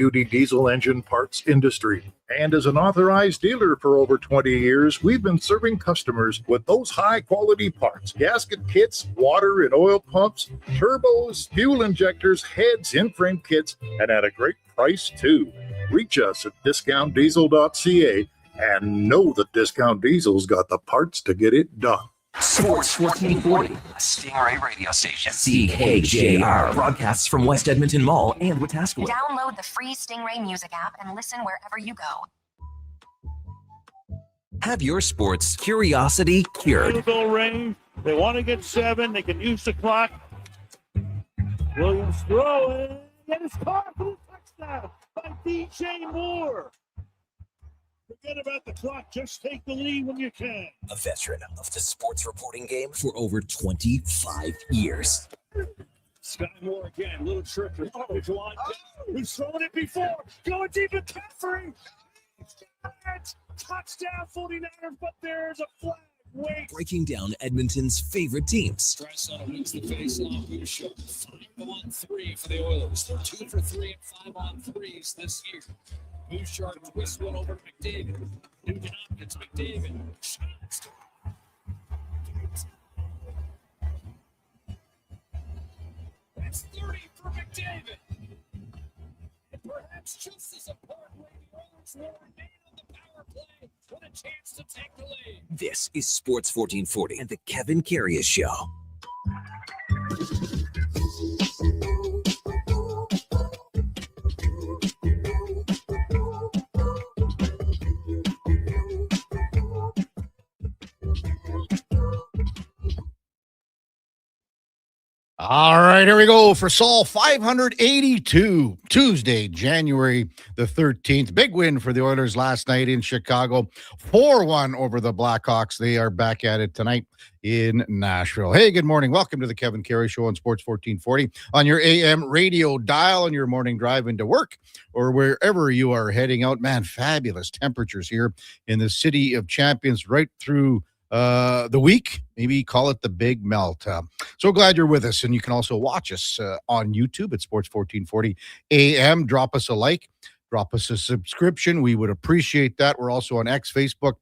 heavy-duty diesel engine parts industry. And as an authorized dealer for over 20 years, we've been serving customers with those high-quality parts, gasket kits, water and oil pumps, turbos, fuel injectors, heads, in-frame kits, and at a great price, too. Reach us at discountdiesel.ca and know that Discount Diesel's got the parts to get it done. Sports 1440, a Stingray radio station. CKJR broadcasts from West Edmonton Mall and Wetaskiwin. Download the free Stingray music app and listen wherever you go. Have your sports curiosity cured. Bell ring. They want to get 7. They can use the clock. Williams throwing. Get his car for the touchdown by DJ Moore. Forget about the clock. Just take the lead when you can. A veteran of the sports reporting game for over 25 years. Sky Moore again. Little trickery. He's thrown it before. Going deep in Caffrey. Touchdown 49ers, but there's a flag. Wait. Breaking down Edmonton's favorite teams. Drysdale wins the face-off. Bouchard 5-on-3 for the Oilers. They're 2 for 3 and 5-on-3s this year. Bouchard twists one over to McDavid. Nugent Hopkins, McDavid. Shots. That's 30 for McDavid. And perhaps just as importantly, the Oilers will remain on the power play with a chance to take the lead. This is Sports 1440 and the Kevin Karius Show. All right, here we go for Sol 582, Tuesday, January the 13th. Big win for the Oilers last night in Chicago, 4-1 over the Blackhawks. They are back at it tonight in Nashville. Hey, good morning. Welcome to the Kevin Karius Show on Sports 1440 on your AM radio dial on your morning drive into work or wherever you are heading out. Man, fabulous temperatures here in the City of Champions right through the week, maybe call it the big melt. So glad you're with us, and you can also watch us on YouTube at Sports 1440 AM. Drop us a like, drop us a subscription. We would appreciate that. We're also on X, Facebook,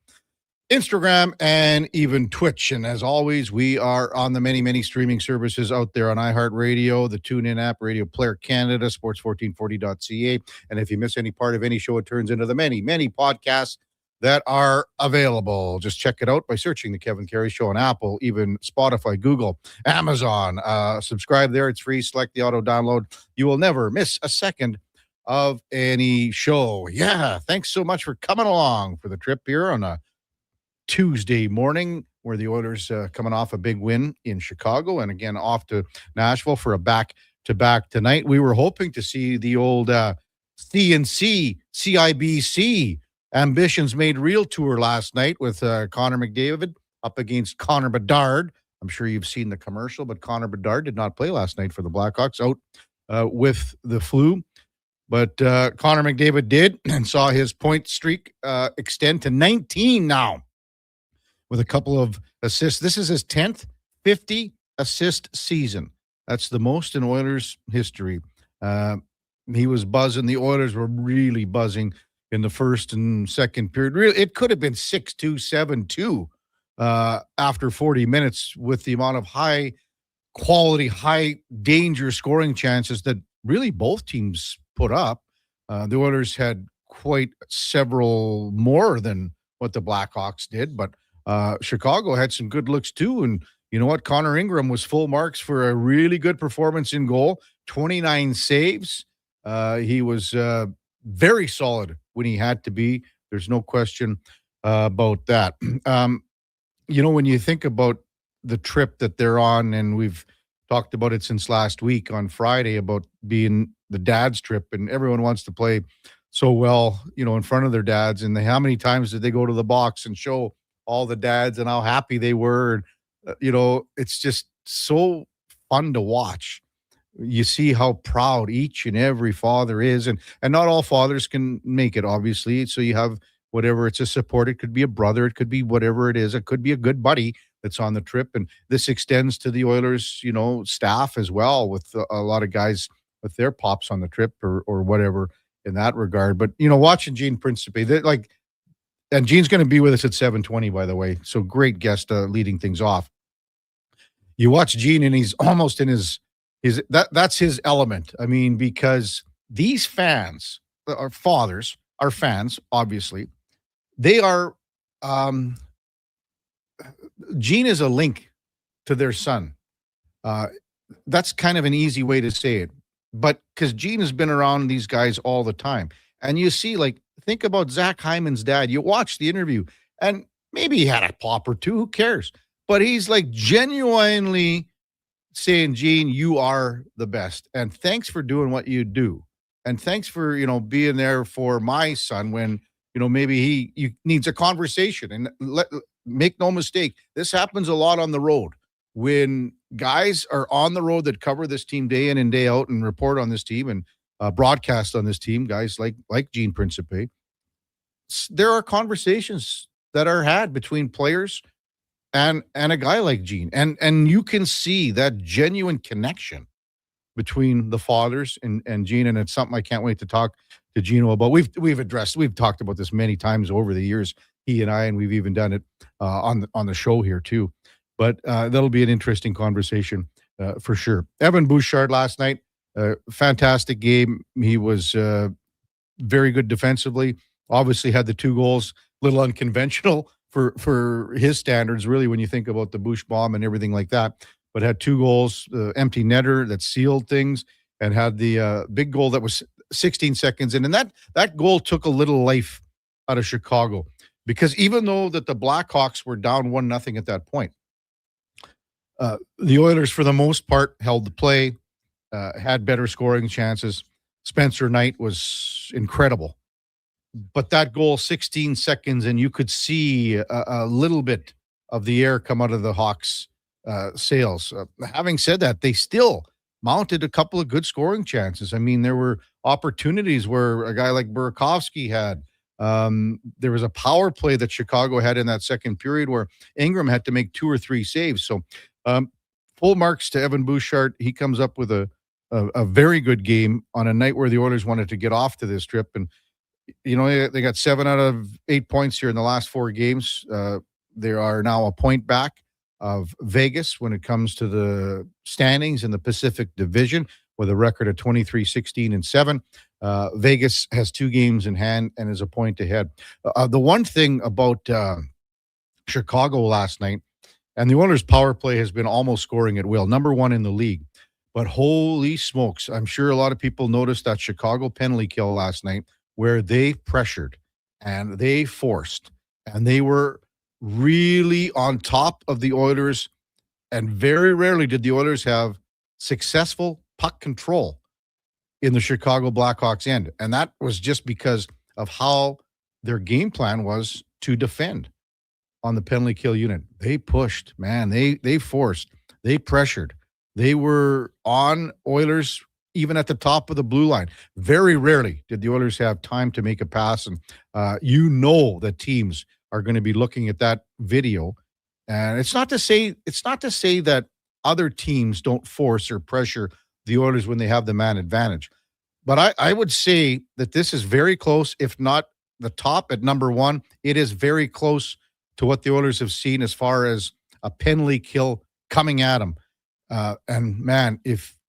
Instagram, and even Twitch. And as always, we are on the many streaming services out there on iHeartRadio, the TuneIn app, Radio Player Canada, sports1440.ca. And if you miss any part of any show, it turns into the many podcasts that are available. Just check it out by searching the Kevin Karius Show on Apple, even Spotify, Google, Amazon. Subscribe there. It's free. Select the auto download. You will never miss a second of any show. Yeah, thanks so much for coming along for the trip here on a Tuesday morning where the Oilers coming off a big win in Chicago and again off to Nashville for a back-to-back tonight. We were hoping to see the old CIBC Ambitions Made Real tour last night with Connor McDavid up against Connor Bedard. I'm sure you've seen the commercial, but Connor Bedard did not play last night for the Blackhawks, out with the flu. But Connor McDavid did and saw his point streak extend to 19 now with a couple of assists. This is his 10th 50-assist season. That's the most in Oilers history. He was buzzing. The Oilers were really buzzing in the first and second period. Really, it could have been 6-2, 7-2 after 40 minutes with the amount of high quality, high danger scoring chances that really both teams put up. The Oilers had quite several more than what the Blackhawks did, but Chicago had some good looks too. And you know what? Connor Ingram was full marks for a really good performance in goal, 29 saves. He was very solid when he had to be. There's no question about that. You know, when you think about the trip that they're on, and we've talked about it since last week on Friday about being the dad's trip, and everyone wants to play so well, you know, in front of their dads. And how many times did they go to the box and show all the dads and how happy they were? And, you know, it's just so fun to watch. You see how proud each and every father is, and not all fathers can make it, obviously. So you have whatever, it's a support. It could be a brother. It could be whatever it is. It could be a good buddy that's on the trip. And this extends to the Oilers, you know, staff as well, with a lot of guys with their pops on the trip or whatever in that regard. But, watching Gene Principe, and Gene's going to be with us at 7:20, by the way. So great guest leading things off. You watch Gene and he's almost in that's his element. I mean, because these fans, our fathers, our fans, obviously, they are, Gene is a link to their son. That's kind of an easy way to say it. But because Gene has been around these guys all the time. And you see, think about Zach Hyman's dad. You watch the interview, and maybe he had a pop or two. Who cares? But he's genuinely saying, Gene, you are the best. And thanks for doing what you do. And thanks for, being there for my son when, maybe he needs a conversation. And make no mistake, this happens a lot on the road. When guys are on the road that cover this team day in and day out and report on this team and broadcast on this team, guys like Gene Principe, there are conversations that are had between players and a guy like Gene. And you can see that genuine connection between the fathers and Gene, and it's something I can't wait to talk to Gino about. We've talked about this many times over the years, he and I, and we've even done it on the show here too. But that'll be an interesting conversation for sure. Evan Bouchard last night, fantastic game. He was very good defensively. Obviously had the 2 goals, little unconventional for his standards, really, when you think about the Bush bomb and everything like that. But had 2 goals, empty netter that sealed things, and had the big goal that was 16 seconds in. And that goal took a little life out of Chicago, because even though that the Blackhawks were down 1-0 at that point, the Oilers, for the most part, held the play, had better scoring chances. Spencer Knight was incredible. But that goal, 16 seconds, and you could see a little bit of the air come out of the Hawks' sails. Having said that, they still mounted a couple of good scoring chances. I mean, there were opportunities where a guy like Burakovsky had. There was a power play that Chicago had in that second period where Ingram had to make 2 or 3 saves. So full marks to Evan Bouchard. He comes up with a very good game on a night where the Oilers wanted to get off to this trip. And, they got 7 out of 8 points here in the last 4 games. They are now a point back of Vegas when it comes to the standings in the Pacific Division, with a record of 23-16-7. Vegas has 2 games in hand and is a point ahead. The one thing about Chicago last night, and the Oilers' power play has been almost scoring at will, number 1 in the league. But holy smokes, I'm sure a lot of people noticed that Chicago penalty kill last night, where they pressured and they forced, and they were really on top of the Oilers. And very rarely did the Oilers have successful puck control in the Chicago Blackhawks end. And that was just because of how their game plan was to defend on the penalty kill unit. They pushed, man. They forced. They pressured. They were on Oilers even at the top of the blue line. Very rarely did the Oilers have time to make a pass. And that teams are going to be looking at that video. And it's not to say that other teams don't force or pressure the Oilers when they have the man advantage. But I would say that this is very close, if not the top at number 1. It is very close to what the Oilers have seen as far as a penalty kill coming at them. And man,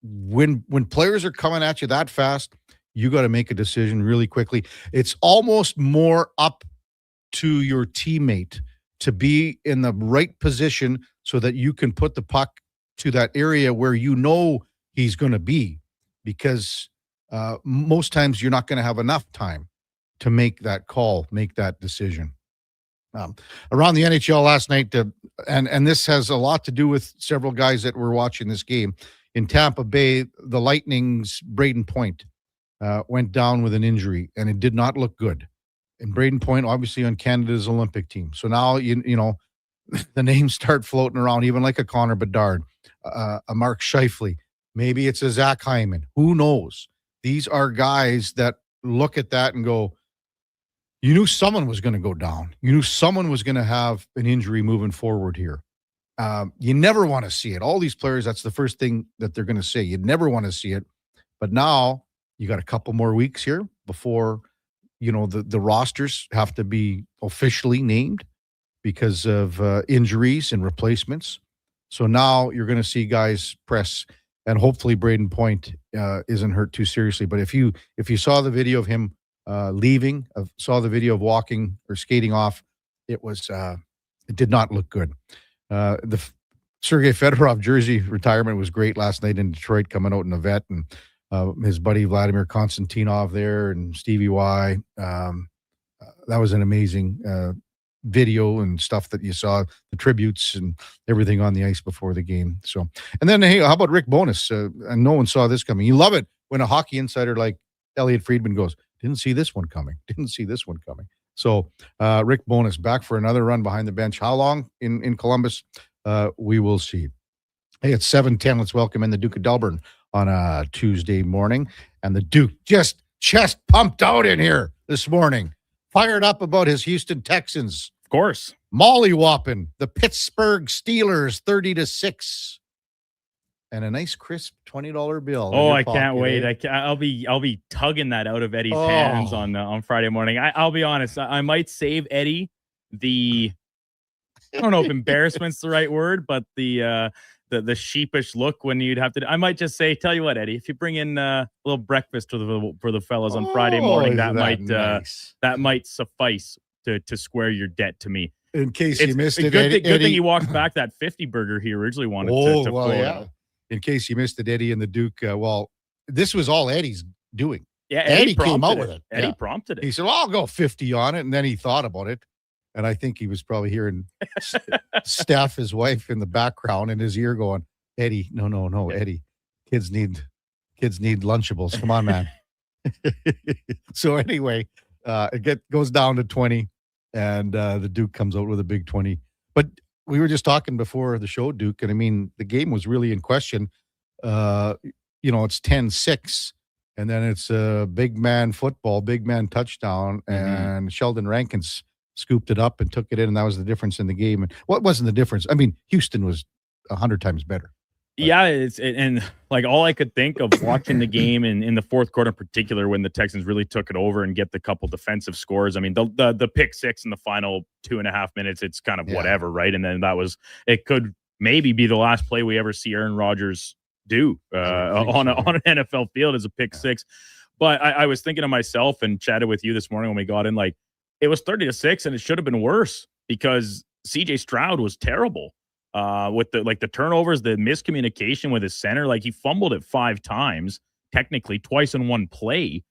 when players are coming at you that fast, you got to make a decision really quickly. It's almost more up to your teammate to be in the right position so that you can put the puck to that area where he's going to be, because most times you're not going to have enough time to make that call, make that decision. Around the NHL last night, and this has a lot to do with several guys that were watching this game. In Tampa Bay, the Lightning's Braden Point went down with an injury, and it did not look good. And Braden Point, obviously on Canada's Olympic team. So now, the names start floating around, even like a Connor Bedard, a Mark Scheifele. Maybe it's a Zach Hyman. Who knows? These are guys that look at that and go, you knew someone was going to go down. You knew someone was going to have an injury moving forward here. You never want to see it. All these players, that's the first thing that they're going to say. You'd never want to see it. But now you got a couple more weeks here before, the rosters have to be officially named because of injuries and replacements. So now you're going to see guys press, and hopefully Braden Point isn't hurt too seriously. But if you saw the video of him leaving, saw the video of walking or skating off, it did not look good. The Sergei Fedorov jersey retirement was great last night in Detroit, coming out in a vet, and his buddy Vladimir Konstantinov there and Stevie Y. That was an amazing video and stuff that you saw, the tributes and everything on the ice before the game. So, and then, hey, how about Rick Bowness? And no one saw this coming. You love it when a hockey insider like Elliot Friedman goes, didn't see this one coming. So Rick Bowness back for another run behind the bench. How long in Columbus? We will see. Hey, it's 7:10. Let's welcome in the Duke of Delburne on a Tuesday morning. And the Duke just chest pumped out in here this morning. Fired up about his Houston Texans. Of course. Mollywhopping the Pittsburgh Steelers 30-6. And a nice crisp $20 bill. Oh, I can't wait. I'll be tugging that out of Eddie's hands on Friday morning. I'll be honest. I might save Eddie I don't know if embarrassment's the right word, but the sheepish look when you'd have to. I might just say, tell you what, Eddie, if you bring in a little breakfast for the fellas on Friday morning, that might suffice to square your debt to me. In case you missed it, good thing you walked back that 50 burger he originally wanted to pull out. In case you missed it, Eddie and the Duke. This was all Eddie's doing. Yeah, Eddie came out with it. Eddie prompted it. He said, I'll go 50 on it. And then he thought about it. And I think he was probably hearing Steph, his wife, in the background in his ear going, Eddie, no, Eddie. Kids need Lunchables. Come on, man. So anyway, it goes down to 20, and the Duke comes out with a big 20. But we were just talking before the show, Duke, and I mean, the game was really in question. It's 10-6, and then it's a big man football, big man touchdown, and Sheldon Rankins scooped it up and took it in, and that was the difference in the game. And what wasn't the difference? I mean, Houston was 100 times better. Yeah, and like all I could think of watching the game in the fourth quarter in particular, when the Texans really took it over and get the couple defensive scores. I mean, the pick six in the final 2.5 minutes, it's kind of whatever, right? And then it could maybe be the last play we ever see Aaron Rodgers do on an NFL field as a pick six. But I was thinking to myself and chatted with you this morning when we got in, like, it was 30-6 and it should have been worse because CJ Stroud was terrible. With the turnovers, the miscommunication with his center, like he fumbled it 5 times, technically twice in one play,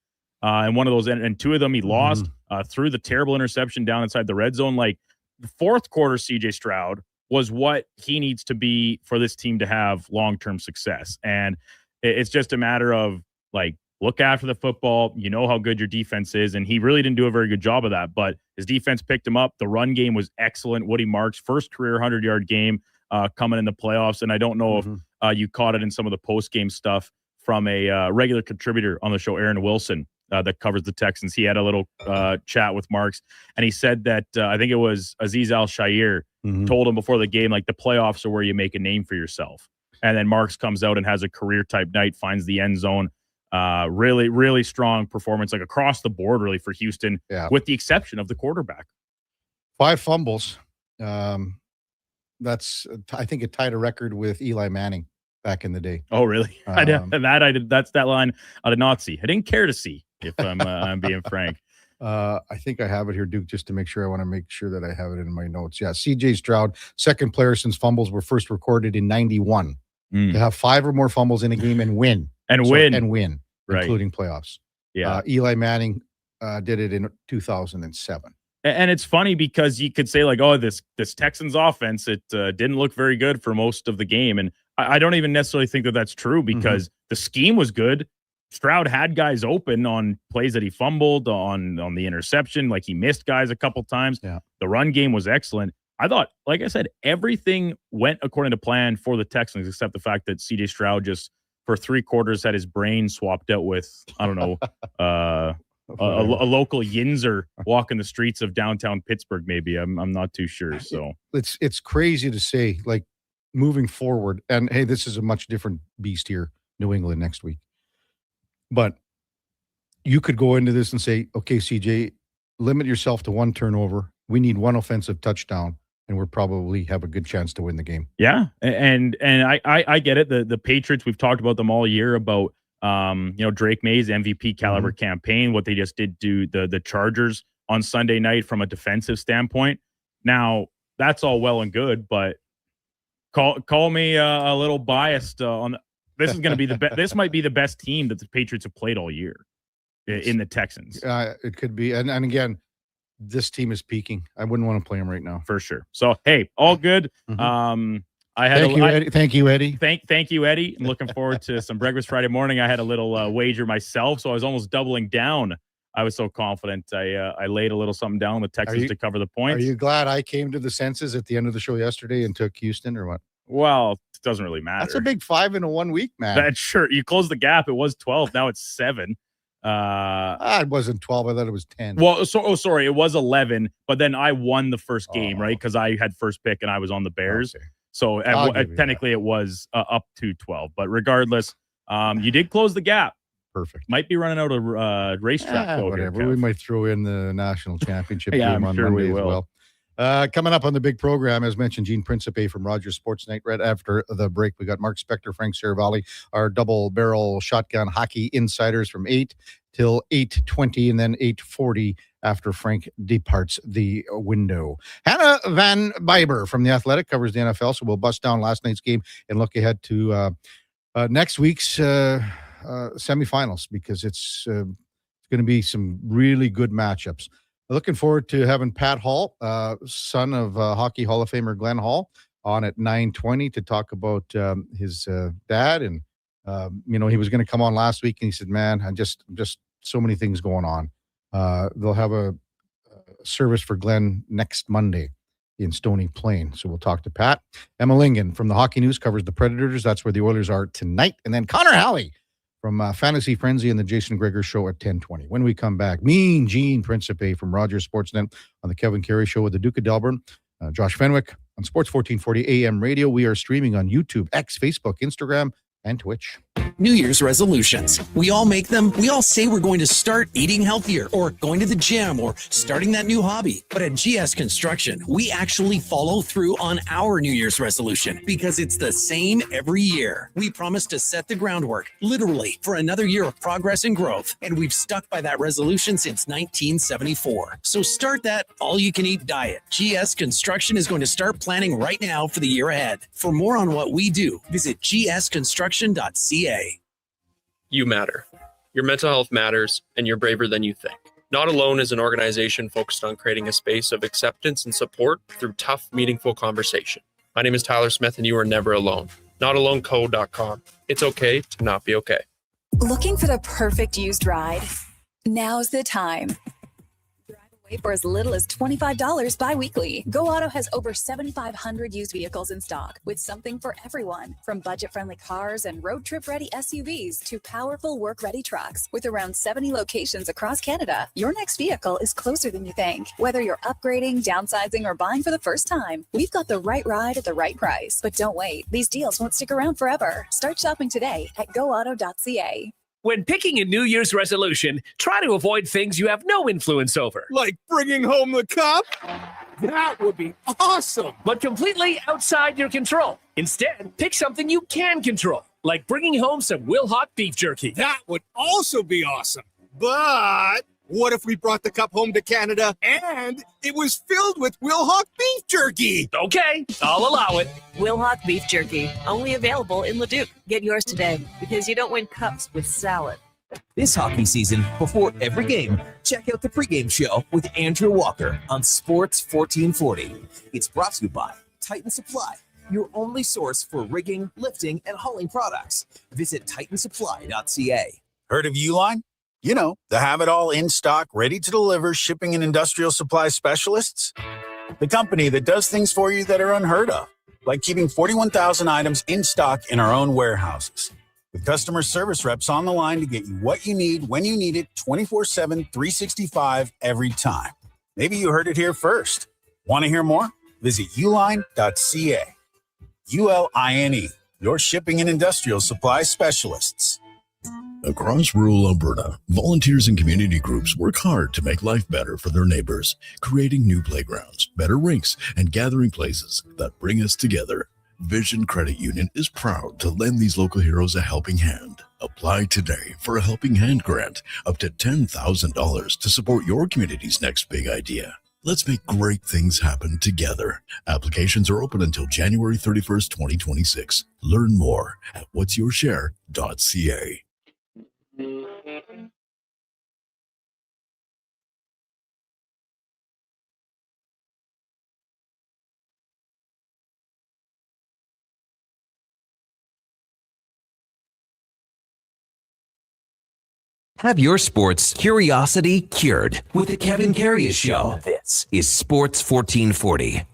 and one of those, and 2 of them he lost through the terrible interception down inside the red zone. Like the fourth quarter, CJ Stroud was what he needs to be for this team to have long-term success, and it's just a matter of like, look after the football. You know how good your defense is, and he really didn't do a very good job of that. But his defense picked him up. The run game was excellent. Woody Marks' first career 100-yard game coming in the playoffs. And I don't know if you caught it in some of the post-game stuff from a regular contributor on the show, Aaron Wilson, that covers the Texans. He had a little chat with Marks, and he said that I think it was Aziz Al-Shaair told him before the game, like, the playoffs are where you make a name for yourself. And then Marks comes out and has a career-type night, finds the end zone. Really, really strong performance, like across the board, really, for Houston, with the exception of the quarterback. 5 fumbles. That's, I think, it tied a record with Eli Manning back in the day. Oh, really? That's that line I did not see. I didn't care to see, if I'm being frank. I think I have it here, Duke, just to make sure. I want to make sure that I have it in my notes. Yeah, CJ Stroud, second player since fumbles were first recorded in 91. To have 5 or more fumbles in a game and win. Right. Including playoffs. Yeah. Eli Manning did it in 2007. And it's funny because you could say, like, oh, this Texans offense, it didn't look very good for most of the game. And I don't even necessarily think that that's true because the scheme was good. Stroud had guys open on plays that he fumbled, on the interception. Like, he missed guys a couple times. Yeah. The run game was excellent. I thought, like I said, everything went according to plan for the Texans, except the fact that CJ Stroud just, for 3 quarters, had his brain swapped out with, I don't know, a local Yinzer walking the streets of downtown Pittsburgh. Maybe I'm not too sure. So it's crazy to say, like, moving forward. And hey, this is a much different beast here, New England next week. But you could go into this and say, okay, CJ, limit yourself to one turnover. We need one offensive touchdown, and we'll probably have a good chance to win the game. Yeah, and I get it. The Patriots, we've talked about them all year about Drake May's MVP caliber campaign, what they just did to the Chargers on Sunday night from a defensive standpoint. Now that's all well and good, but call me a little biased on. This is going to be the best. This might be the best team that the Patriots have played all year in the Texans. It could be, and again, this team is peaking. I wouldn't want to play them right now for sure. So hey, all good. Thank you, Eddie. Thank you, Eddie. I'm looking forward to some breakfast Friday morning. I had a little wager myself, so I was almost doubling down. I was so confident. I laid a little something down with Texas to cover the points. Are you glad I came to the senses at the end of the show yesterday and took Houston, or what? Well, it doesn't really matter. That's a big 5 in a 1 week, man. That's sure. You closed the gap. It was 12. Now it's 7. It wasn't 12. I thought it was 10. Well, sorry. It was 11, but then I won the first game, right? Because I had first pick and I was on the Bears. Okay. So technically it was up to 12. But regardless, you did close the gap. Perfect. Might be running out of racetrack. Whatever. We might throw in the national championship game on sure Monday as well. Coming up on the big program, as mentioned, Gene Principe from Rogers Sports Night. Right after the break, we got Mark Spector, Frank Saravalli, our double barrel shotgun hockey insiders from 8 till 8:20, and then 8:40 after Frank departs the window. Hannah Van Biber from The Athletic covers the NFL, so we'll bust down last night's game and look ahead to next week's semifinals, because it's going to be some really good matchups. Looking forward to having Pat Hall, son of Hockey Hall of Famer Glenn Hall, on at 9:20 to talk about his dad. And, he was going to come on last week, and he said, man, I'm just so many things going on. They'll have a service for Glenn next Monday in Stony Plain. So we'll talk to Pat. Emma Lingen from the Hockey News covers the Predators. That's where the Oilers are tonight. And then Connor Halley from Fantasy Frenzy and the Jason Gregor Show at 10:20. When we come back, Mean Gene Principe from Rogers Sportsnet on the Kevin Carey Show with the Duke of Delburne, Josh Fenwick on Sports 1440 AM Radio. We are streaming on YouTube, X, Facebook, Instagram, and Twitch. New Year's resolutions. We all make them. We all say we're going to start eating healthier or going to the gym or starting that new hobby. But at GS Construction, we actually follow through on our New Year's resolution because it's the same every year. We promise to set the groundwork, literally, for another year of progress and growth. And we've stuck by that resolution since 1974. So start that all-you-can-eat diet. GS Construction is going to start planning right now for the year ahead. For more on what we do, visit gsconstruction.ca. You matter. Your mental health matters, and you're braver than you think. Not Alone is an organization focused on creating a space of acceptance and support through tough, meaningful conversation. My name is Tyler Smith, and you are never alone. NotAloneCo.com. It's okay to not be okay. Looking for the perfect used ride? Now's the time. For as little as $25 bi-weekly. Go Auto has over 7,500 used vehicles in stock with something for everyone. From budget-friendly cars and road trip-ready SUVs to powerful work-ready trucks. With around 70 locations across Canada, your next vehicle is closer than you think. Whether you're upgrading, downsizing, or buying for the first time, we've got the right ride at the right price. But don't wait. These deals won't stick around forever. Start shopping today at goauto.ca. When picking a New Year's resolution, try to avoid things you have no influence over. Like bringing home the cup? That would be awesome. But completely outside your control. Instead, pick something you can control, like bringing home some Wilhauk beef jerky. That would also be awesome. But what if we brought the cup home to Canada and it was filled with Wilhauk beef jerky? Okay, I'll allow it. Wilhauk beef jerky, only available in Leduc. Get yours today, because you don't win cups with salad. This hockey season, before every game, check out the pregame show with Andrew Walker on Sports 1440. It's brought to you by Titan Supply, your only source for rigging, lifting, and hauling products. Visit titansupply.ca. Heard of Uline? You know, the have-it-all in-stock, ready-to-deliver shipping and industrial supply specialists. The company that does things for you that are unheard of, like keeping 41,000 items in stock in our own warehouses. With customer service reps on the line to get you what you need, when you need it, 24/7, 365, every time. Maybe you heard it here first. Want to hear more? Visit uline.ca. ULINE, your shipping and industrial supply specialists. Across rural Alberta, volunteers and community groups work hard to make life better for their neighbors, creating new playgrounds, better rinks, and gathering places that bring us together. Vision Credit Union is proud to lend these local heroes a helping hand. Apply today for a Helping Hand grant up to $10,000 to support your community's next big idea. Let's make great things happen together. Applications are open until January 31st, 2026. Learn more at whatsyourshare.ca. Have your sports curiosity cured with the Kevin Karius Show. This is Sports 1440.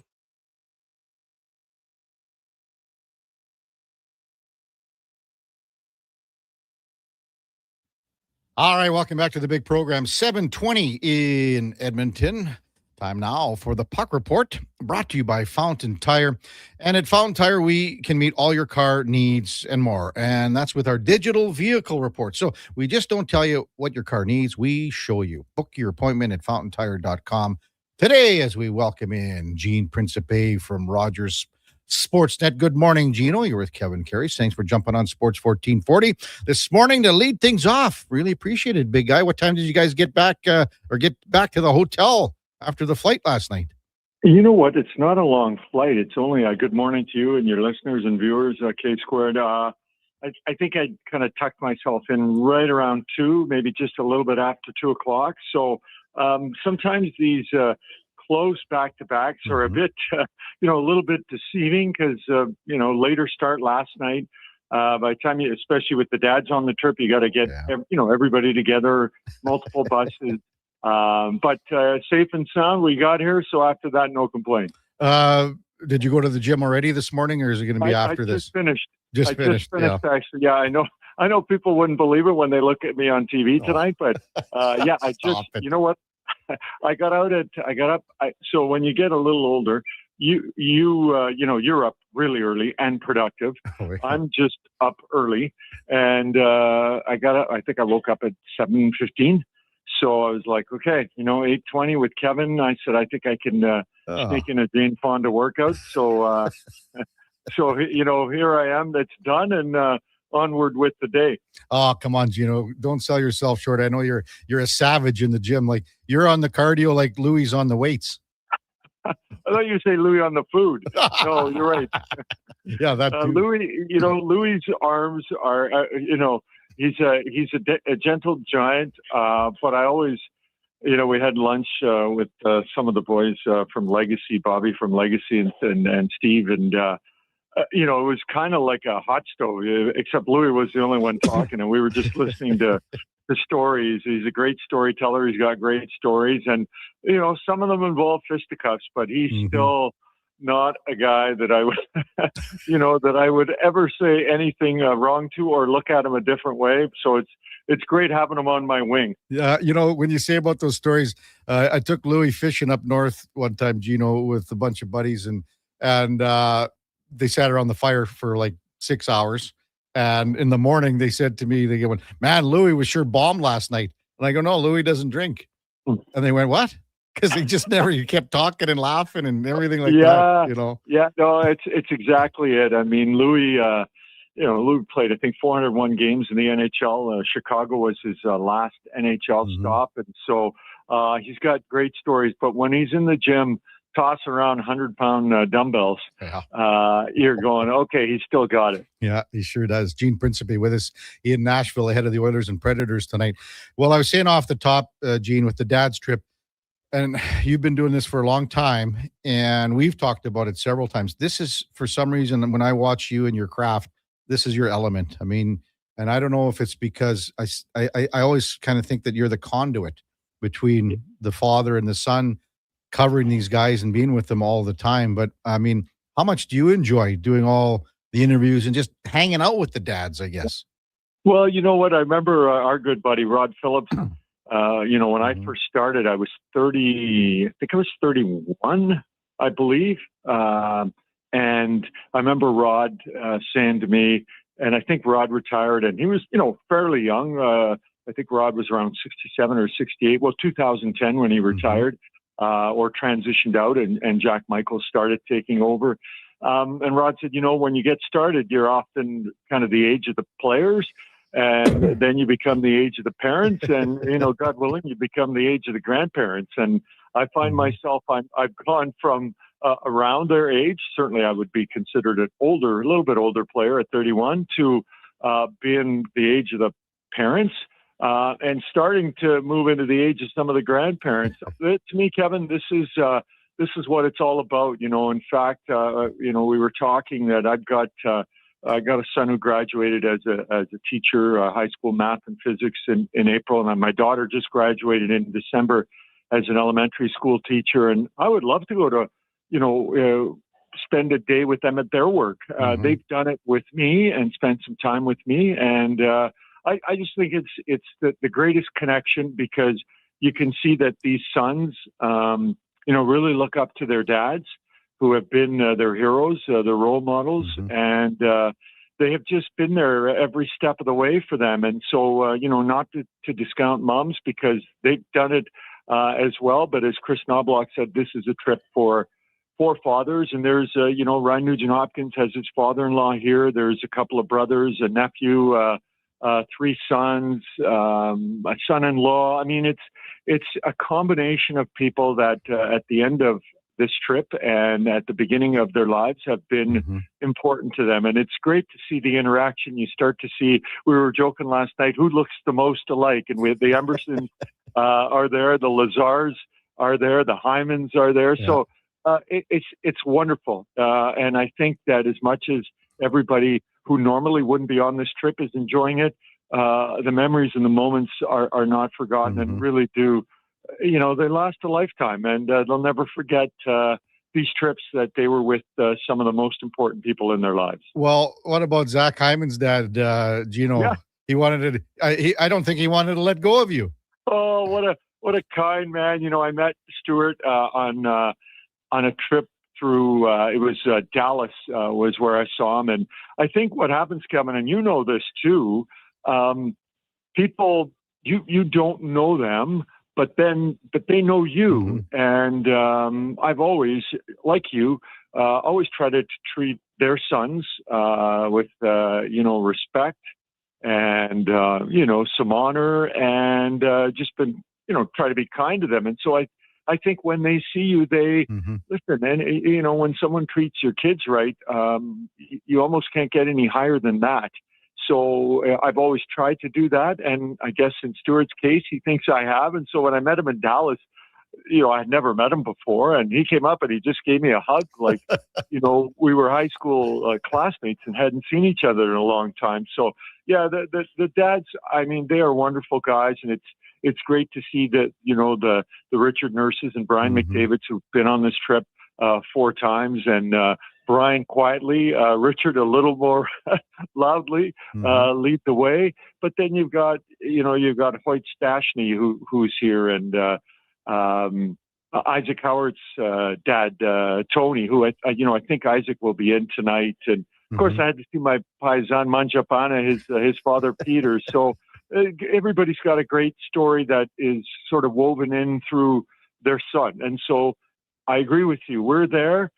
All right, welcome back to the big program. 7:20 in Edmonton. Time now for the Puck Report, brought to you by Fountain Tire. And at Fountain Tire, we can meet all your car needs and more. And that's with our digital vehicle report. So we just don't tell you what your car needs. We show you. Book your appointment at fountaintire.com today as we welcome in Gene Principe from Rogers Sportsnet. Good morning, Gino. You're with Kevin Karius. Thanks for jumping on Sports 1440 this morning to lead things off. Really appreciate it, big guy. What time did you guys get back to the hotel after the flight last night? You know what? It's not a long flight. It's only a good morning to you and your listeners and viewers, K Squared. I think I kind of tucked myself in right around 2, maybe just a little bit after 2 o'clock. So sometimes these close back-to-backs are a bit, a little bit deceiving because, later start last night. By the time you, especially with the dads on the trip, you got to get, everybody together, multiple buses. But safe and sound, we got here. So after that, no complaint. Did you go to the gym already this morning, or is it going to be after this? Just finished, actually. Yeah, I know people wouldn't believe it when they look at me on TV tonight, but you know what? I got up. So when you get a little older, you're up really early and productive. I'm just up early, and I got up. I think I woke up at 7:15. So I was like, okay, 8:20 with Kevin. I said, I think I can sneak in a Jane Fonda workout. So, here I am. That's done, and onward with the day. Oh, come on, Gino. Don't sell yourself short. I know you're a savage in the gym. Like, you're on the cardio like Louis on the weights. I thought you say Louis on the food. No, you're right. Yeah, that too. Louis' arms are, he's a gentle giant. But I always, we had lunch with some of the boys from Legacy, Bobby from Legacy, and Steve, and it was kind of like a hot stove, except Louis was the only one talking, and we were just listening to the stories. He's a great storyteller. He's got great stories, and some of them involve fisticuffs, but he's still not a guy that I would, that I would ever say anything wrong to or look at him a different way. So it's great having him on my wing. Yeah, when you say about those stories, I took Louis fishing up north one time, Gino, with a bunch of buddies, and they sat around the fire for like 6 hours. And in the morning, they said to me, they go, "Man, Louis was sure bombed last night." And I go, "No, Louis doesn't drink." And they went, "What?" Because he just he kept talking and laughing and everything like that, Yeah, no, it's exactly it. I mean, Louis, Louis played, I think, 401 games in the NHL. Chicago was his last NHL stop. And so he's got great stories. But when he's in the gym, toss around 100-pound dumbbells, you're going, okay, he's still got it. Yeah, he sure does. Gene Principe with us in Nashville ahead of the Oilers and Predators tonight. Well, I was saying off the top, Gene, with the dad's trip, and you've been doing this for a long time, and we've talked about it several times. This is, for some reason, when I watch you and your craft, this is your element. I mean, and I don't know if it's because I always kind of think that you're the conduit between the father and the son, covering these guys and being with them all the time. But I mean, how much do you enjoy doing all the interviews and just hanging out with the dads, I guess? Well, you know what? I remember our good buddy, Rod Phillips, when I first started, I was 30, I think I was 31, I believe. And I remember Rod saying to me, and I think Rod retired, and he was, fairly young. I think Rod was around 67 or 68. Well, 2010 when he retired or transitioned out, and Jack Michaels started taking over. And Rod said, when you get started, you're often kind of the age of the players, and then you become the age of the parents, and God willing, you become the age of the grandparents. And I find myself, I've gone from around their age. Certainly, I would be considered a little bit older player at 31 to being the age of the parents. And starting to move into the age of some of the grandparents. To me, Kevin, this is what it's all about. In fact, we were talking that I got a son who graduated as a teacher, high school math and physics in April, and my daughter just graduated in December as an elementary school teacher. And I would love to go to, spend a day with them at their work. They've done it with me and spent some time with me, and I just think it's the greatest connection, because you can see that these sons, really look up to their dads, who have been their heroes, their role models, and they have just been there every step of the way for them. And so, not to discount moms, because they've done it as well. But as Chris Knobloch said, this is a trip for fathers. And there's, Ryan Nugent-Hopkins has his father-in-law here. There's a couple of brothers, a nephew, 3 sons, a son-in-law. I mean, it's a combination of people that at the end of this trip and at the beginning of their lives have been important to them. And it's great to see the interaction. You start to see, we were joking last night, who looks the most alike. And the Embersons are there, the Lazars are there, the Hymans are there. Yeah. So it's wonderful. And I think that as much as everybody who normally wouldn't be on this trip is enjoying it, the memories and the moments are not forgotten and really do, they last a lifetime, and they'll never forget these trips that they were with some of the most important people in their lives. Well, what about Zach Hyman's dad, Gino? Yeah. He wanted to, I don't think he wanted to let go of you. Oh, what a kind man. I met Stuart on a trip through, it was Dallas was where I saw him. And I think what happens, Kevin, and you know this too, people, you don't know them, but they know you. And I've always, like you, always tried to treat their sons with, respect and, some honor, and just been, try to be kind to them. And so I think when they see you, they listen. And, when someone treats your kids right, you almost can't get any higher than that. So I've always tried to do that. And I guess in Stuart's case, he thinks I have. And so when I met him in Dallas, I had never met him before. And he came up and he just gave me a hug. Like, we were high school classmates and hadn't seen each other in a long time. So, yeah, the dads, I mean, they are wonderful guys. And it's great to see that, the Richard Nurses and Brian McDavids who've been on this trip 4 times, and Brian quietly, Richard a little more loudly lead the way. But then you've got Hoyt Stashny who's here, and Isaac Howard's dad, Tony, who I think Isaac will be in tonight. And of course, I had to see my paisan Manjapana, his father Peter. So everybody's got a great story that is sort of woven in through their son. And so I agree with you. We're there.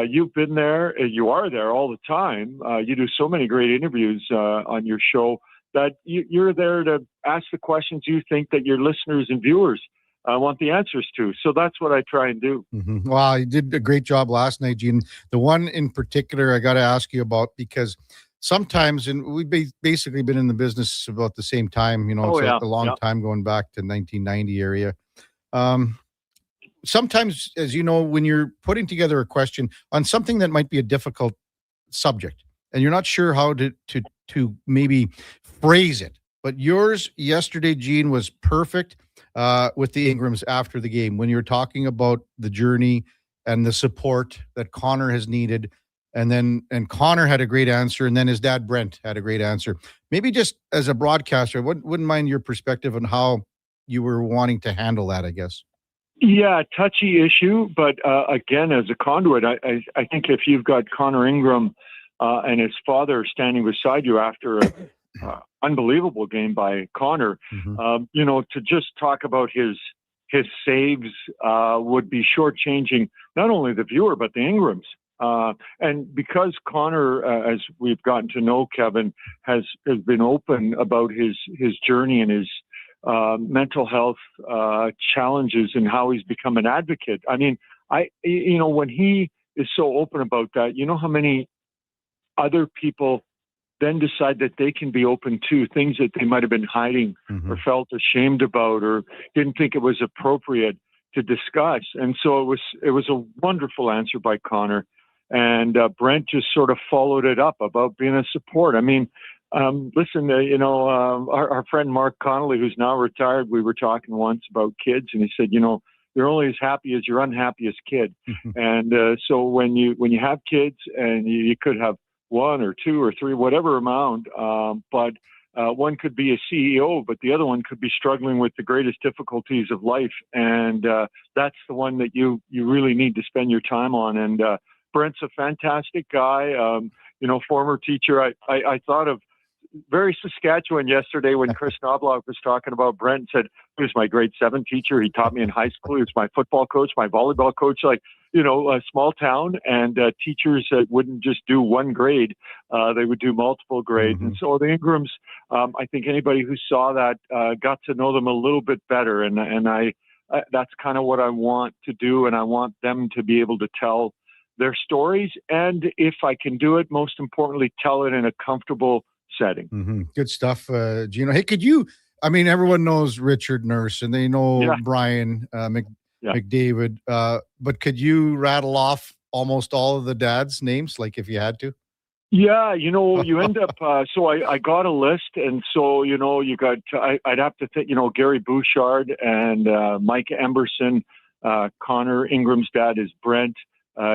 You've been there. You are there all the time. You do so many great interviews on your show that you're there to ask the questions you think that your listeners and viewers want the answers to. So that's what I try and do. Wow, you did a great job last night, Gene. The one in particular I got to ask you about, because sometimes, and we've basically been in the business about the same time, it's a long time, going back to 1990 area. Sometimes, as you know, when you're putting together a question on something that might be a difficult subject and you're not sure how to maybe phrase it, but yours yesterday, Gene, was perfect with the Ingrams after the game, when you're talking about the journey and the support that Connor has needed. And Connor had a great answer, and then his dad, Brent, had a great answer. Maybe just as a broadcaster, wouldn't mind your perspective on how you were wanting to handle that, I guess. Yeah, touchy issue. But again, as a conduit, I think if you've got Connor Ingram and his father standing beside you after a unbelievable game by Connor, to just talk about his saves would be shortchanging not only the viewer but the Ingrams. And because Connor, as we've gotten to know Kevin, has been open about his journey and his mental health challenges and how he's become an advocate. I mean, when he is so open about that, you know how many other people then decide that they can be open to things that they might have been hiding or felt ashamed about or didn't think it was appropriate to discuss. And so it was a wonderful answer by Connor. And Brent just sort of followed it up about being a support. I mean, listen, our friend Mark Connolly, who's now retired, we were talking once about kids, and he said, you're only as happy as your unhappiest kid. And so when you have kids, and you could have one or two or three, whatever amount, but one could be a CEO, but the other one could be struggling with the greatest difficulties of life. And that's the one that you really need to spend your time on. And Brent's a fantastic guy, former teacher. I thought of very Saskatchewan yesterday when Chris Knobloch was talking about Brent and said, he was my grade 7 teacher. He taught me in high school. He was my football coach, my volleyball coach, a small town, and teachers that wouldn't just do one grade. They would do multiple grades. And so the Ingrams, I think anybody who saw that got to know them a little bit better. And I that's kind of what I want to do. And I want them to be able to tell their stories. And if I can do it, most importantly, tell it in a comfortable setting. Good stuff, Gino. Hey, could you, everyone knows Richard Nurse and they know Brian McDavid, but could you rattle off almost all of the dads' names, like if you had to? Yeah, you end up, so I got a list, and so, you got, I'd have to think, Gary Bouchard and Mike Emberson, Connor Ingram's dad is Brent.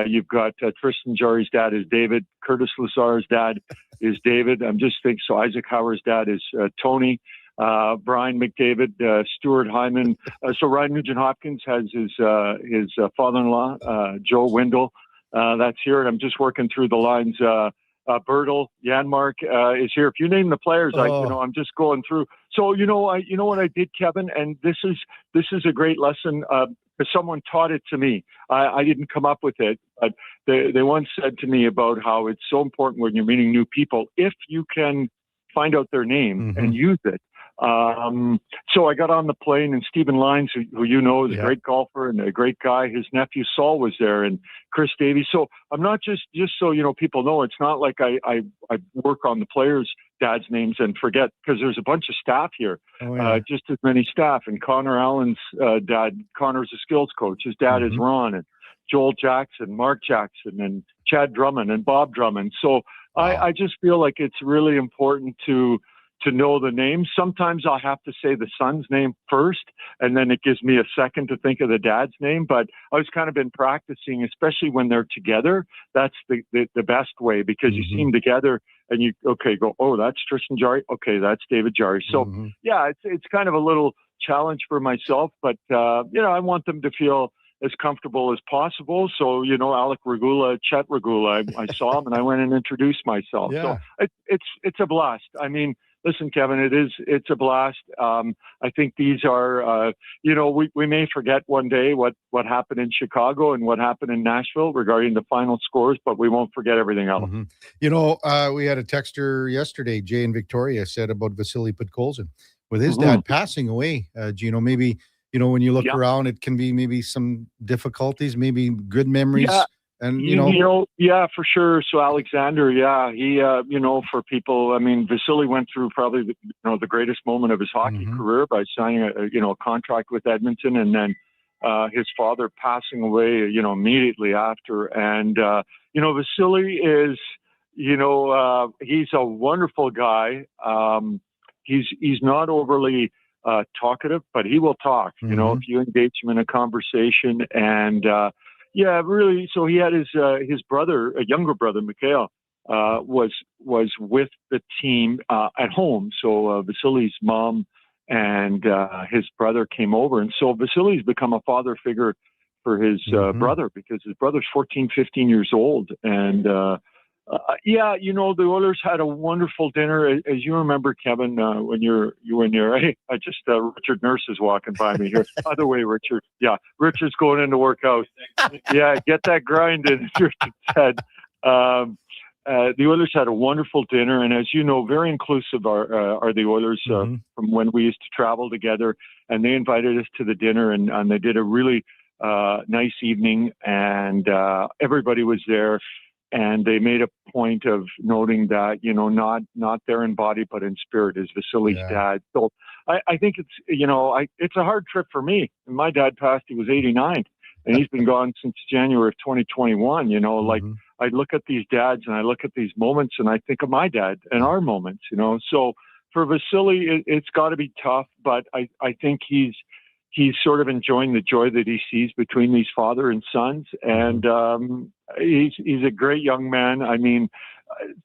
You've got Tristan Jarry's dad is David. Curtis Lazar's dad is David. I'm just thinking, so Isaac Howard's dad is Tony. Brian McDavid, Stuart Hyman. So Ryan Nugent-Hopkins has his father-in-law, Joe Wendell. That's here. And I'm just working through the lines. Bertel, Janmark is here. If you name the players, I'm just going through. So, what I did, Kevin, and this is a great lesson. Someone taught it to me. I didn't come up with it, but they once said to me about how it's so important when you're meeting new people, if you can find out their name and use it. So I got on the plane, and Stephen Lyons, who is a great golfer and a great guy, his nephew Saul was there, and Chris Davies. So I'm not just so people know, it's not like I work on the players' dad's names and forget, because there's a bunch of staff here, just as many staff. And Connor Allen's dad, Connor's a skills coach. His dad is Ron, and Joel Jackson, Mark Jackson, and Chad Drummond, and Bob Drummond. So I just feel like it's really important to know the names. Sometimes I'll have to say the son's name first, and then it gives me a second to think of the dad's name. But I was kind of been practicing, especially when they're together. That's the best way, because you see them together and you, go, oh, that's Tristan Jarry. Okay, that's David Jarry. So, it's kind of a little challenge for myself, but, I want them to feel as comfortable as possible. So, Alec Regula, Chet Regula, I saw him and I went and introduced myself. So it's a blast. Listen, Kevin, it's a blast. I think these are, we may forget one day what happened in Chicago and what happened in Nashville regarding the final scores, but we won't forget everything else. We had a texter yesterday, Jay in Victoria, said about Vasily Podkolzin. With his dad passing away, Gino, maybe, when you look around, it can be maybe some difficulties, maybe good memories. Yeah. And, for sure. So Alexander, he, for people, Vasily went through probably the greatest moment of his hockey career by signing a contract with Edmonton, and then his father passing away, immediately after. And, Vasily is, he's a wonderful guy. He's not overly talkative, but he will talk, if you engage him in a conversation. And, really. So he had his brother, a younger brother, Mikhail, was with the team at home. So Vasily's mom and his brother came over. And so Vasily's become a father figure for his brother, because his brother's 14, 15 years old. And Yeah, the Oilers had a wonderful dinner, as you remember, Kevin. When you're hey, Richard Nurse is walking by me here. Other way, Richard. Yeah, Richard's going in to work out. Yeah, get that grind in, as Richard said. The Oilers had a wonderful dinner, and as you know, very inclusive are the Oilers from when we used to travel together. And they invited us to the dinner, and they did a really nice evening, and everybody was there. And they made a point of noting that, not there in body, but in spirit is Vasily's dad. So I think it's, it's a hard trip for me. My dad passed, he was 89, and he's been gone since January of 2021. Like I look at these dads and I look at these moments and I think of my dad and our moments, So for Vasily, it's got to be tough, but I think he's sort of enjoying the joy that he sees between these father and sons. And he's a great young man. I mean,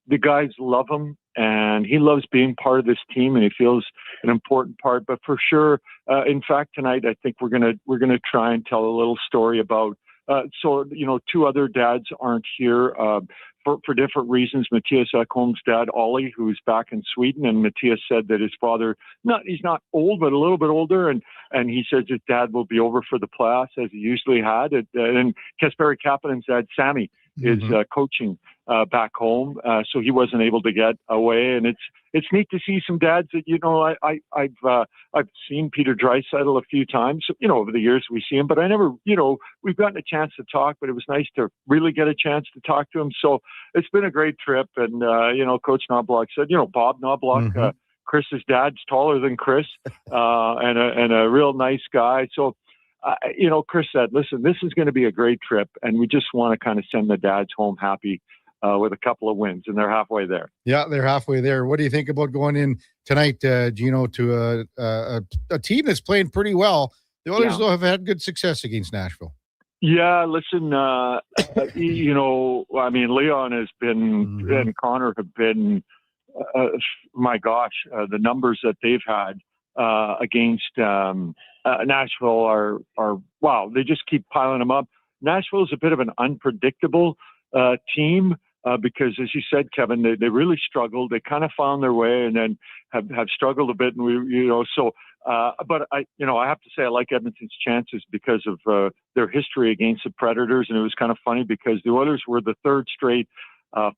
the guys love him, and he loves being part of this team, and he feels an important part. But for sure, in fact, tonight, I think we're gonna try and tell a little story about. Two other dads aren't here for different reasons. Matthias Ekholm's dad, Ollie, who's back in Sweden, and Matthias said that his father, he's not old, but a little bit older, and he says his dad will be over for the playoffs as he usually had. And Kasperi Kapanen's dad, Sammy, is coaching back home, so he wasn't able to get away. And it's neat to see some dads that I've seen Peter Draisaitl a few times, over the years we see him, but I never, we've gotten a chance to talk, but it was nice to really get a chance to talk to him. So it's been a great trip. And Coach Knobloch said, Bob Knobloch, Chris's dad's taller than Chris, and a real nice guy. So Chris said, listen, this is going to be a great trip, and we just want to kind of send the dads home happy with a couple of wins, and they're halfway there. Yeah, they're halfway there. What do you think about going in tonight, Gino, to a team that's playing pretty well? The Oilers, though, have had good success against Nashville. Yeah, listen, Leon has been, and Connor have been, my gosh, the numbers that they've had against Nashville are wow. They just keep piling them up. Nashville is a bit of an unpredictable team because, as you said, Kevin, they really struggled. They kind of found their way and then have struggled a bit. And but I have to say I like Edmonton's chances because of their history against the Predators. And it was kind of funny because the Oilers were the third straight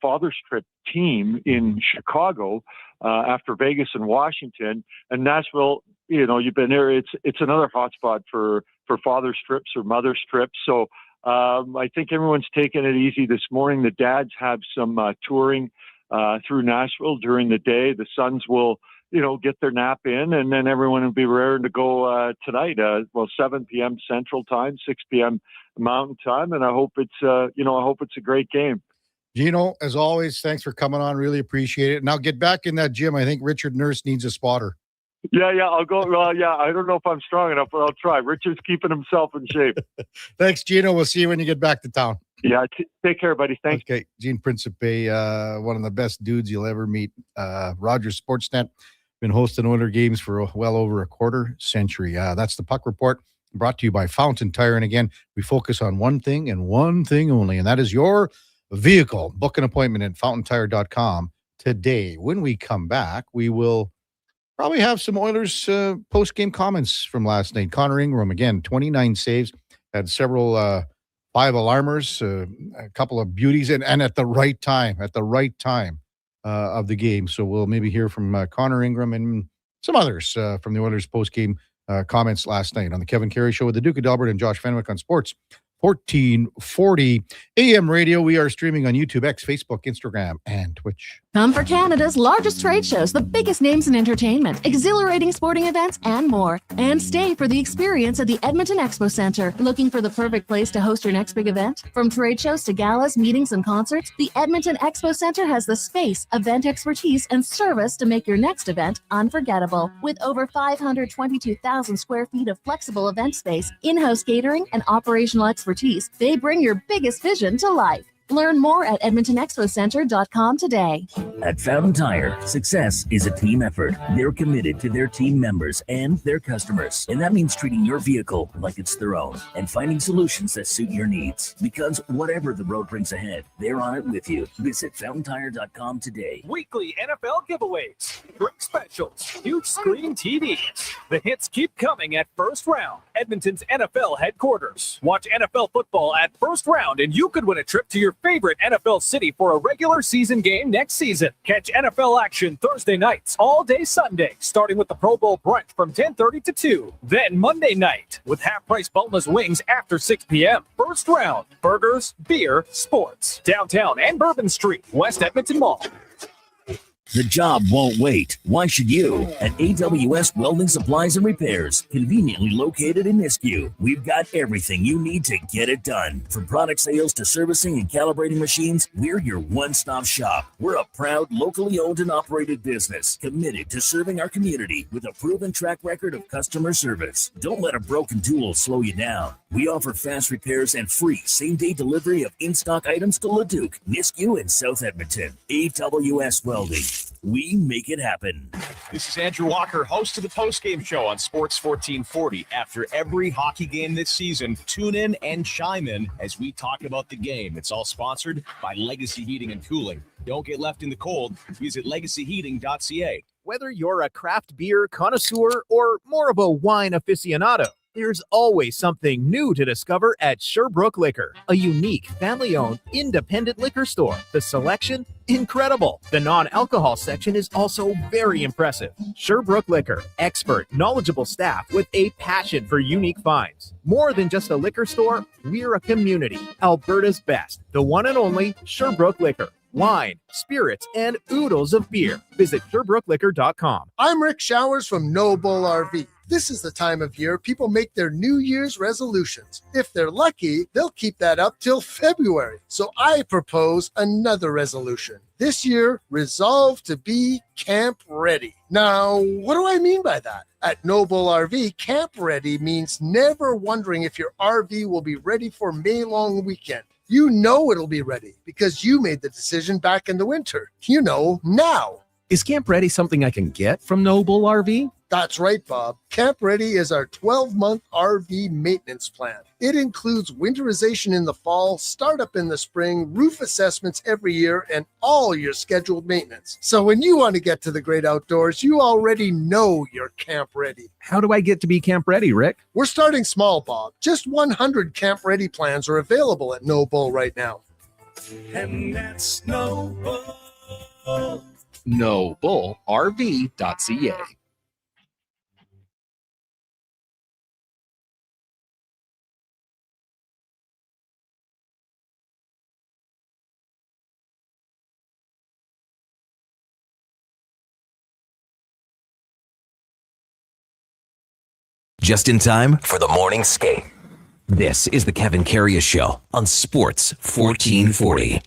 Father's Trip team in Chicago after Vegas and Washington, and Nashville. You've been there. It's another hotspot for Father's Trips or Mother's Trips. So I think everyone's taking it easy this morning. The dads have some touring through Nashville during the day. The sons will get their nap in, and then everyone will be raring to go tonight. 7 p.m. Central Time, 6 p.m. Mountain Time, and I hope it's a great game. Gino, as always, thanks for coming on. Really appreciate it. Now get back in that gym. I think Richard Nurse needs a spotter. Yeah, I'll go. Well, yeah, I don't know if I'm strong enough, but I'll try. Richard's keeping himself in shape. Thanks, Gino. We'll see you when you get back to town. Yeah, take care, buddy. Thanks. Okay, Gene Principe, one of the best dudes you'll ever meet. Rogers Sportsnet, been hosting Oiler games for well over a quarter century. That's the Puck Report, brought to you by Fountain Tire. And again, we focus on one thing and one thing only, and that is your vehicle. Book an appointment at fountaintire.com today. When we come back, we will probably have some Oilers post-game comments from last night. Connor Ingram, again, 29 saves, had several 5-alarmers, a couple of beauties, and at the right time of the game. So we'll maybe hear from Connor Ingram and some others from the Oilers post-game comments last night on the Kevin Karius Show with the Duke of Delburne and Josh Fenwick on Sports 1440 AM radio. We are streaming on YouTube, X, Facebook, Instagram, and Twitch. Come for Canada's largest trade shows, the biggest names in entertainment, exhilarating sporting events, and more. And stay for the experience at the Edmonton Expo Centre. Looking for the perfect place to host your next big event? From trade shows to galas, meetings, and concerts, the Edmonton Expo Centre has the space, event expertise, and service to make your next event unforgettable. With over 522,000 square feet of flexible event space, in-house catering, and operational expertise, they bring your biggest vision to life. Learn more at EdmontonExpoCenter.com today. At Fountain Tire, success is a team effort. They're committed to their team members and their customers. And that means treating your vehicle like it's their own and finding solutions that suit your needs. Because whatever the road brings ahead, they're on it with you. Visit FountainTire.com today. Weekly NFL giveaways, drink specials, huge screen TVs. The hits keep coming at First Round, Edmonton's NFL headquarters. Watch NFL football at First Round and you could win a trip to your favorite NFL city for a regular season game next season. Catch NFL action Thursday nights, all day Sunday, starting with the Pro Bowl brunch from 10:30 to 2. Then Monday night with half-price boneless wings after 6 p.m. First Round, burgers, beer, sports. Downtown and Bourbon Street, West Edmonton Mall. The job won't wait. Why should you? At AWS Welding Supplies and Repairs, conveniently located in Nisku, we've got everything you need to get it done. From product sales to servicing and calibrating machines, we're your one-stop shop. We're a proud, locally owned and operated business, committed to serving our community with a proven track record of customer service. Don't let a broken tool slow you down. We offer fast repairs and free same-day delivery of in-stock items to Leduc, Nisku, and South Edmonton. AWS Welding. We make it happen. This is Andrew Walker, host of the postgame show on Sports 1440. After every hockey game this season, tune in and chime in as we talk about the game. It's all sponsored by Legacy Heating and Cooling. Don't get left in the cold. Visit legacyheating.ca. Whether you're a craft beer connoisseur or more of a wine aficionado, there's always something new to discover at Sherbrooke Liquor, a unique, family-owned, independent liquor store. The selection, incredible. The non-alcohol section is also very impressive. Sherbrooke Liquor, expert, knowledgeable staff with a passion for unique finds. More than just a liquor store, we're a community. Alberta's best, the one and only Sherbrooke Liquor. Wine, spirits, and oodles of beer. Visit SherbrookeLiquor.com. I'm Rick Showers from No Bull RV. This is the time of year people make their New Year's resolutions. If they're lucky, they'll keep that up till February. So I propose another resolution. This year, resolve to be camp ready. Now, what do I mean by that? At No Bull RV, camp ready means never wondering if your RV will be ready for May long weekend. You know it'll be ready because you made the decision back in the winter. You know, now. Is Camp Ready something I can get from No Bull RV? That's right, Bob. Camp Ready is our 12-month RV maintenance plan. It includes winterization in the fall, startup in the spring, roof assessments every year, and all your scheduled maintenance. So when you want to get to the great outdoors, you already know you're Camp Ready. How do I get to be Camp Ready, Rick? We're starting small, Bob. Just 100 Camp Ready plans are available at No Bull right now. And that's No Bull. NoBullRV.ca. Just in time for the morning skate. This is the Kevin Karius Show on Sports 1440.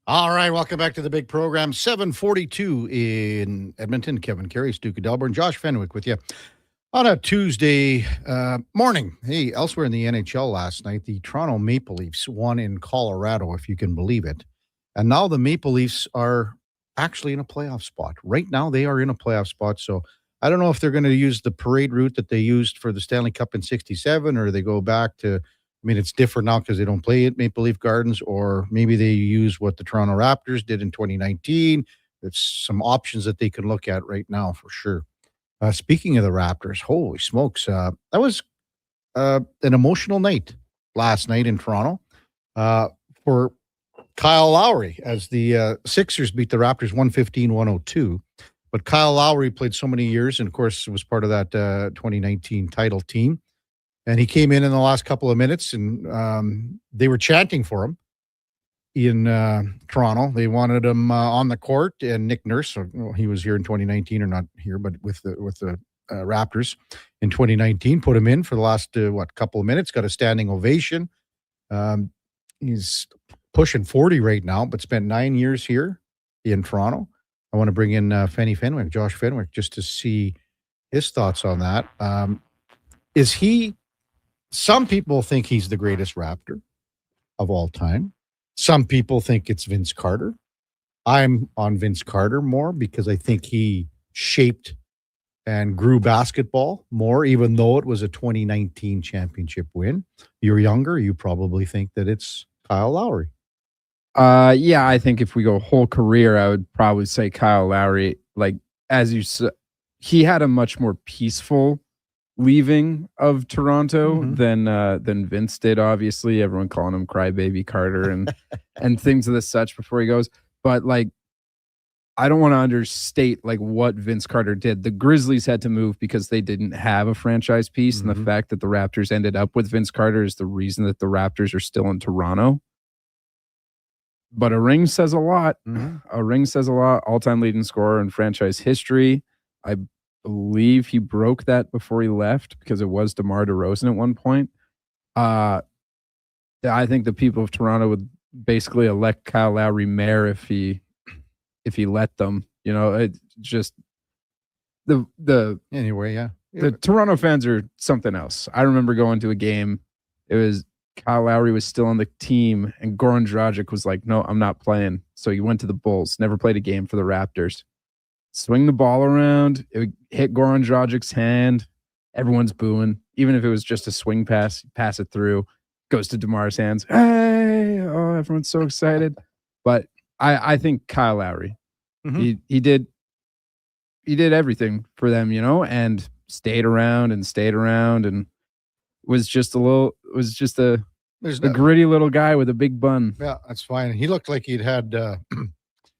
All right, welcome back to the big program. 7:42 in Edmonton. Kevin Karius, Duke of Delburne, Josh Fenwick with you on a Tuesday morning. Hey, elsewhere in the NHL last night, the Toronto Maple Leafs won in Colorado, if you can believe it. And now the Maple Leafs are actually in a playoff spot. Right now, they are in a playoff spot. So I don't know if they're going to use the parade route that they used for the Stanley Cup in 67, or they go back to, I mean, it's different now because they don't play at Maple Leaf Gardens, or maybe they use what the Toronto Raptors did in 2019. There's some options that they can look at right now for sure. Speaking of the Raptors, holy smokes. That was an emotional night last night in Toronto for Kyle Lowry as the Sixers beat the Raptors 115-102. But Kyle Lowry played so many years and, of course, was part of that 2019 title team. And he came in the last couple of minutes, and they were chanting for him. in Toronto. They wanted him on the court, and Nick Nurse, he was here in 2019, or not here, but with the Raptors in 2019, put him in for the last couple of minutes. Got a standing ovation. He's pushing 40 right now, but spent 9 years here in Toronto. I want to bring in Josh Fenwick, just to see his thoughts on that. Is he? Some people think he's the greatest Raptor of all time. Some people think it's Vince Carter. I'm on Vince Carter more because I think he shaped and grew basketball more, even though it was a 2019 championship win. You're younger, you probably think that it's Kyle Lowry. Yeah, I think if we go whole career, I would probably say Kyle Lowry. Like, as you said, he had a much more peaceful leaving of Toronto than Vince did. Obviously, everyone calling him Crybaby Carter and things of the such before he goes. But like, I don't want to understate like what Vince Carter did. The Grizzlies had to move because they didn't have a franchise piece, and the fact that the Raptors ended up with Vince Carter is the reason that the Raptors are still in Toronto. But a ring says a lot. A ring says a lot. All-time leading scorer in franchise history. I believe he broke that before he left because it was DeMar DeRozan at one point. I think the people of Toronto would basically elect Kyle Lowry mayor if he let them. You know, it just the anyway, yeah. The Toronto fans are something else. I remember going to a game. It was Kyle Lowry was still on the team, and Goran Dragic was like, "No, I'm not playing." So he went to the Bulls. Never played a game for the Raptors. Swing the ball around. It would hit Goran Dragic's hand. Everyone's booing. Even if it was just a swing pass, pass it through. Goes to DeMar's hands. Hey! Oh, everyone's so excited. But I think Kyle Lowry, he did everything for them, you know, and stayed around and was just a gritty little guy with a big bun. Yeah, that's fine. He looked like he'd had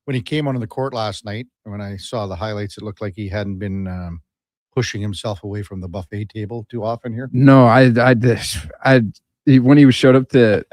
when he came onto the court last night. When I saw the highlights, it looked like he hadn't been pushing himself away from the buffet table too often here. No, when he showed up to,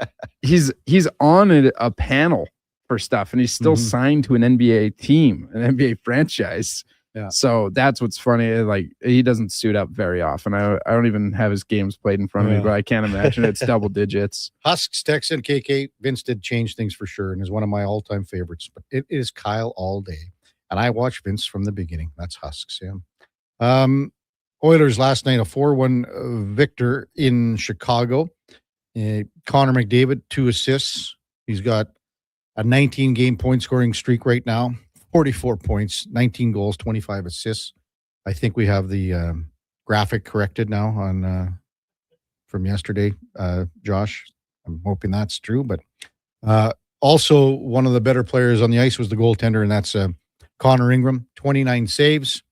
he's on a panel for stuff, and he's still signed to an NBA team, an NBA franchise. Yeah. So that's what's funny. Like, he doesn't suit up very often. I don't even have his games played in front of me, but I can't imagine it's double digits. Husks, Texan, KK, Vince did change things for sure, and is one of my all-time favorites. But it is Kyle all day, and I watched Vince from the beginning. That's Husks, yeah. Oilers last night, a 4-1 victor in Chicago. Connor McDavid, 2 assists. He's got a 19-game point-scoring streak right now. 44 points, 19 goals, 25 assists. I think we have the graphic corrected now on from yesterday, Josh. I'm hoping that's true. But also, one of the better players on the ice was the goaltender, and that's Connor Ingram, 29 saves.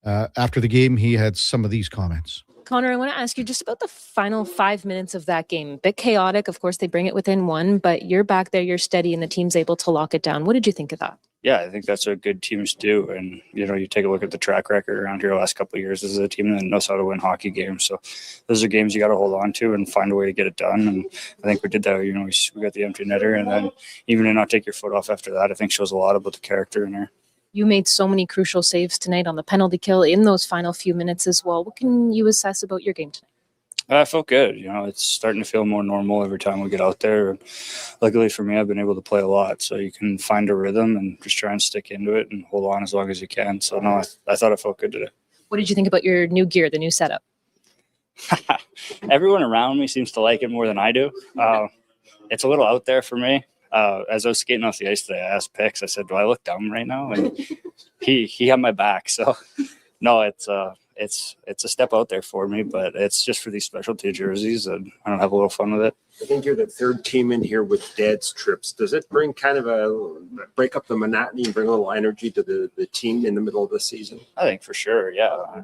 After the game, he had some of these comments. Connor, I want to ask you just about the final 5 minutes of that game. A bit chaotic. Of course, they bring it within one, but you're back there, you're steady, and the team's able to lock it down. What did you think of that? Yeah, I think that's what good teams do. And, you know, you take a look at the track record around here the last couple of years. This is a team that knows how to win hockey games. So those are games you got to hold on to and find a way to get it done. And I think we did that. You know, we got the empty netter, and then even to not take your foot off after that, I think shows a lot about the character in there. You made so many crucial saves tonight on the penalty kill in those final few minutes as well. What can you assess about your game tonight? I felt good. You know, it's starting to feel more normal every time we get out there. Luckily for me, I've been able to play a lot, so you can find a rhythm and just try and stick into it and hold on as long as you can. So, no, I thought it felt good today. What did you think about your new gear, the new setup? Everyone around me seems to like it more than I do. It's a little out there for me. As I was skating off the ice today, I asked Pix, I said, do I look dumb right now? And he had my back. So, no, it's a step out there for me, but it's just for these specialty jerseys, and I don't have a little fun with it. I think you're the third team in here with dad's trips. Does it bring kind of break up the monotony and bring a little energy to the team in the middle of the season? I think for sure, yeah.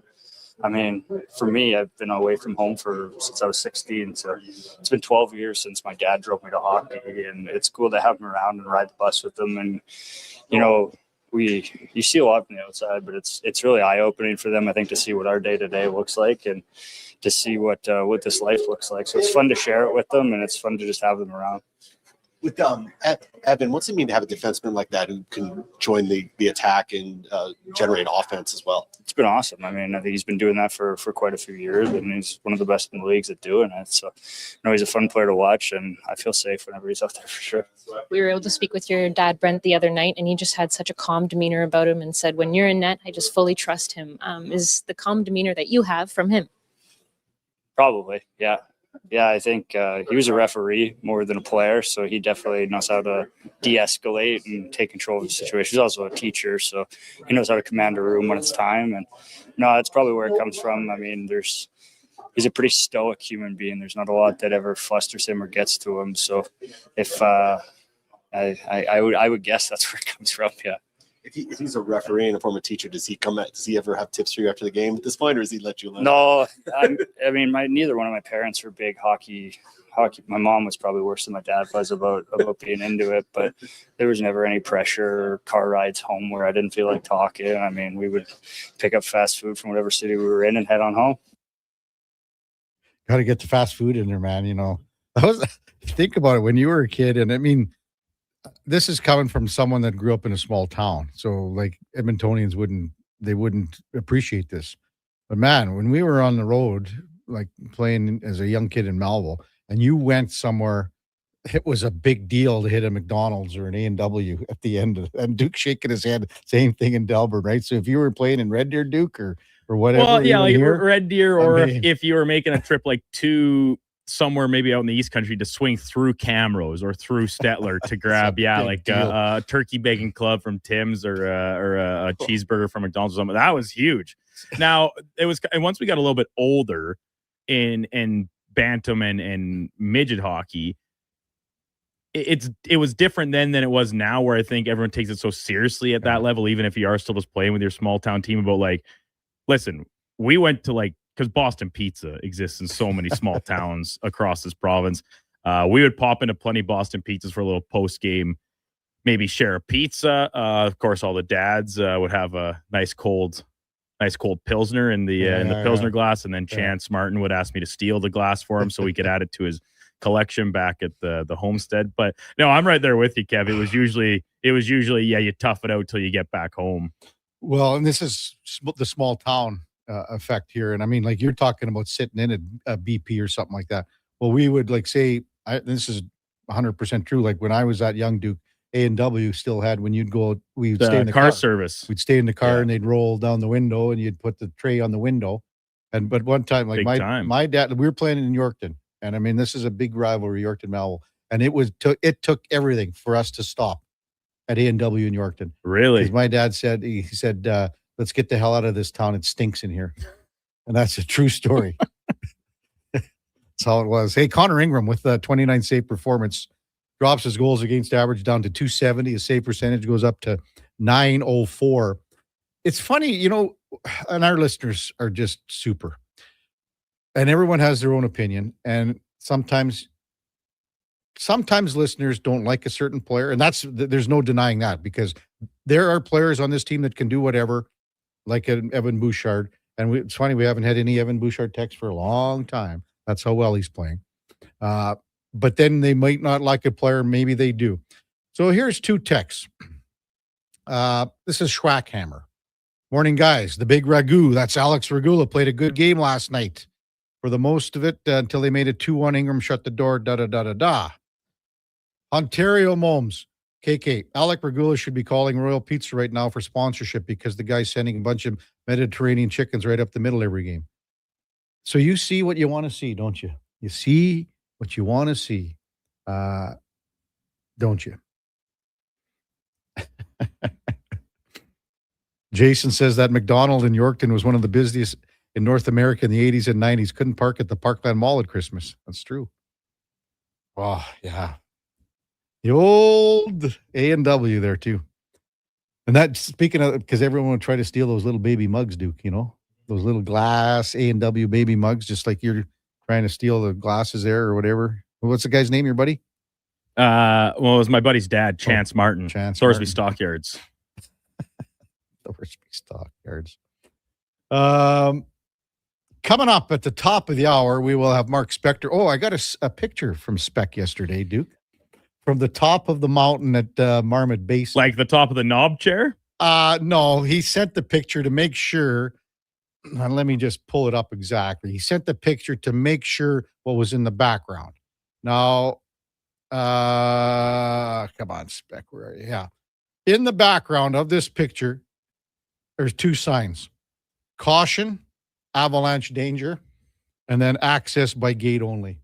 I mean, for me, I've been away from home since I was 16, so it's been 12 years since my dad drove me to hockey, and it's cool to have him around and ride the bus with him. And, you know, you see a lot from the outside, but it's really eye-opening for them, I think, to see what our day-to-day looks like and to see what this life looks like. So it's fun to share it with them, and it's fun to just have them around. With Evan, what's it mean to have a defenseman like that who can join the attack and generate offense as well? It's been awesome. I mean, I think he's been doing that for quite a few years, and he's one of the best in the leagues at doing it. So, he's a fun player to watch, and I feel safe whenever he's out there for sure. We were able to speak with your dad, Brent, the other night, and he just had such a calm demeanor about him and said, when you're in net, I just fully trust him. Is the calm demeanor that you have from him? Probably, yeah. Yeah, I think he was a referee more than a player, so he definitely knows how to de-escalate and take control of the situation. He's also a teacher, so he knows how to command a room when it's time. And no, that's probably where it comes from. I mean, he's a pretty stoic human being. There's not a lot that ever flusters him or gets to him. So if I would guess that's where it comes from. Yeah. If he's a referee and a former teacher, does he ever have tips for you after the game at this point, or does he let you learn? No, I mean, neither one of my parents are big hockey. My mom was probably worse than my dad was about being into it, but there was never any pressure or car rides home where I didn't feel like talking. I mean, we would pick up fast food from whatever city we were in and head on home. Got to get the fast food in there, man. Think about it when you were a kid, and I mean, this is coming from someone that grew up in a small town. So like Edmontonians wouldn't appreciate this. But man, when we were on the road, like playing as a young kid in Melville, and you went somewhere, it was a big deal to hit a McDonald's or an A&W at the end of it. And Duke shaking his head, same thing in Delburne, right? So if you were playing in Red Deer, Duke, or whatever. Well, yeah, like here, Red Deer, or if you were making a trip like to somewhere maybe out in the East Country to swing through Camrose or through Stettler to grab, a turkey bacon club from Tim's or a cheeseburger from McDonald's or something. That was huge. Now and once we got a little bit older in bantam and midget hockey, it was different then than it was now, where I think everyone takes it so seriously at that level, even if you are still just playing with your small town team. About like, listen, we went to because Boston Pizza exists in so many small towns across this province. We would pop into plenty of Boston Pizzas for a little post-game, maybe share a pizza. Of course, all the dads would have a nice cold Pilsner in the Pilsner glass, and then Chance Martin would ask me to steal the glass for him so we could add it to his collection back at the homestead. But no, I'm right there with you, Kev. It was usually you tough it out till you get back home. Well, and this is the small town effect here. And I mean, like you're talking about sitting in a BP or something like that. Well, we would say, this is 100% true. Like when I was at Young Duke, A&W still had, when you'd go, we'd stay in the car service. We'd stay in the car and they'd roll down the window and you'd put the tray on the window. But one time, like my dad, we were playing in Yorkton. And I mean, this is a big rivalry, Yorkton Melville. And it took everything for us to stop at A&W in Yorkton. Really? Because my dad said, let's get the hell out of this town. It stinks in here. And that's a true story. That's how it was. Hey, Connor Ingram with 29 save performance drops his goals against average down to 270. His save percentage goes up to 904. It's funny, and our listeners are just super. And everyone has their own opinion. And sometimes listeners don't like a certain player. And there's no denying that, because there are players on this team that can do whatever, like Evan Bouchard. And it's funny, we haven't had any Evan Bouchard text for a long time. That's how well he's playing. But then they might not like a player. Maybe they do. So here's two texts. This is Schwackhammer. Morning, guys. The big Ragu. That's Alex Regula. Played a good game last night. For the most of it, until they made it 2-1. Ingram shut the door. Ontario Momes. KK, Alec Regula should be calling Royal Pizza right now for sponsorship, because the guy's sending a bunch of Mediterranean chickens right up the middle every game. So you see what you want to see, don't you? You see what you want to see, don't you? Jason says that McDonald in Yorkton was one of the busiest in North America in the 80s and 90s. Couldn't park at the Parkland Mall at Christmas. That's true. Oh, yeah. The old A&W there, too. And that, speaking of, because everyone would try to steal those little baby mugs, Duke, those little glass A&W baby mugs, just like you're trying to steal the glasses there or whatever. What's the guy's name, your buddy? Well, it was my buddy's dad, Chance Martin. Thorsby Stockyards. Thorsby Stockyards. Coming up at the top of the hour, we will have Mark Spector. Oh, I got a picture from Spec yesterday, Duke. from the top of the mountain at Marmot Basin. Like the top of the knob chair? No, he sent the picture to make sure. Let me just pull it up exactly. He sent the picture to make sure what was in the background. Now, come on, Spec, where are you? Yeah. In the background of this picture, there's two signs: caution, avalanche danger, and then access by gate only.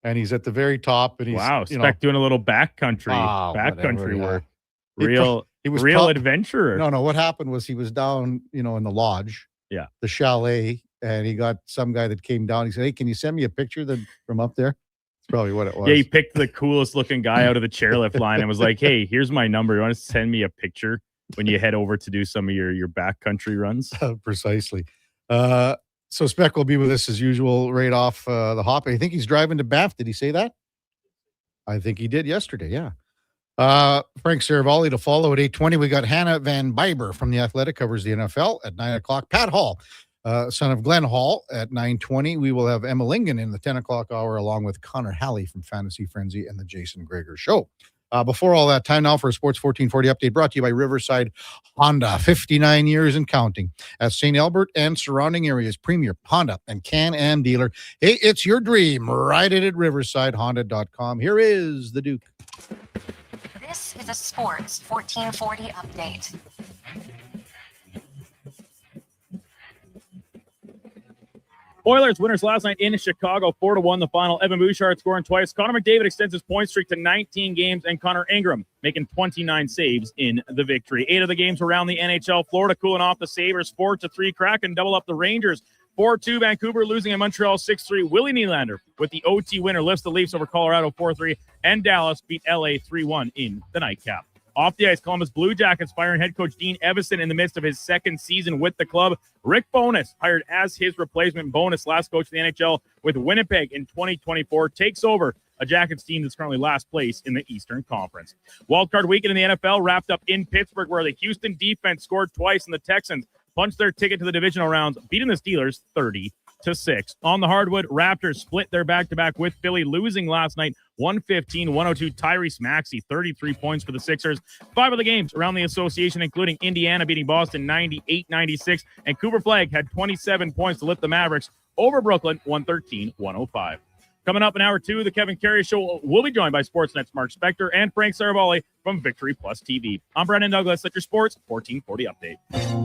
And he's at the very top. And he's Spec doing a little backcountry work. Real adventurer. No. What happened was he was down, in the lodge, the chalet, and he got some guy that came down. He said, "Hey, can you send me a picture from up there?" That's probably what it was. Yeah, he picked the coolest looking guy out of the chairlift line and was like, "Hey, here's my number. You want to send me a picture when you head over to do some of your backcountry runs?" Precisely. So Spec will be with us as usual right off the hop. I think he's driving to Banff. Did he say that? I think he did yesterday, yeah. Frank Saravalli to follow at 8:20. We got Hannah Van Biber from The Athletic, covers the NFL at 9 o'clock. Pat Hall, son of Glenn Hall, at 9:20. We will have Emma Lingen in the 10 o'clock hour, along with Connor Halley from Fantasy Frenzy and the Jason Greger Show. Before all that, time now for a Sports 1440 update brought to you by Riverside Honda, 59 years and counting. At St. Albert and surrounding areas, premier Honda and Can-Am dealer. Hey, it's your dream. Ride it at riversidehonda.com. Here is the Duke. This is a Sports 1440 update. Oilers winners last night in Chicago, 4-1 the final. Evan Bouchard scoring twice. Connor McDavid extends his point streak to 19 games, and Connor Ingram making 29 saves in the victory. 8 of the games were around the NHL. Florida cooling off the Sabres 4-3. Kraken double up the Rangers 4-2. Vancouver losing in Montreal 6-3. Willie Nylander with the OT winner lifts the Leafs over Colorado 4-3, and Dallas beat LA 3-1 in the nightcap. Off the ice, Columbus Blue Jackets firing head coach Dean Evison in the midst of his second season with the club. Rick Bowness, hired as his replacement. Bowness, last coach of the NHL with Winnipeg in 2024, takes over a Jackets team that's currently last place in the Eastern Conference. Wildcard weekend in the NFL wrapped up in Pittsburgh, where the Houston defense scored twice, and the Texans punched their ticket to the divisional rounds, beating the Steelers 30-6. On the hardwood, Raptors split their back-to-back with Philly, losing last night 115-102. Tyrese Maxey, 33 points for the Sixers. 5 of the games around the association, including Indiana beating Boston 98-96, and Cooper Flagg had 27 points to lift the Mavericks over Brooklyn 113-105. Coming up in hour 2, the Kevin Karius Show will be joined by Sportsnet's Mark Spector and Frank Saravalli from Victory Plus TV. I'm Brendan Douglas at your Sports 1440 update.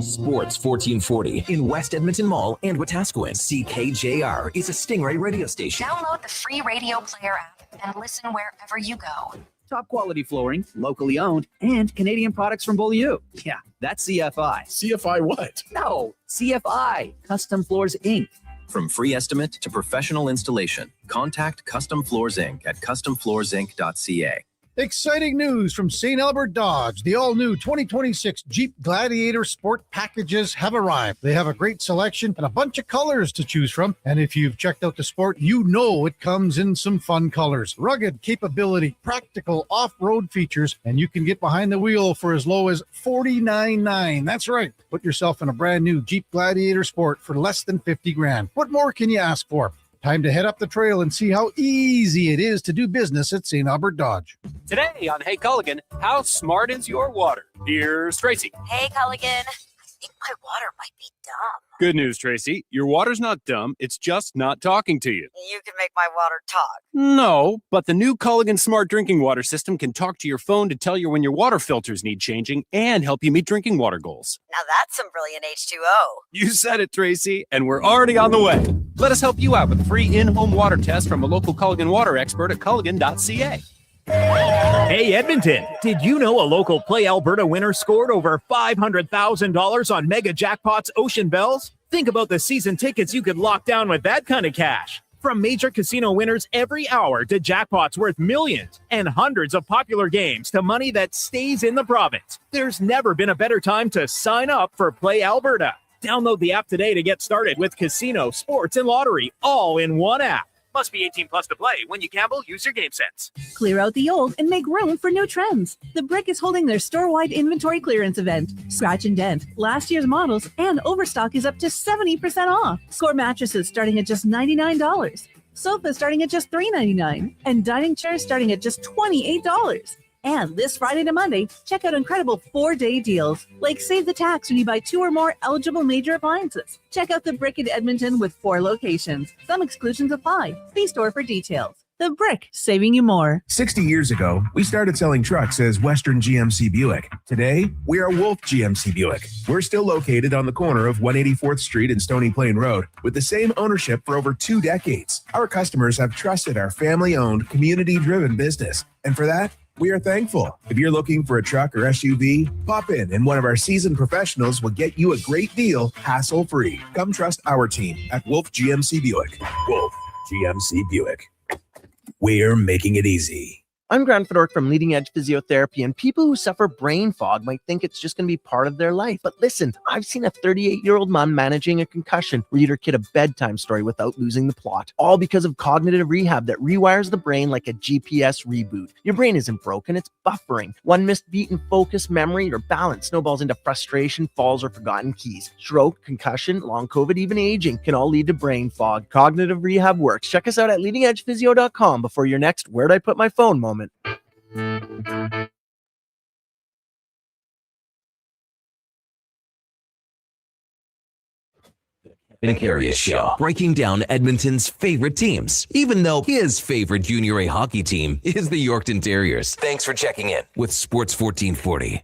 Sports 1440 in West Edmonton Mall and Wetaskiwin. CKJR is a Stingray radio station. Download the free radio player app and listen wherever you go. Top quality flooring, locally owned, and Canadian products from Beaulieu. Yeah, that's CFI. CFI what? No, CFI. Custom Floors, Inc. From free estimate to professional installation, contact Custom Floors Inc. at customfloorsinc.ca. Exciting news from St. Albert Dodge. The all-new 2026 Jeep Gladiator Sport packages have arrived. They have a great selection and a bunch of colors to choose from. And if you've checked out the Sport, you know it comes in some fun colors. Rugged capability, practical off-road features, and you can get behind the wheel for as low as $49,900. That's right. Put yourself in a brand new Jeep Gladiator Sport for less than $50,000. What more can you ask for? Time to head up the trail and see how easy it is to do business at St. Albert Dodge. Today on Hey Culligan, how smart is your water? Here's Tracy. Hey, Culligan. I think my water might be dumb. Good news, Tracy. Your water's not dumb. It's just not talking to you. You can make my water talk. No, but the new Culligan Smart Drinking Water System can talk to your phone to tell you when your water filters need changing and help you meet drinking water goals. Now that's some brilliant H2O. You said it, Tracy, and we're already on the way. Let us help you out with a free in-home water test from a local Culligan water expert at culligan.ca. Hey, Edmonton, did you know a local Play Alberta winner scored over $500,000 on Mega Jackpot's Ocean Bells? Think about the season tickets you could lock down with that kind of cash. From major casino winners every hour to jackpots worth millions and hundreds of popular games to money that stays in the province, there's never been a better time to sign up for Play Alberta. Download the app today to get started with casino, sports, and lottery all in one app. Must be 18 plus to play. When you gamble, use your game sense. Clear out the old and make room for new trends. The Brick is holding their store-wide inventory clearance event. Scratch and dent, last year's models, and overstock is up to 70% off. Score mattresses starting at just $99. Sofas starting at just $3.99, and dining chairs starting at just $28. And this Friday to Monday, check out incredible 4-day deals, like save the tax when you buy 2 or more eligible major appliances. Check out The Brick in Edmonton with 4 locations. Some exclusions apply. See store for details. The Brick, saving you more. 60 years ago, we started selling trucks as Western GMC Buick. Today, we are Wolf GMC Buick. We're still located on the corner of 184th Street and Stony Plain Road with the same ownership for over 2 decades. Our customers have trusted our family-owned, community-driven business. And for that, we are thankful. If you're looking for a truck or SUV, pop in and one of our seasoned professionals will get you a great deal, hassle-free. Come trust our team at Wolf GMC Buick. Wolf GMC Buick. We're making it easy. I'm Grant Fedork from Leading Edge Physiotherapy, and people who suffer brain fog might think it's just going to be part of their life. But listen, I've seen a 38-year-old mom managing a concussion read her kid a bedtime story without losing the plot, all because of cognitive rehab that rewires the brain like a GPS reboot. Your brain isn't broken, it's buffering. One missed beat in focus, memory, or balance snowballs into frustration, falls, or forgotten keys. Stroke, concussion, long COVID, even aging can all lead to brain fog. Cognitive rehab works. Check us out at leadingedgephysio.com before your next "where'd I put my phone" moment. Kevin Karius Show, breaking down Edmonton's favorite teams, even though his favorite Junior A hockey team is the Yorkton Terriers. Thanks for checking in with Sports 1440.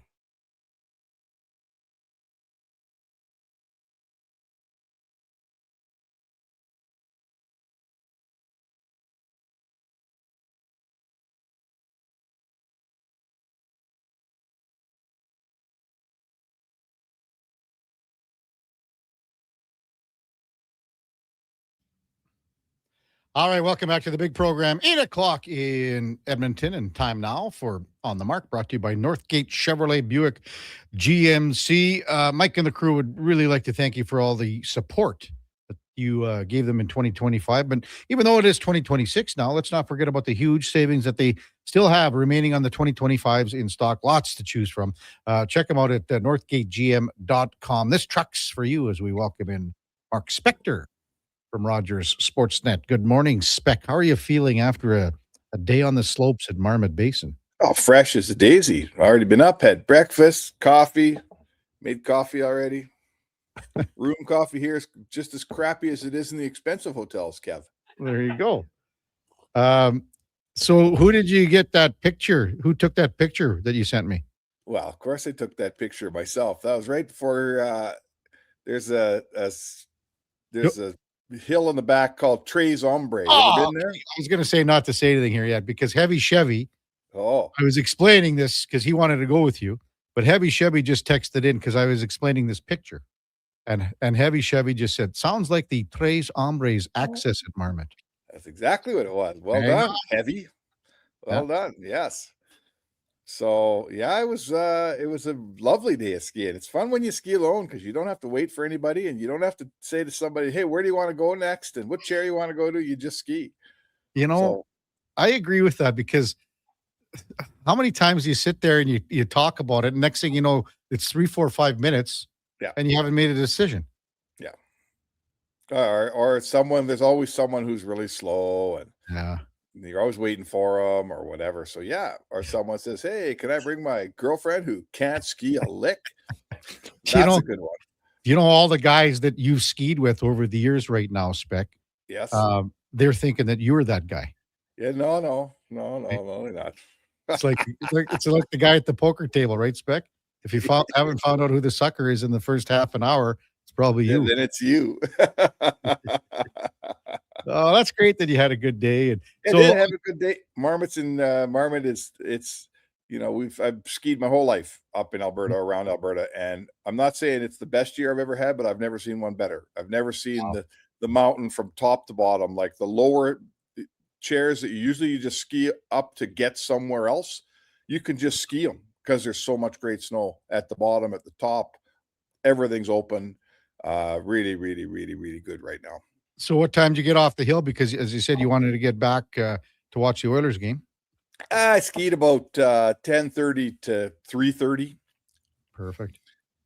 All right, welcome back to the big program. 8 o'clock in Edmonton, and time now for On the Mark, brought to you by Northgate Chevrolet Buick GMC. Mike and the crew would really like to thank you for all the support that you gave them in 2025. But even though it is 2026 now, let's not forget about the huge savings that they still have remaining on the 2025s in stock. Lots to choose from. Check them out at northgategm.com. This truck's for you as we welcome in Mark Spector from Rogers Sportsnet. Good morning, Spec. How are you feeling after a day on the slopes at Marmot Basin? Oh, fresh as a daisy. Already been up, had breakfast, coffee, made coffee already. Room coffee here is just as crappy as it is in the expensive hotels, Kev. There you go. So who did you get that picture? Who took that picture that you sent me? Well, of course I took that picture myself. That was right before there's a hill in the back called Tres Ombre. You ever been there? I was going to say not to say anything here yet because Heavy Chevy. Oh, I was explaining this because he wanted to go with you, but Heavy Chevy just texted in because I was explaining this picture, and Heavy Chevy just said, "Sounds like the Tres Hombres access at Marmot." That's exactly what it was. Well done, Heavy. Well done. Yes. So yeah, it was a lovely day of skiing. It's fun when you ski alone because you don't have to wait for anybody and you don't have to say to somebody, "Hey, where do you want to go next?" and what chair you want to go to. You just ski. You know, I agree with that because how many times do you sit there and you talk about it, and next thing you know, it's 3, 4, 5 minutes, and you haven't made a decision. Yeah. Or someone. There's always someone who's really slow, and you're always waiting for them or whatever. So yeah, or someone says, "Hey, can I bring my girlfriend who can't ski a lick?" That's a good one. You know, all the guys that you've skied with over the years right now, Spec. Yes. They're thinking that you're that guy. Yeah, no, they're not. It's like the guy at the poker table, right, Spec? If you haven't found out who the sucker is in the first half an hour, it's probably you. Then it's you. Oh, that's great that you had a good day. And so did have a good day. Marmot it's I've skied my whole life up in Alberta, around Alberta, and I'm not saying it's the best year I've ever had, but I've never seen one better. I've never seen the mountain from top to bottom, like the lower chairs that you just ski up to get somewhere else. You can just ski them because there's so much great snow at the bottom, at the top. Everything's open. Really, really, really, really good right now. So what time did you get off the hill? Because as you said, you wanted to get back to watch the Oilers game. I skied about 10:30 to 3:30. Perfect.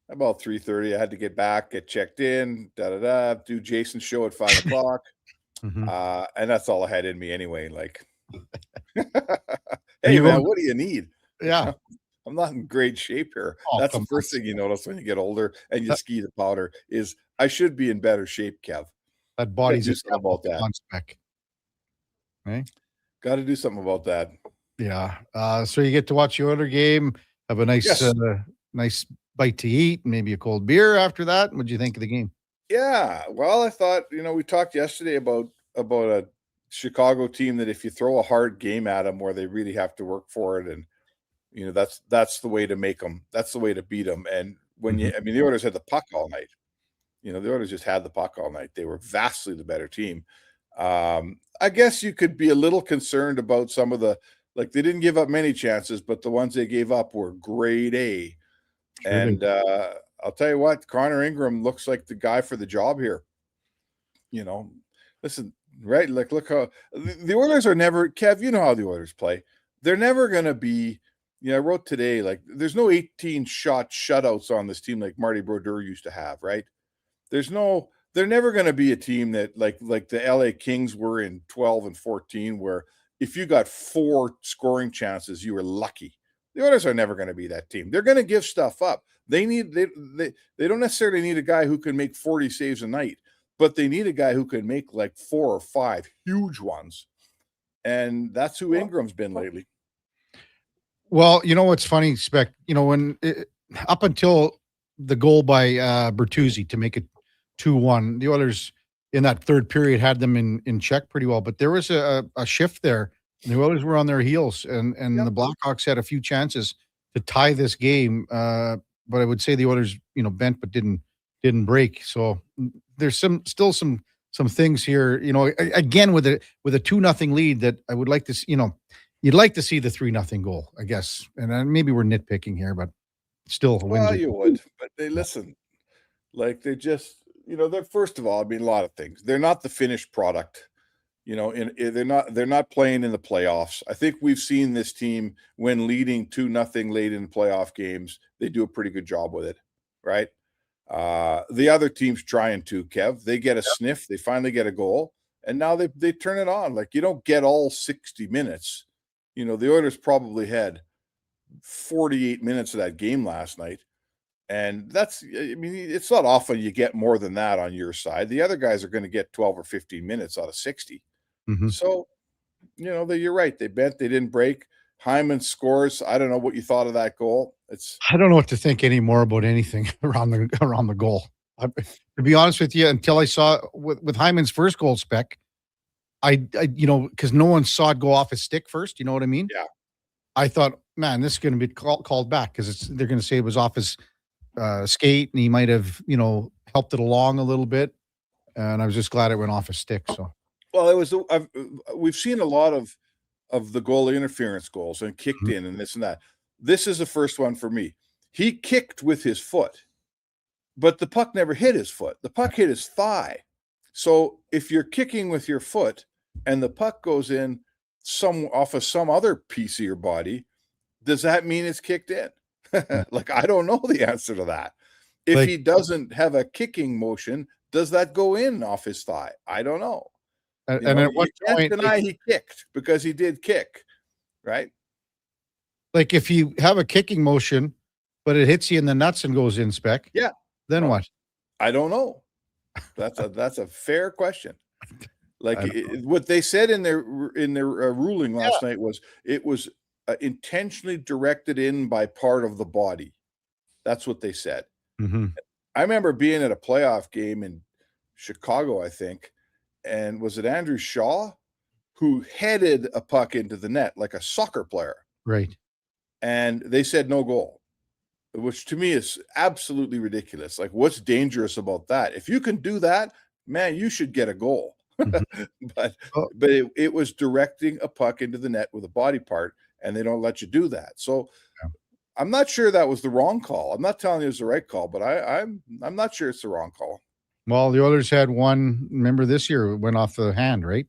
About 3:30, I had to get back, get checked in, do Jason's show at 5 o'clock. And that's all I had in me anyway. Like, Are hey you man, going- what do you need? Yeah. I'm not in great shape here. Oh, That's the come first thing you notice when you get older and you ski the powder is I should be in better shape, Kev. That body's do a something about that. on spec. Right? Got to do something about that. Yeah. So you get to watch the other game, have a nice, Yes. nice bite to eat, maybe a cold beer after that. What'd you think of the game? Yeah. Well, I thought, we talked yesterday about a Chicago team that if you throw a hard game at them where they really have to work for it, and that's the way to make them. That's the way to beat them. And when the Oilers had the puck all night. The Oilers just had the puck all night. They were vastly the better team. I guess you could be a little concerned about some of they didn't give up many chances, but the ones they gave up were grade A. Sure And I'll tell you what, Connor Ingram looks like the guy for the job here. Listen, right? Like, look how the Oilers are never, Kev, you know how the Oilers play. They're never going to be, I wrote today, like, there's no 18-shot shutouts on this team like Marty Brodeur used to have, right? They're never going to be a team that like the LA Kings were in 12 and 14, where if you got 4 scoring chances, you were lucky. The Oilers are never going to be that team. They're going to give stuff up. They don't necessarily need a guy who can make 40 saves a night, but they need a guy who can make like 4 or 5 huge ones. And that's who Ingram's been lately. Well, you know what's funny, Spec? Up until the goal by Bertuzzi to make it 2-1, the Oilers in that third period had them in check pretty well. But there was a shift there. And the Oilers were on their heels, and the Blackhawks had a few chances to tie this game. But I would say the Oilers, bent but didn't break. So there's still some things here. Again with a 2-0 lead that I would like to see. You'd like to see the 3-0 goal, I guess. And maybe we're nitpicking here, but still. Well, you would, but they listen. Like they just, they're first of all, a lot of things. They're not the finished product. They're not playing in the playoffs. I think we've seen this team when leading 2-0 late in playoff games. They do a pretty good job with it, right? The other team's trying to, Kev. They get a sniff. They finally get a goal, and now they turn it on. Like, you don't get all 60 minutes. The Oilers probably had 48 minutes of that game last night. And it's not often you get more than that on your side. The other guys are going to get 12 or 15 minutes out of 60. So, you're right. They bent, they didn't break. Hyman scores. I don't know what you thought of that goal. I don't know what to think anymore about anything around the goal. To be honest with you, until I saw with Hyman's first goal, Spec, because no one saw it go off his stick first. You know what I mean? Yeah. I thought, man, this is going to be called back because they're going to say it was off his skate and he might have, helped it along a little bit. And I was just glad it went off his stick. So, well, we've seen a lot of the goal interference goals and kicked in and this and that. This is the first one for me. He kicked with his foot, but the puck never hit his foot. The puck hit his thigh. So if you're kicking with your foot and the puck goes in off of some other piece of your body, does that mean it's kicked in? Like, I don't know the answer to that. If he doesn't have a kicking motion, does that go in off his thigh? I don't know. And at what you point can't deny he kicked because he did kick, right? Like if you have a kicking motion, but it hits you in the nuts and goes in, Spec. Yeah. Then what? I don't know. That's a fair question. Like what they said in their ruling last night was it was intentionally directed in by part of the body. That's what they said. I remember being at a playoff game in Chicago, I think, and was it Andrew Shaw who headed a puck into the net like a soccer player? Right. And they said no goal, which to me is absolutely ridiculous. Like, what's dangerous about that? If you can do that, man, you should get a goal. But it was directing a puck into the net with a body part, and they don't let you do that. So I'm not sure that was the wrong call. I'm not telling you it was the right call, but I'm not sure it's the wrong call. Well, the Oilers had one. Remember this year it went off the hand, right?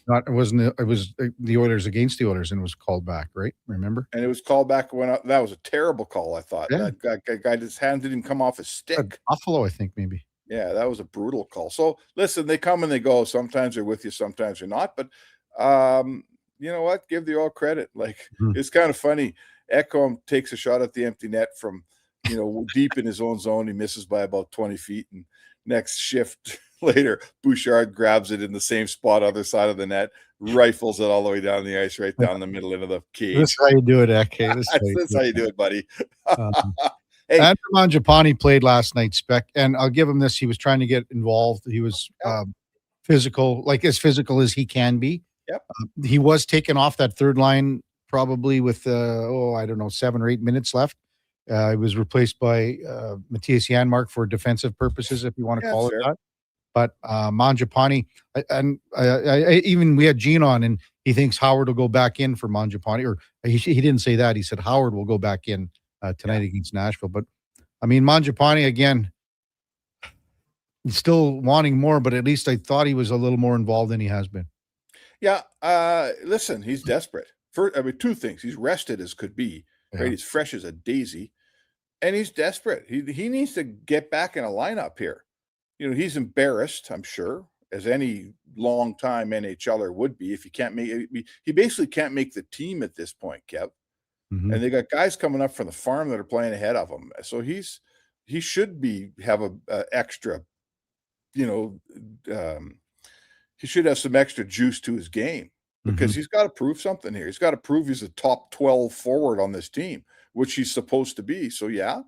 It was the Oilers against the Oilers, and it was called back, right? Remember? And it was called back when that was a terrible call. I thought that guy, his hand didn't come off his stick. Buffalo, I think maybe. Yeah, that was a brutal call. So listen, they come and they go. Sometimes they're with you, sometimes they're not. But you know what? Give the all credit. Like it's kind of funny. Ekholm takes a shot at the empty net from deep in his own zone. He misses by about 20 feet, and next shift later, Bouchard grabs it in the same spot, other side of the net, rifles it all the way down the ice, right down the middle into the cage. This is how you do it, Ek. That's how you do it, buddy. Hey, Andrew Mangiapane played last night, Spec, and I'll give him this. He was trying to get involved. He was physical, like as physical as he can be. Yep. He was taken off that third line probably with, I don't know, 7 or 8 minutes left. He was replaced by Matthias Janmark for defensive purposes, if you want to call it that. But Mangiapane, and even we had Gene on, and he thinks Howard will go back in for Mangiapane, or he didn't say that. He said Howard will go back in tonight against Nashville. But I mean, Mangiapane again, he's still wanting more, but at least I thought he was a little more involved than he has been. Yeah, listen, he's desperate. Two things: he's rested as could be, right? He's fresh as a daisy, and he's desperate. He needs to get back in a lineup here. He's embarrassed, I'm sure, as any long-time NHLer would be if he can't make. He basically can't make the team at this point, Kev. Mm-hmm. And they got guys coming up from the farm that are playing ahead of him, so he should have a extra, he should have some extra juice to his game because he's got to prove something here. He's got to prove he's a top 12 forward on this team, which he's supposed to be. So yeah,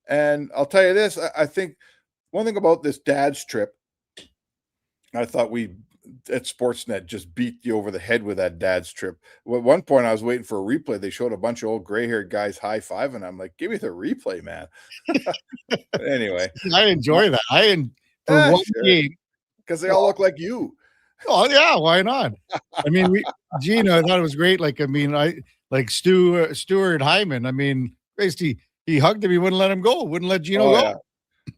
and I'll tell you this: I think one thing about this dad's trip, I thought we at Sportsnet just beat you over the head with that dad's trip. At one point, I was waiting for a replay. They showed a bunch of old gray-haired guys high-fiving. And I'm like, give me the replay, man. Anyway. I enjoy that. For one game. Because they all look like you. Oh, yeah. Why not? I mean, Gino, I thought it was great. Stuart Hyman. I mean, basically, he hugged him. He wouldn't let him go. Wouldn't let Gino go.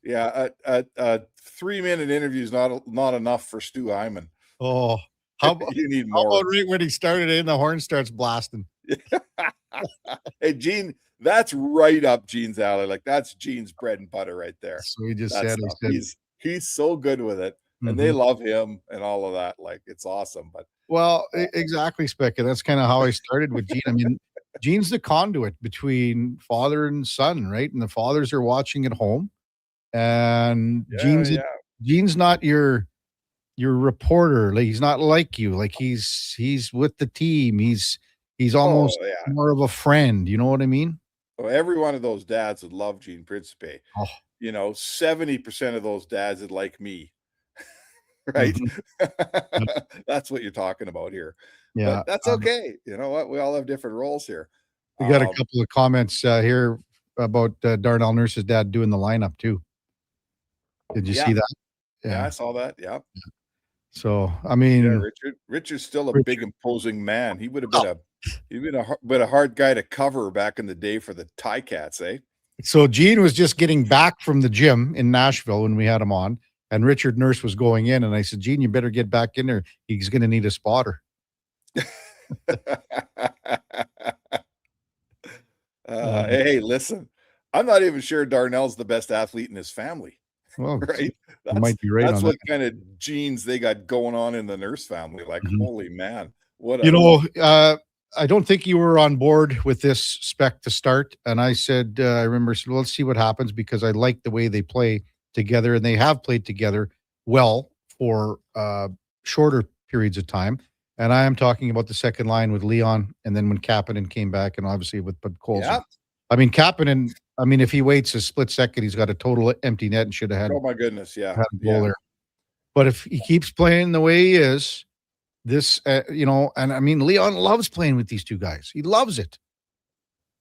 Yeah. A 3-minute interview is not enough for Stu Hyman. Oh, you need more. How about right when he started in, the horn starts blasting. Hey, Gene, that's right up Gene's alley. Like that's Gene's bread and butter right there. So he just said, he's so good with it, and they love him and all of that. Like it's awesome. But exactly, Specca. That's kind of how I started with Gene. I mean, Gene's the conduit between father and son, right? And the fathers are watching at home, and Gene's not your reporter. Like he's not like you. Like he's with the team. He's almost more of a friend. You know what I mean? Well, every one of those dads would love Gene Principe. Oh. 70% of those dads would like me. Right? That's what you're talking about here. Yeah. But that's okay. You know what? We all have different roles here. We got a couple of comments here about Darnell Nurse's dad doing the lineup too. Did you see that? Yeah, I saw that. Yeah. So I mean, Richard's still a big, imposing man. He would have been a hard guy to cover back in the day for the Ticats, eh? So Gene was just getting back from the gym in Nashville when we had him on, and Richard Nurse was going in, and I said, Gene, you better get back in there. He's going to need a spotter. Hey, listen, I'm not even sure Darnell's the best athlete in his family. Well, right? You might be right. That's on what that. kind of genes they got going on in the Nurse family. Like, holy man, I don't think you were on board with this spec to start. And I said, I remember, well, let's see what happens because I like the way they play together, and they have played together well for shorter periods of time. And I am talking about the second line with Leon, and then when Kapanen came back, and obviously with Colson. Yeah. I mean, Kapanen, if he waits a split second, he's got a total empty net and should have had. Oh my goodness, yeah. Had a goal there. But if he keeps playing the way he is, this, and I mean, Leon loves playing with these two guys. He loves it.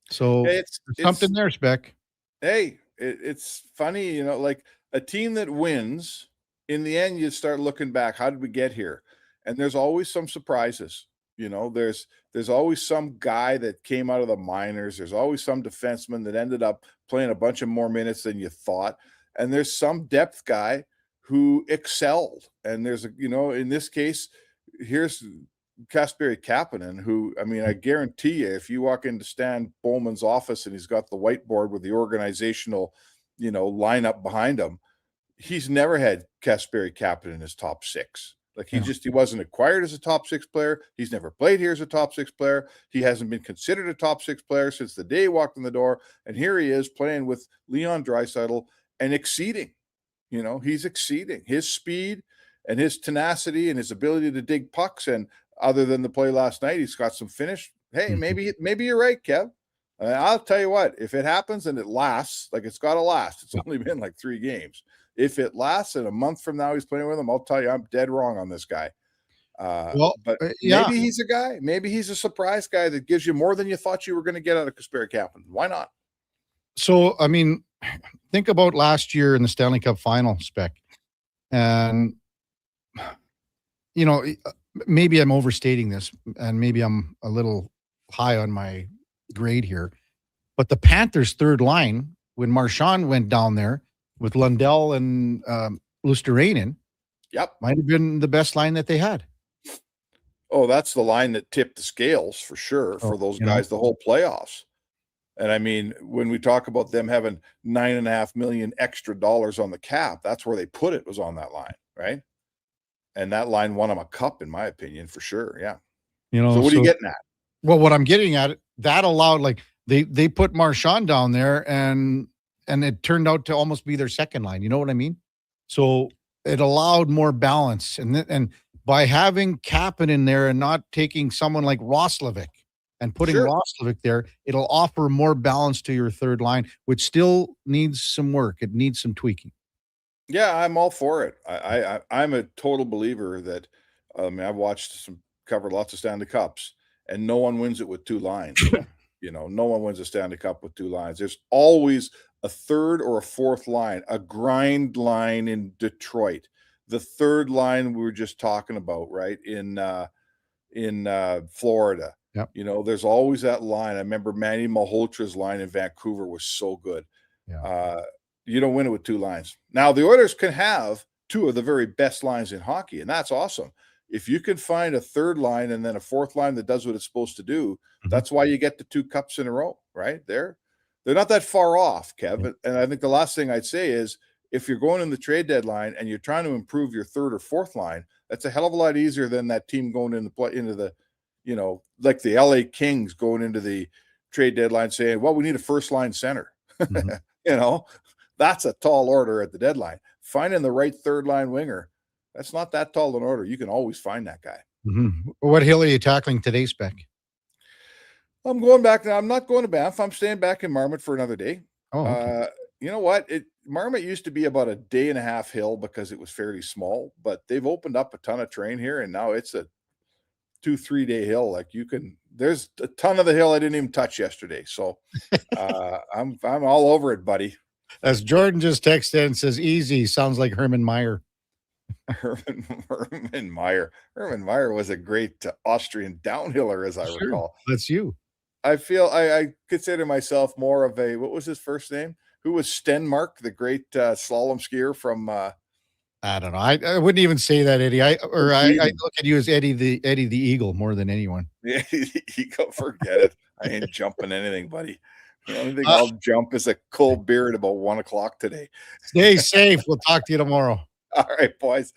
So it's something there, Spec. Hey, it's funny, like a team that wins, in the end, you start looking back. How did we get here? And there's always some surprises. There's always some guy that came out of the minors. There's always some defenseman that ended up playing a bunch of more minutes than you thought. And there's some depth guy who excelled. And there's in this case, here's Kasperi Kapanen, who, I guarantee you, if you walk into Stan Bowman's office and he's got the whiteboard with the organizational, lineup behind him, he's never had Kasperi Kapanen in his top 6. Like he wasn't acquired as a top 6 player. He's never played here as a top 6 player. He hasn't been considered a top 6 player since the day he walked in the door. And here he is playing with Leon Draisaitl and exceeding. He's exceeding his speed and his tenacity and his ability to dig pucks. And other than the play last night, he's got some finish. Hey, maybe you're right, Kev. I'll tell you what, if it happens and it lasts, like it's got to last. It's only been like 3 games. If it lasts and a month from now he's playing with him, I'll tell you I'm dead wrong on this guy. Maybe he's a guy. Maybe he's a surprise guy that gives you more than you thought you were going to get out of Kasperi Kapanen. Why not? So, I mean, think about last year in the Stanley Cup final, Spec. And, maybe I'm overstating this and maybe I'm a little high on my grade here. But the Panthers' third line, when Marchand went down there, with Lundell and Luosterainen, might have been the best line that they had. Oh, that's the line that tipped the scales for sure for those guys the whole playoffs. And I mean, when we talk about them having $9.5 million extra dollars on the cap, that's where they put it, was on that line, right? And that line won them a cup, in my opinion, for sure. Yeah. So what are you getting at? Well, what I'm getting at, that allowed, like they put Marchand down there and it turned out to almost be their second line. You know what I mean? So it allowed more balance. And by having Kapanen in there and not taking someone like Roslovic and putting Roslovic there, it'll offer more balance to your third line, which still needs some work. It needs some tweaking. Yeah, I'm all for it. I'm a total believer that I've watched covered lots of Stanley Cups, and no one wins it with 2 lines. No one wins a Stanley Cup with 2 lines. There's always a third or a fourth line, a grind line in Detroit. The third line we were just talking about, right? In Florida. Yep. There's always that line. I remember Manny Malhotra's line in Vancouver was so good. Yeah. You don't win it with 2 lines. Now, the Oilers can have 2 of the very best lines in hockey, and that's awesome. If you can find a third line and then a fourth line that does what it's supposed to do, that's why you get the 2 cups in a row, right? They're not that far off, Kev. And I think the last thing I'd say is, if you're going in the trade deadline and you're trying to improve your third or fourth line, that's a hell of a lot easier than that team going into the like the LA Kings going into the trade deadline saying, well, we need a first line center. That's a tall order at the deadline. Finding the right third line winger, that's not that tall an order. You can always find that guy. Mm-hmm. What hill are you tackling today, Spec? I'm going back now. I'm not going to Banff. I'm staying back in Marmot for another day. Oh, okay. You know what? Marmot used to be about a day and a half hill because it was fairly small, but they've opened up a ton of terrain here, and now it's a 2-3 day hill. Like there's a ton of the hill I didn't even touch yesterday. So I'm all over it, buddy. As Jordan just texted and says, easy, sounds like Herman Meyer. Herman Meyer. Herman Meyer was a great Austrian downhiller, as I recall. That's you. I feel I consider myself more of a, what was his first name? Who was Stenmark, the great slalom skier from I don't know. I wouldn't even say that, Eddie. I look at you as Eddie the Eagle more than anyone. Yeah, Eagle, forget it. I ain't jumping anything, buddy. The only thing I'll jump is a cold beer at about 1:00 today. Stay safe. We'll talk to you tomorrow. All right, boys.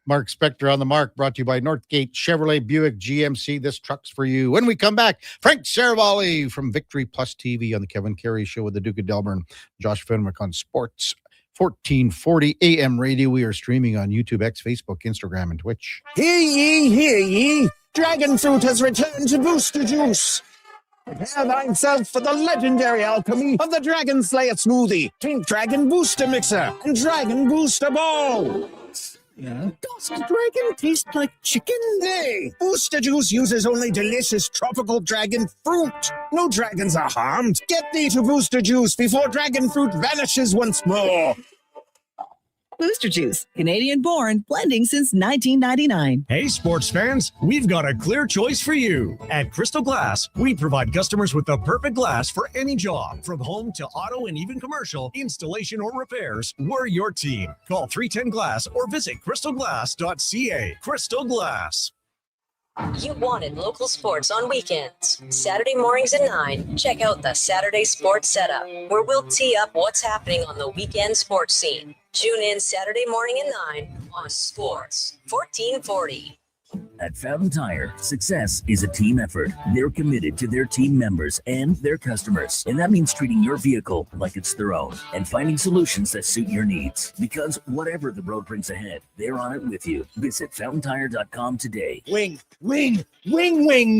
Mark Spector on the Mark, brought to you by Northgate Chevrolet Buick GMC. This truck's for you. When we come back, Frank Saravalli from Victory Plus TV on the Kevin Carey Show with the Duke of Delburne. Josh Fenwick on Sports 1440 AM radio. We are streaming on YouTube, X, Facebook, Instagram, and Twitch. Hear ye, hear ye. Dragon fruit has returned to Booster Juice. Prepare thyself for the legendary alchemy of the Dragon Slayer smoothie, Pink Dragon Booster Mixer, and Dragon Booster Ball. Yeah. Does the dragon taste like chicken? Nay, Booster Juice uses only delicious tropical dragon fruit. No dragons are harmed. Get thee to Booster Juice before dragon fruit vanishes once more. Booster Juice, Canadian born, blending since 1999. Hey, sports fans, we've got a clear choice for you. At Crystal Glass, we provide customers with the perfect glass for any job. From home to auto and even commercial, installation or repairs, we're your team. Call 310-GLASS or visit crystalglass.ca. Crystal Glass. You wanted local sports on weekends. Saturday mornings at 9, check out the Saturday Sports Setup, where we'll tee up what's happening on the weekend sports scene. Tune in Saturday morning at 9 on Sports 1440. At Fountain Tire, success is a team effort. They're committed to their team members and their customers. And that means treating your vehicle like it's their own and finding solutions that suit your needs. Because whatever the road brings ahead, they're on it with you. Visit fountaintire.com today. Wing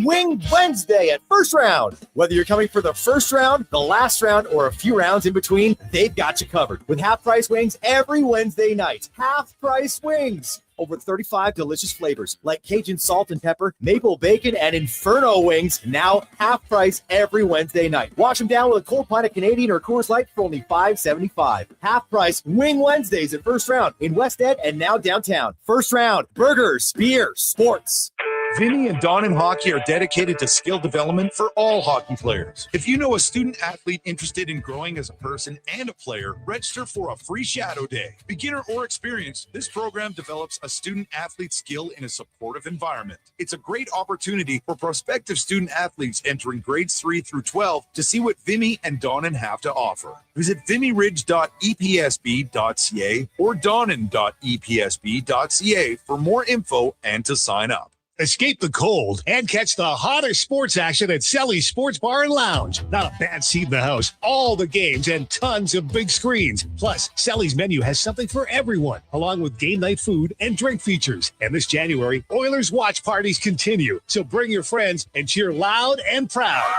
Wednesday at First Round. Whether you're coming for the first round, the last round, or a few rounds in between, they've got you covered. With half-price wings every Wednesday night. Half-price wings. Over 35 delicious flavors like Cajun salt and pepper, maple bacon, and Inferno wings. Now half price every Wednesday night. Wash them down with a cold pint of Canadian or Coors Light for only $5.75. Half price Wing Wednesdays at First Round in West Ed and now downtown. First Round, burgers, beer, sports. Vinny and Don in Hockey are dedicated to skill development for all hockey players. If you know a student athlete interested in growing as a person and a player, register for a free shadow day. Beginner or experienced, this program develops a student athlete skill in a supportive environment. It's a great opportunity for prospective student athletes entering grades 3 through 12 to see what Vinny and Donnan have to offer. Visit vinnyridge.epsb.ca or donnan.epsb.ca for more info and to sign up. Escape the cold and catch the hottest sports action at Selly's Sports Bar and Lounge. Not a bad seat in the house. All the games and tons of big screens. Plus, Selly's menu has something for everyone, along with game night food and drink features. And this January, Oilers watch parties continue. So bring your friends and cheer loud and proud.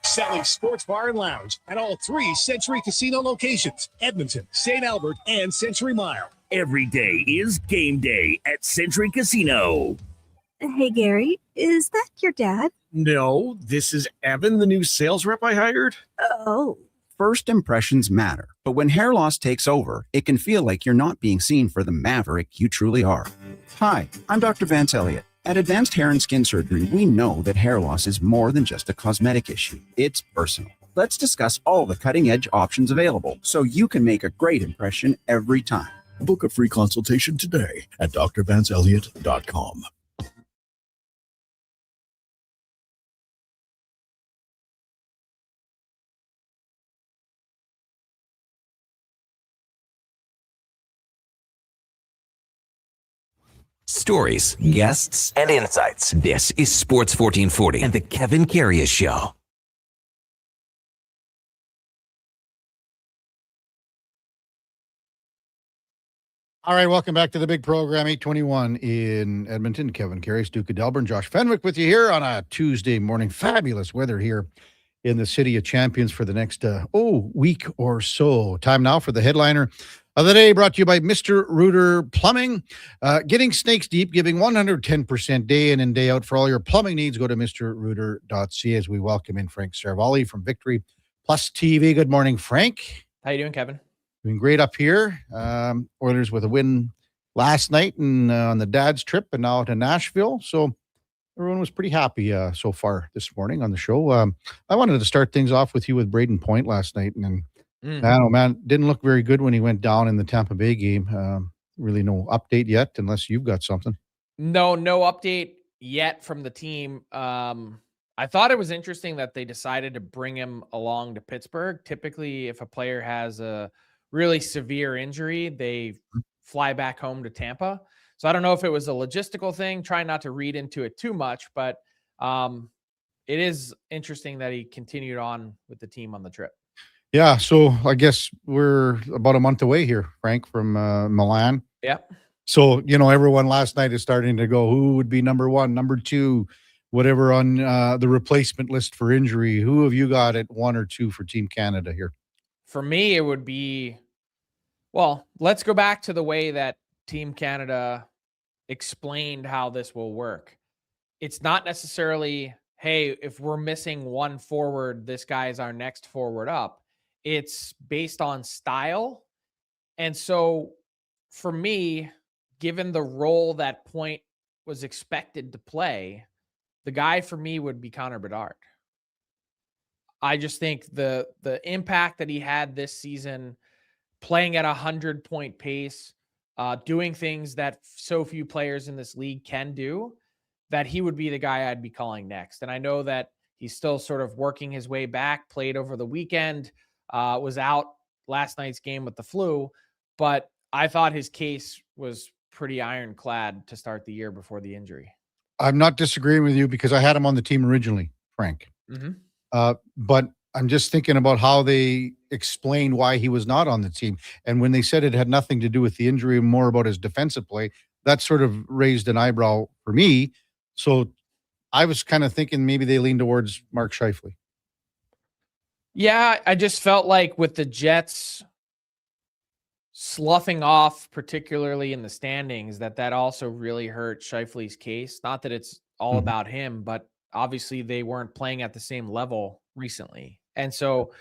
Selly's Sports Bar and Lounge at all 3 Century Casino locations: Edmonton, St. Albert, and Century Mile. Every day is game day at Century Casino. Hey, Gary, is that your dad? No, this is Evan, the new sales rep I hired. Oh. First impressions matter, but when hair loss takes over, it can feel like you're not being seen for the maverick you truly are. Hi, I'm Dr. Vance Elliott. At Advanced Hair and Skin Surgery, we know that hair loss is more than just a cosmetic issue. It's personal. Let's discuss all the cutting-edge options available so you can make a great impression every time. Book a free consultation today at drvanceelliott.com. Stories, guests, and insights. This is Sports 1440 and the Kevin Karius Show. All right, welcome back to the big program, 821 in Edmonton. Kevin Karius, Duke of Delburne, Josh Fenwick with you here on a Tuesday morning. Fabulous weather here in the City of Champions for the next week or so. Time now for the headliner of the day, brought to you by Mr. Rooter Plumbing. Getting snakes deep, giving 110% day in and day out for all your plumbing needs. Go to mrrooter.ca as we welcome in Frank Saravalli from Victory Plus TV. Good morning, Frank. How you doing, Kevin? Doing great up here. Oilers with a win last night and on the dad's trip and now to Nashville. So everyone was pretty happy so far this morning on the show. I wanted to start things off with you with Braden Point last night. And I don't know, man, didn't look very good when he went down in the Tampa Bay game. Really no update yet, unless you've got something. No update yet from the team. I thought it was interesting that they decided to bring him along to Pittsburgh. Typically, if a player has a really severe injury, they fly back home to Tampa. So I don't know if it was a logistical thing. Try not to read into it too much, but it is interesting that he continued on with the team on the trip. Yeah, so I guess we're about a month away here, Frank, from Milan. Yep. So, everyone last night is starting to go, who would be number 1, number 2, whatever on the replacement list for injury. Who have you got at 1 or 2 for Team Canada here? For me, it would be, well, let's go back to the way that Team Canada explained how this will work. It's not necessarily, hey, if we're missing one forward, this guy is our next forward up. It's based on style. And so for me, given the role that Point was expected to play, the guy for me would be Connor Bedard. I just think the impact that he had this season, playing at 100-point pace, doing things that so few players in this league can do, that he would be the guy I'd be calling next. And I know that he's still sort of working his way back, played over the weekend, was out last night's game with the flu, but I thought his case was pretty ironclad to start the year before the injury. I'm not disagreeing with you because I had him on the team originally, Frank. Mm-hmm. But I'm just thinking about how they explained why he was not on the team. And when they said it had nothing to do with the injury, more about his defensive play, that sort of raised an eyebrow for me. So I was kind of thinking maybe they leaned towards Mark Scheifele. Yeah, I just felt like with the Jets sloughing off, particularly in the standings, that also really hurt Scheifele's case. Not that it's all about him, but obviously they weren't playing at the same level recently. And so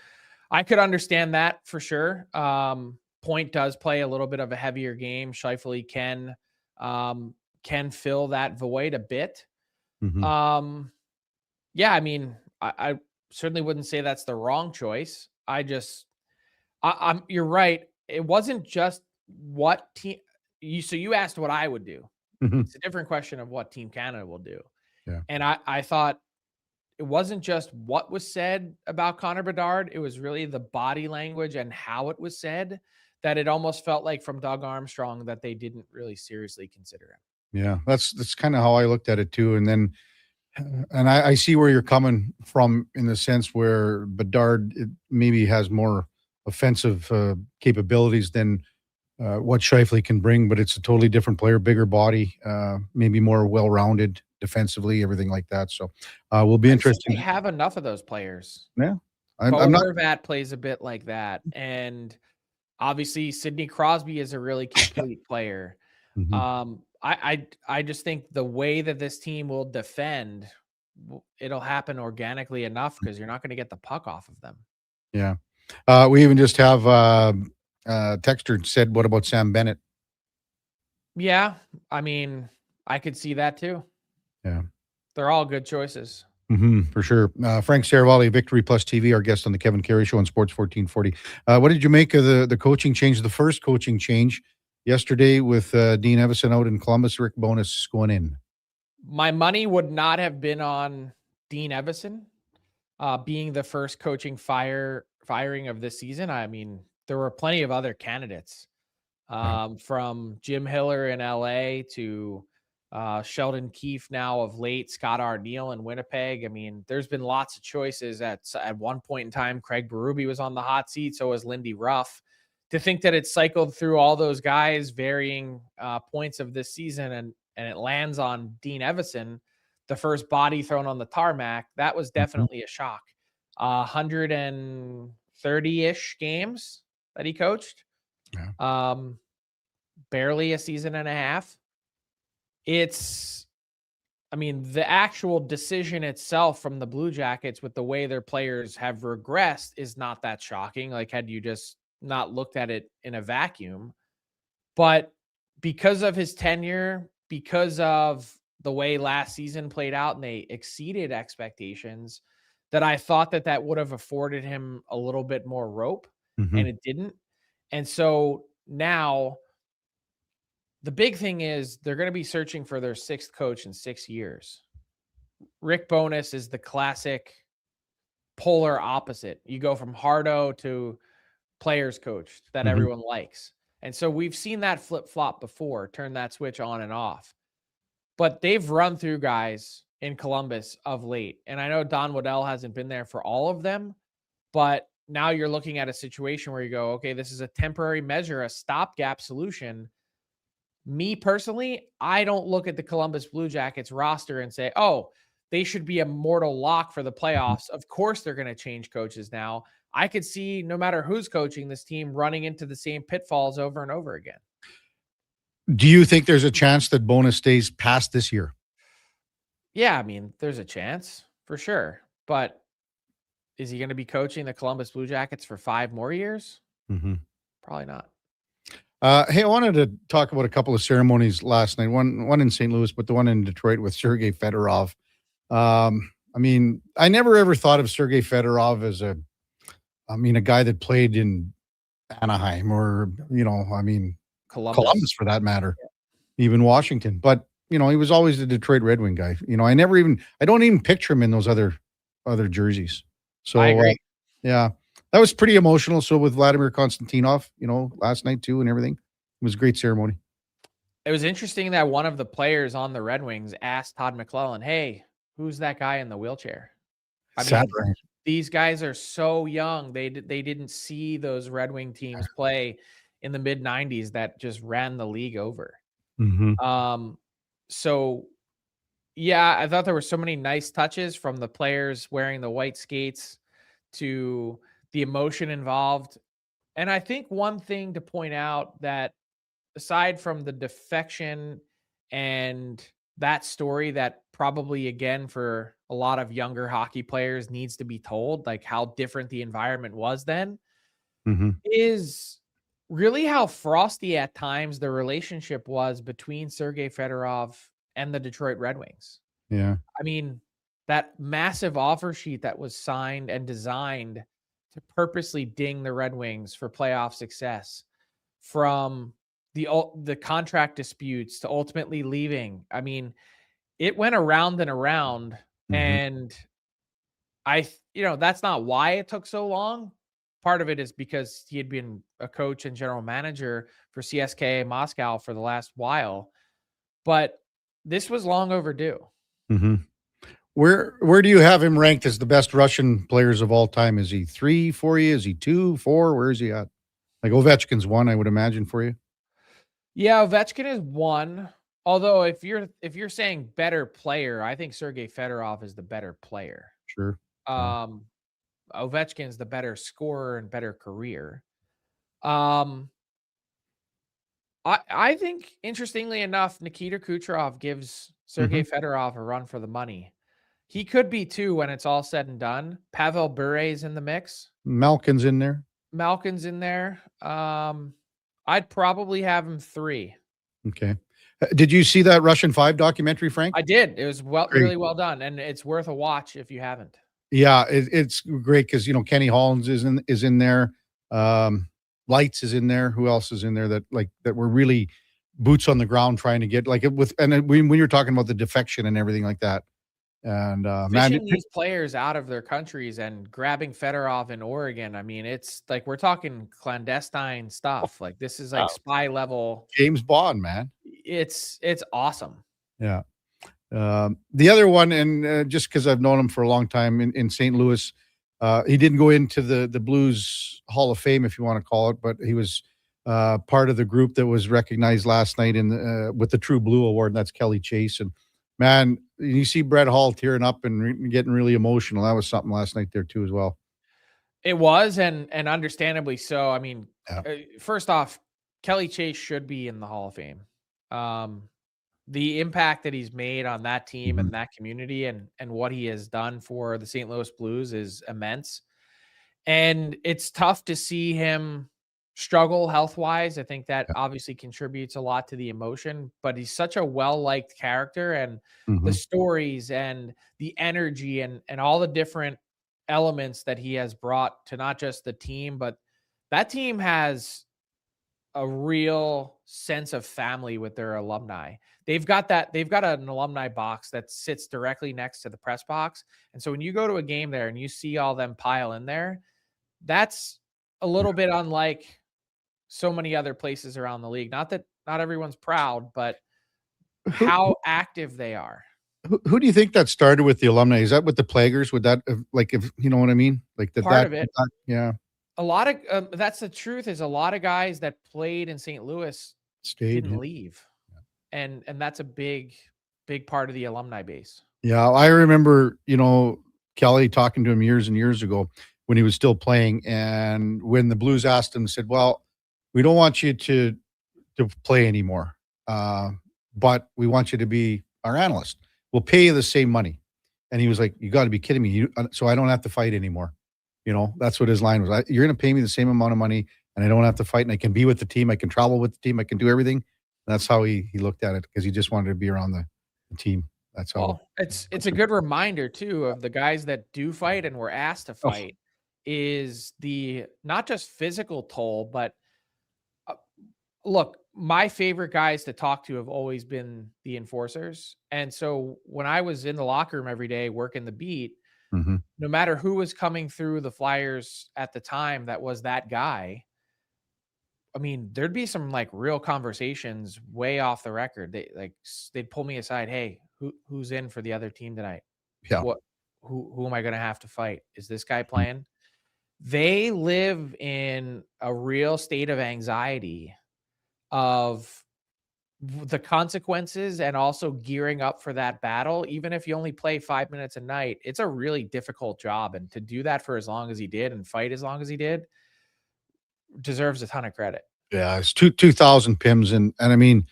I could understand that for sure. Point does play a little bit of a heavier game. Scheifele can fill that void a bit. Yeah, I mean, I certainly wouldn't say that's the wrong choice. You're right. It wasn't just what team you asked what I would do. It's a different question of what Team Canada will do. Yeah. And I thought it wasn't just what was said about Connor Bedard. It was really the body language and how it was said that it almost felt like from Doug Armstrong that they didn't really seriously consider him. Yeah, that's kind of how I looked at it too. And then, and I see where you're coming from in the sense where Bedard maybe has more offensive capabilities than what Scheifele can bring, but it's a totally different player, bigger body, maybe more well-rounded defensively, everything like that. So we'll be interested. They have enough of those players. Yeah. I'm not. Horvat plays a bit like that. And obviously Sidney Crosby is a really complete player. I just think the way that this team will defend, it'll happen organically enough because you're not going to get the puck off of them. Yeah. We even just have Texter said, what about Sam Bennett? Yeah. I mean, I could see that too. Yeah. They're all good choices. For sure. Frank Saravalli, Victory Plus TV, our guest on the Kevin Karius Show on Sports 1440. What did you make of the coaching change, the first coaching change yesterday with Dean Evison out in Columbus, Rick Bowness going in? My money would not have been on Dean Evison being the first coaching firing of this season. I mean, there were plenty of other candidates from Jim Hiller in LA to Sheldon Keefe now of late, Scott Arneal in Winnipeg. I mean, there's been lots of choices. At one point in time, Craig Berube was on the hot seat. So was Lindy Ruff. To think that it cycled through all those guys, varying points of this season, and it lands on Dean Evison, the first body thrown on the tarmac, that was definitely a shock. 130-ish games that he coached. Yeah. Barely a season and a half. I mean, the actual decision itself from the Blue Jackets with the way their players have regressed is not that shocking. Like, had you just not looked at it in a vacuum, but because of his tenure, because of the way last season played out and they exceeded expectations, that I thought that would have afforded him a little bit more rope, and it didn't. And so now the big thing is they're going to be searching for their sixth coach in 6 years. Rick Bowness is the classic polar opposite. You go from hardo to players coach that everyone likes. And so we've seen that flip-flop before, turn that switch on and off. But they've run through guys in Columbus of late. And I know Don Waddell hasn't been there for all of them, but now you're looking at a situation where you go, okay, this is a temporary measure, a stopgap solution. Me personally, I don't look at the Columbus Blue Jackets roster and say, oh, they should be a mortal lock for the playoffs. Of course, they're going to change coaches now. I could see no matter who's coaching this team running into the same pitfalls over and over again. Do you think there's a chance that Bowness stays past this year? Yeah, I mean, there's a chance for sure. But is he going to be coaching the Columbus Blue Jackets for 5 more years? Probably not. Hey, I wanted to talk about a couple of ceremonies last night. One in St. Louis, but the one in Detroit with Sergei Fedorov. I mean, I never ever thought of Sergei Fedorov as a guy that played in Anaheim or, Columbus for that matter, even Washington. But, he was always a Detroit Red Wing guy. I don't even picture him in those other jerseys. So, I agree. Yeah. that was pretty emotional. So with Vladimir Konstantinov, last night too and everything, it was a great ceremony. It was interesting that one of the players on the Red Wings asked Todd McClellan, "Hey, who's that guy in the wheelchair?" I Sad, mean, right? these guys are so young. They didn't see those Red Wing teams play in the mid 90s that just ran the league over. So yeah, I thought there were so many nice touches from the players wearing the white skates to the emotion involved. And I think one thing to point out that aside from the defection and that story that probably again for a lot of younger hockey players needs to be told, like how different the environment was then, is really how frosty at times the relationship was between Sergei Fedorov and the Detroit Red Wings. Yeah. I mean, that massive offer sheet that was signed and designed to purposely ding the Red Wings for playoff success, from the contract disputes to ultimately leaving. I mean, it went around and around, and that's not why it took so long. Part of it is because he had been a coach and general manager for CSKA Moscow for the last while, but this was long overdue. Where do you have him ranked as the best Russian players of all time? Is he 3 for you? Is he 2, 4? Where is he at? Like Ovechkin's 1, I would imagine, for you. Yeah, Ovechkin is 1. Although if you're saying better player, I think Sergei Fedorov is the better player. Sure. Ovechkin's the better scorer and better career. I think, interestingly enough, Nikita Kucherov gives Sergei Fedorov a run for the money. He could be 2 when it's all said and done. Pavel Bure's in the mix. Malkin's in there. Malkin's in there. I'd probably have him 3. Okay. Did you see that Russian 5 documentary, Frank? I did. It was really well done, and it's worth a watch if you haven't. Yeah, it's great because Kenny Hollins is in there. Lights is in there. Who else is in there that were really boots on the ground trying to get when you're talking about the defection and everything like that. And fishing these players out of their countries and grabbing Fedorov in Oregon. I mean, it's like we're talking clandestine stuff. Like this is like spy level. James Bond, man. It's awesome. Yeah. The other one, and just because I've known him for a long time in St. Louis, he didn't go into the Blues Hall of Fame, if you want to call it, but he was part of the group that was recognized last night with the True Blue Award, and that's Kelly Chase. And man, you see Brett Hall tearing up and getting really emotional. That was something last night there too as well. It was, and understandably so. I mean, first off, Kelly Chase should be in the Hall of Fame. The impact that he's made on that team and that community and what he has done for the St. Louis Blues is immense. And it's tough to see him struggle health-wise. I think that obviously contributes a lot to the emotion, but he's such a well-liked character, and the stories and the energy and all the different elements that he has brought to not just the team, but that team has a real sense of family with their alumni. They've got an alumni box that sits directly next to the press box. And so when you go to a game there and you see all them pile in there, that's a little bit unlike so many other places around the league. Not that not everyone's proud, but how active they are. Who do you think that started with the alumni? Is that with the Plaguers? Would that if you know what I mean? Like Part of it. Yeah. A lot of that's the truth, is a lot of guys that played in St. Louis didn't leave. And that's a big part of the alumni base. Yeah. I remember, Kelly talking to him years and years ago when he was still playing. And when the Blues asked him, said, well, we don't want you to play anymore. But we want you to be our analyst. We'll pay you the same money. And he was like, you got to be kidding me. So I don't have to fight anymore. That's what his line was. You're going to pay me the same amount of money and I don't have to fight, and I can be with the team. I can travel with the team. I can do everything. And that's how he looked at it, because he just wanted to be around the team. That's all. Well, it's a good reminder too of the guys that do fight and were asked to fight is the not just physical toll, but look, my favorite guys to talk to have always been the enforcers. And so when I was in the locker room every day working the beat, Mhm. no matter who was coming through the Flyers at the time that was that guy, I mean, there'd be some like real conversations way off the record. They'd pull me aside. Hey, who's in for the other team tonight? Yeah. Who am I going to have to fight? Is this guy playing? They live in a real state of anxiety of the consequences and also gearing up for that battle. Even if you only play 5 minutes a night, it's a really difficult job. And to do that for as long as he did and fight as long as he did deserves a ton of credit. Yeah, it's 2,000 pims, and I mean,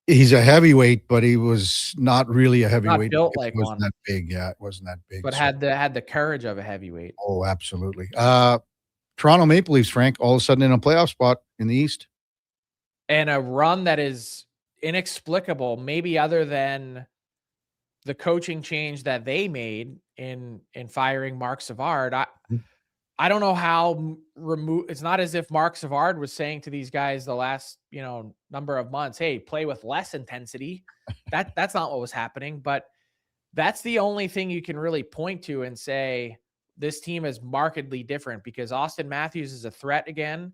he's a heavyweight, but he was not really a heavyweight. built It like wasn't one. that big. Yeah, it wasn't that big. But so- had the courage of a heavyweight. Oh, absolutely. Toronto Maple Leafs, Frank, all of a sudden in a playoff spot in the East. And a run that is inexplicable, maybe other than the coaching change that they made in firing Mark Savard. I don't know how remove. It's not as if Mark Savard was saying to these guys the last, number of months, hey, play with less intensity. That's not what was happening. But that's the only thing you can really point to and say this team is markedly different, because Austin Matthews is a threat again,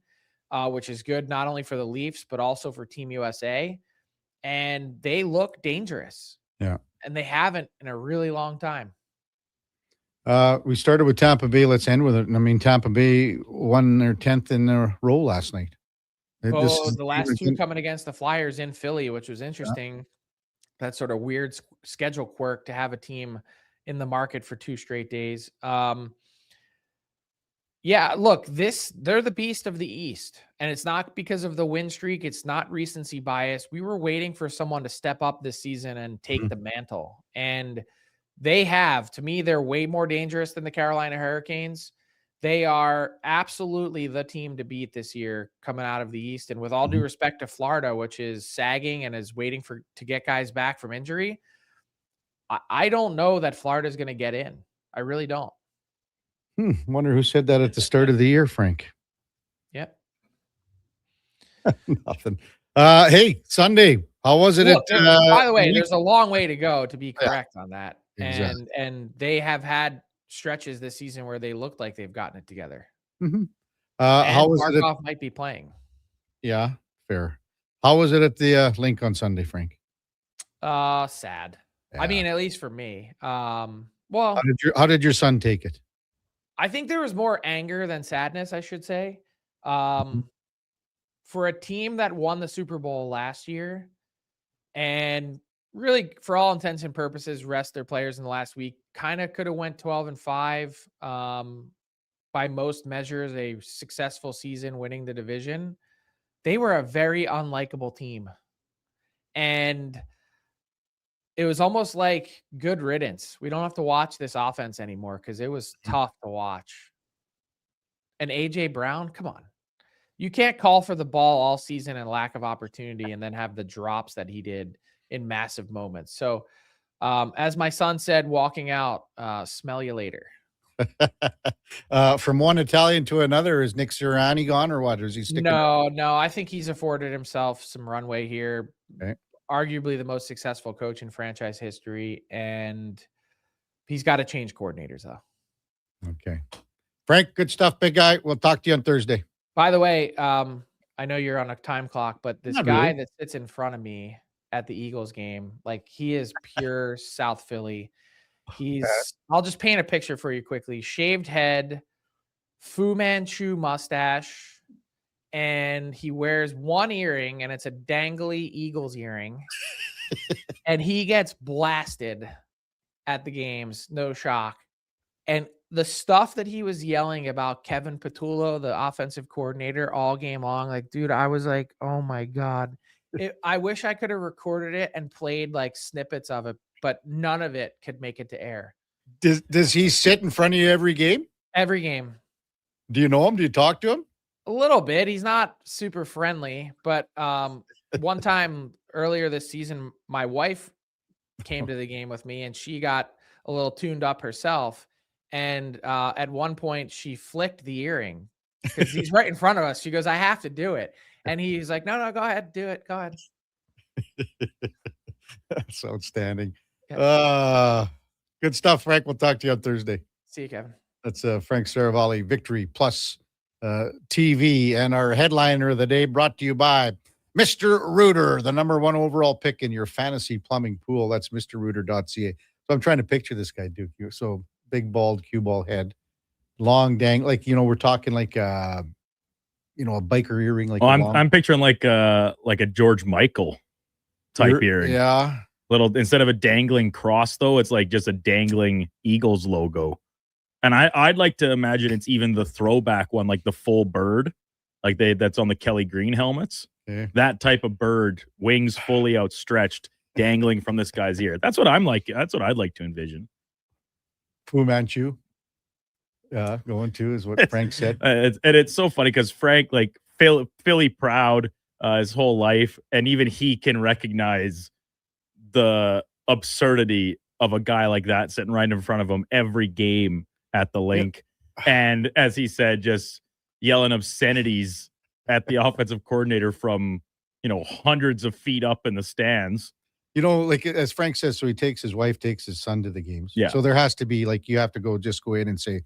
which is good not only for the Leafs but also for Team USA. And they look dangerous. Yeah. And they haven't in a really long time. We started with Tampa Bay. Let's end with it. I mean, Tampa Bay won their 10th in a row last night. The last two coming against the Flyers in Philly, which was interesting. That sort of weird schedule quirk to have a team in the market for 2 straight days. Yeah, look, they're the beast of the East, and it's not because of the win streak. It's not recency bias. We were waiting for someone to step up this season and take the mantle, and they have. To me, they're way more dangerous than the Carolina Hurricanes. They are absolutely the team to beat this year coming out of the East. And with all due respect to Florida, which is sagging and is waiting to get guys back from injury, I don't know that Florida is going to get in. I really don't. Wonder who said that at the start of the year, Frank. Yep. Nothing. Hey, Sunday. How was it? Look, by the way, Nick? there's a long way to go to be correct on that. Exactly. And they have had stretches this season where they looked like they've gotten it together. How was it? Markov might be playing. Yeah, fair. How was it at the link on Sunday, Frank? Sad. I mean, at least for me. Well, How did your son take it? I think there was more anger than sadness, I should say. For a team that won the Super Bowl last year and really, for all intents and purposes, rest their players in the last week, kind of could have went 12-5. By most measures, a successful season winning the division. They were a very unlikable team. And it was almost like good riddance. We don't have to watch this offense anymore because it was tough to watch. And A.J. Brown, come on. You can't call for the ball all season and lack of opportunity and then have the drops that he did in massive moments. So, as my son said, walking out, smell you later. From one Italian to another, is Nick Sirianni gone or what? Or is he sticking? No, I think he's afforded himself some runway here. Okay. Arguably the most successful coach in franchise history, and he's got to change coordinators though. Okay. Frank, good stuff, big guy. We'll talk to you on Thursday. By the way, I know you're on a time clock, but this Not guy really. that sits in front of me at the Eagles game, like he is pure South Philly. I'll just paint a picture for you quickly. Shaved head, Fu Manchu mustache, and he wears one earring, and it's a dangly Eagles earring. And he gets blasted at the games, no shock. And the stuff that he was yelling about Kevin Patullo, the offensive coordinator, all game long, like, dude, I was like, oh my God. I wish I could have recorded it and played like snippets of it, but none of it could make it to air. Does he sit in front of you every game? Every game. Do you know him? Do you talk to him? A little bit. He's not super friendly, but one time earlier this season, my wife came to the game with me and she got a little tuned up herself. And at one point she flicked the earring because he's right in front of us. She goes, I have to do it. And he's like, no, go ahead. Do it. Go ahead. That's outstanding. Yeah. Good stuff, Frank. We'll talk to you on Thursday. See you, Kevin. That's Frank Saravalli, Victory Plus TV. And our headliner of the day brought to you by Mr. Rooter, the number 1 overall pick in your fantasy plumbing pool. That's mrrooter.ca. So I'm trying to picture this guy, Duke. So big, bald, cue ball head, long dang, like, we're talking like, a biker earring. Like I'm picturing like a George Michael type earring. Yeah. Little, instead of a dangling cross, though, it's like just a dangling Eagles logo. And I'd like to imagine it's even the throwback one, like the full bird, like that's on the Kelly Green helmets. Okay. That type of bird, wings fully outstretched, dangling from this guy's ear. That's what I'm like. That's what I'd like to envision. Fu Manchu. Yeah, going to is what Frank said. And it's so funny because Frank, like Philly proud his whole life, and even he can recognize the absurdity of a guy like that sitting right in front of him every game at the link. Yep. And as he said, just yelling obscenities at the offensive coordinator from, hundreds of feet up in the stands. Like as Frank says, so his wife takes his son to the games. Yeah. So there has to be you have to go in and say,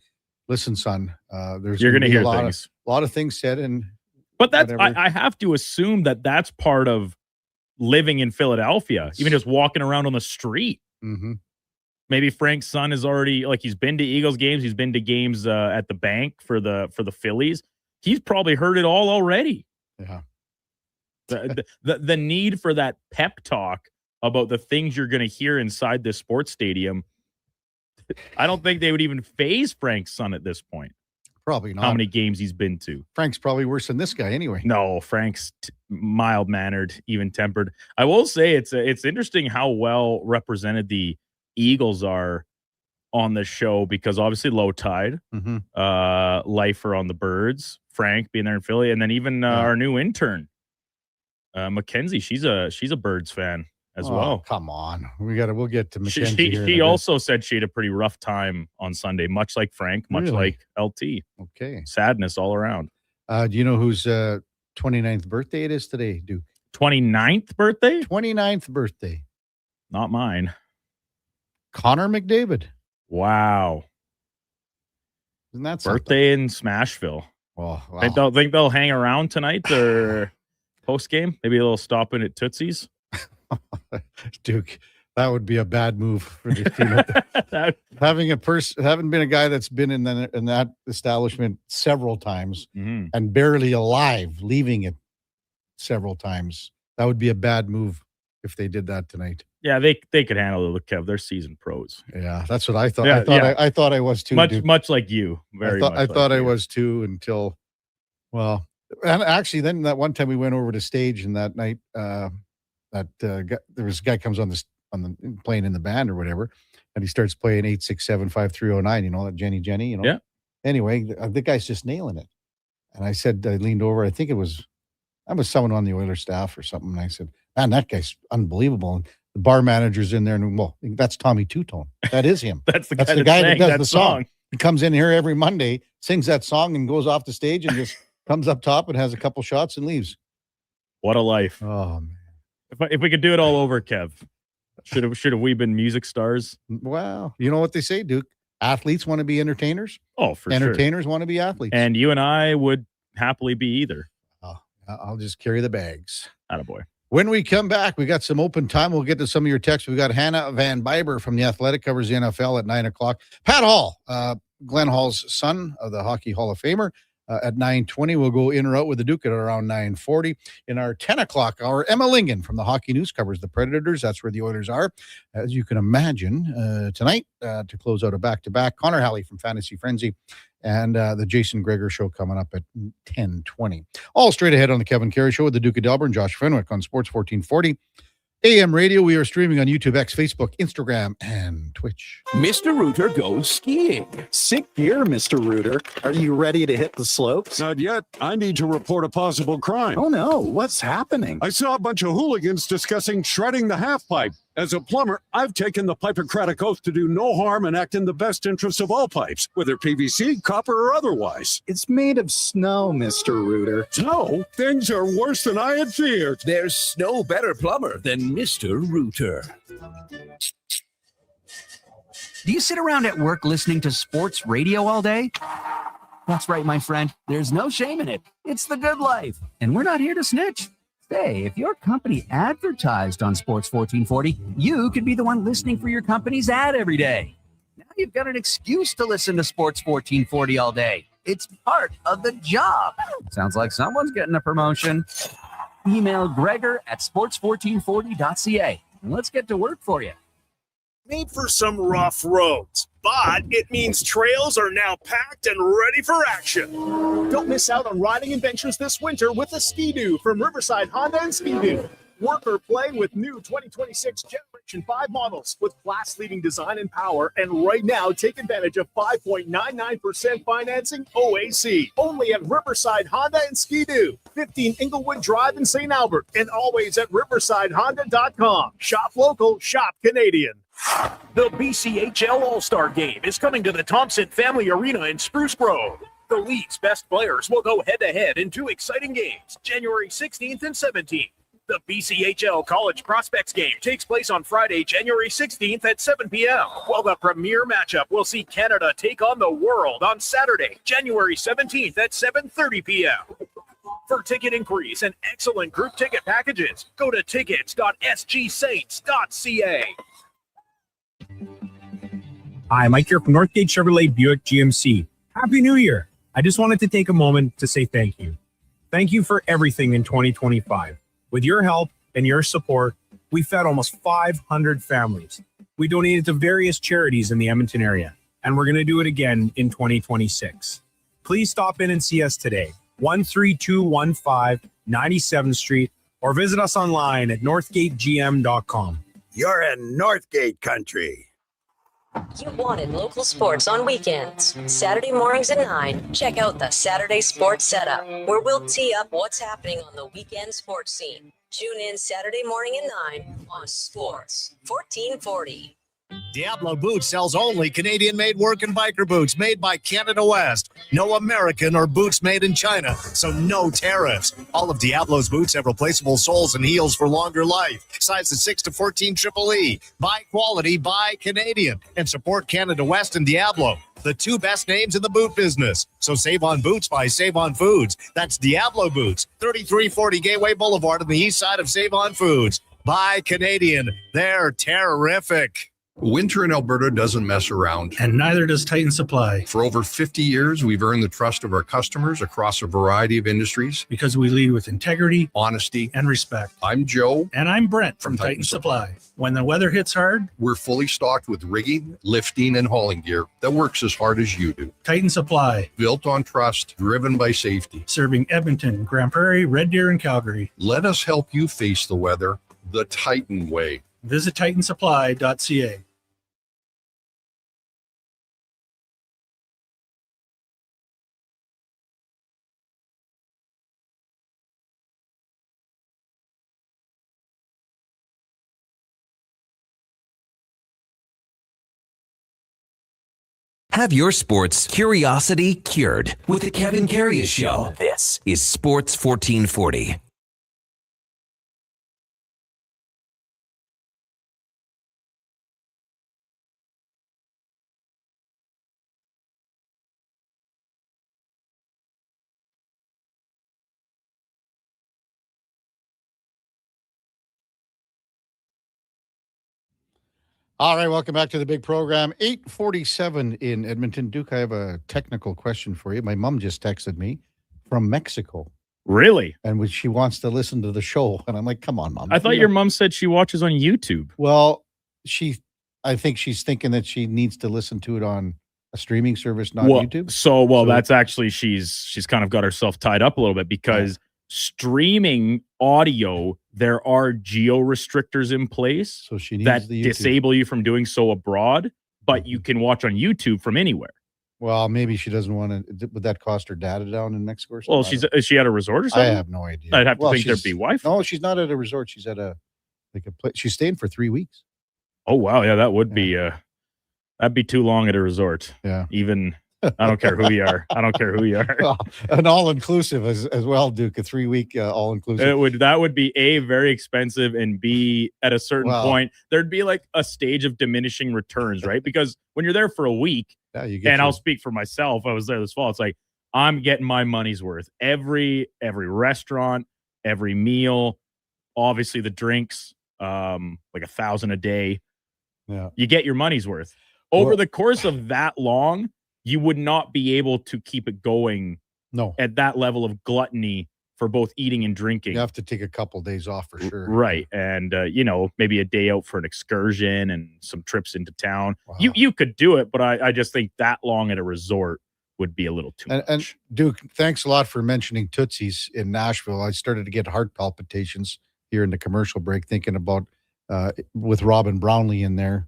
listen, son, you're going to hear things. A lot of things said. But I have to assume that's part of living in Philadelphia, even just walking around on the street. Mm-hmm. Maybe Frank's son is already he's been to Eagles games. He's been to games at the bank for the Phillies. He's probably heard it all already. Yeah. The need for that pep talk about the things you're going to hear inside this sports stadium. I don't think they would even faze Frank's son at this point. Probably not. How many games he's been to. Frank's probably worse than this guy anyway. No, Frank's mild-mannered, even-tempered. I will say it's interesting how well represented the Eagles are on the show because obviously Low Tide, Lifer on the Birds, Frank being there in Philly, and then even our new intern, Mackenzie. She's a Birds fan as well. Come on, we'll get to Mackenzie. She also said she had a pretty rough time on Sunday, much like Frank, much like LT. Okay, sadness all around. Do you know whose 29th birthday it is today, Duke? 29th birthday? 29th birthday. Not mine. Connor McDavid. Wow. Isn't that birthday in Smashville? Oh, wow. Think they'll hang around tonight or post game? Maybe a little stop in at Tootsie's. Duke, that would be a bad move for the team. Having been a guy that's been in that establishment several times and barely alive, leaving it several times, that would be a bad move if they did that tonight. Yeah, they could handle it, Kev. They're seasoned pros. Yeah, that's what I thought. I thought I was too. Much like you. I thought I was too until, well, and actually then that one time we went over to stage and that night, there was a guy comes on the playing in the band or whatever, and he starts playing 8675309. That Jenny. Yeah. Anyway, the guy's just nailing it, and I said, I leaned over. I think I was someone on the Oilers staff or something. And I said, man, that guy's unbelievable. And the bar manager's in there, and that's Tommy Two-Tone. That is him. That's the guy that does the song. song. He comes in here every Monday, sings that song, and goes off the stage and just comes up top and has a couple shots and leaves. What a life! Oh man. If we could do it all over, Kev, should have we been music stars? Well, you know what they say, Duke. Athletes want to be entertainers. Oh, for sure. Entertainers want to be athletes. And you and I would happily be either. Oh, I'll just carry the bags. Attaboy. When we come back, we got some open time. We'll get to some of your texts. We got Hannah Van Biber from The Athletic, covers the NFL at 9:00. Pat Hall, Glenn Hall's son of the Hockey Hall of Famer, at 9:20. We'll go in or out with the Duke at around 9:40. In our 10:00 hour, Emma Lingen from the Hockey News covers the Predators. That's where the Oilers are, as you can imagine. Tonight, to close out a back-to-back, Connor Halley from Fantasy Frenzy and the Jason Gregor Show coming up at 10:20. All straight ahead on the Kevin Carey Show with the Duke of Delburne, Josh Fenwick on Sports 1440. AM Radio. We are streaming on YouTube, X, Facebook, Instagram, and Twitch. Mr. Rooter goes skiing. Sick gear, Mr. Rooter. Are you ready to hit the slopes? Not yet. I need to report a possible crime. Oh, no. What's happening? I saw a bunch of hooligans discussing shredding the half pipe. As a plumber, I've taken the Hippocratic Oath to do no harm and act in the best interests of all pipes, whether PVC, copper, or otherwise. It's made of snow, Mr. Rooter. Snow? Things are worse than I had feared. There's no better plumber than Mr. Rooter. Do you sit around at work listening to sports radio all day? That's right, my friend. There's no shame in it. It's the good life. And we're not here to snitch. Hey, if your company advertised on Sports 1440, you could be the one listening for your company's ad every day. Now you've got an excuse to listen to Sports 1440 all day. It's part of the job. Sounds like someone's getting a promotion. Email Gregor at sports1440.ca and let's get to work for you. Made for some rough roads, but it means trails are now packed and ready for action. Don't miss out on riding adventures this winter with a Ski-Doo from Riverside Honda and Ski-Doo. Work or play with new 2026 Generation 5 models with class-leading design and power. And right now, take advantage of 5.99% financing OAC. Only at Riverside Honda and Ski-Doo. 15 Inglewood Drive in St. Albert. And always at riversidehonda.com. Shop local, shop Canadian. The BCHL All-Star Game is coming to the Thompson Family Arena in Spruce Grove. The league's best players will go head-to-head in 2 exciting games, January 16th and 17th. The BCHL College Prospects Game takes place on Friday, January 16th at 7 p.m., while the premier matchup will see Canada take on the world on Saturday, January 17th at 7:30 p.m. For ticket inquiries and excellent group ticket packages, go to tickets.sgsaints.ca. Hi, Mike here from Northgate Chevrolet Buick GMC. Happy New Year. I just wanted to take a moment to say thank you. Thank you for everything in 2025. With your help and your support, we fed almost 500 families. We donated to various charities in the Edmonton area, and we're going to do it again in 2026. Please stop in and see us today, 13215 97th Street, or visit us online at northgategm.com. You're in Northgate country. You wanted local sports on weekends. Saturday mornings at 9, check out the Saturday Sports Setup, where we'll tee up what's happening on the weekend sports scene. Tune in Saturday morning at 9 on Sports 1440. Diablo Boots sells only Canadian-made work and biker boots made by Canada West. No American or boots made in China, so no tariffs. All of Diablo's boots have replaceable soles and heels for longer life. Sizes 6 to 14 Triple E. Buy quality, buy Canadian. And support Canada West and Diablo, the 2 best names in the boot business. So save on boots by Save On Foods. That's Diablo Boots, 3340 Gateway Boulevard on the east side of Save On Foods. Buy Canadian. They're terrific. Winter in Alberta doesn't mess around. And neither does Titan Supply. For over 50 years, we've earned the trust of our customers across a variety of industries. Because we lead with integrity, honesty, and respect. I'm Joe. And I'm Brent from Titan Supply. When the weather hits hard, we're fully stocked with rigging, lifting, and hauling gear that works as hard as you do. Titan Supply. Built on trust, driven by safety. Serving Edmonton, Grand Prairie, Red Deer, and Calgary. Let us help you face the weather the Titan way. Visit titansupply.ca. Have your sports curiosity cured with the Kevin Karius Show. This is Sports 1440. All right, welcome back to the big program. 8:47 in Edmonton. Duke, I have a technical question for you. My mom just texted me from Mexico. Really? And she wants to listen to the show. And I'm like, come on, Mom. I thought your mom said she watches on YouTube. Well, I think she's thinking that she needs to listen to it on a streaming service, not YouTube. So that's actually, she's kind of got herself tied up a little bit because streaming audio, there are geo restrictors in place so she needs that the YouTube. disable you from doing so abroad, but you can watch on YouTube from anywhere. Well, maybe she doesn't want to. Would that cost her data down in Mexico or something? Well, is she at a resort or something? I have no idea. I'd have to think there'd be Wi-Fi. No, she's not at a resort. She's at a place. She's staying for 3 weeks. Oh wow, yeah, that would be that'd be too long at a resort. Yeah, even I don't care who you are. I don't care who you are. Well, an all-inclusive as well, Duke. A 3-week all-inclusive. That would be A, very expensive, and B, at a certain point, there'd be like a stage of diminishing returns, right? Because when you're there for a week, I'll speak for myself, I was there this fall, it's like, I'm getting my money's worth. Every restaurant, every meal, obviously the drinks, like $1,000 a day. Yeah. You get your money's worth. Over the course of that long, you would not be able to keep it going at that level of gluttony for both eating and drinking. You have to take a couple of days off for sure. Right. And, maybe a day out for an excursion and some trips into town. Wow. You could do it, but I just think that long at a resort would be a little too much. And Duke, thanks a lot for mentioning Tootsie's in Nashville. I started to get heart palpitations here in the commercial break thinking about with Robin Brownlee in there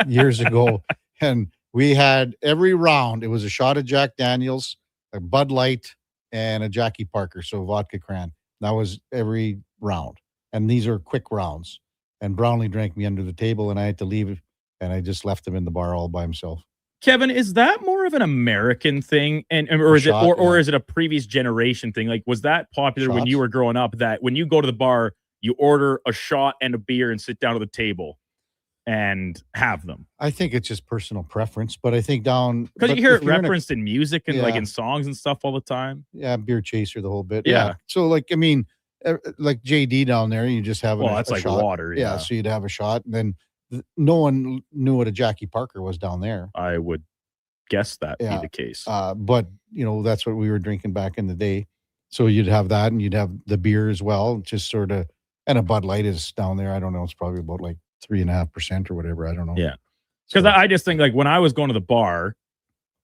years ago. And we had every round, it was a shot of Jack Daniels, a Bud Light, and a Jackie Parker, so vodka cran. That was every round. And these are quick rounds. And Brownlee drank me under the table, and I had to leave, and I just left him in the bar all by himself. Kevin, is that more of an American thing, or is it a previous generation thing? Like, was that popular when you were growing up? That when you go to the bar, you order a shot and a beer and sit down at the table and have them? I think it's just personal preference, but I think because you hear it referenced in music and like in songs and stuff all the time. Yeah, beer chaser, the whole bit. Yeah. So like JD down there, you just have that's like shot. water. Yeah. So you'd have a shot, and then no one knew what a Jackie Parker was down there. I would guess that be the case. But that's what we were drinking back in the day. So you'd have that, and you'd have the beer as well, just sort of, and a Bud Light is down there. I don't know. It's probably about like 3.5% or whatever. I don't know. Yeah. Because I just think like when I was going to the bar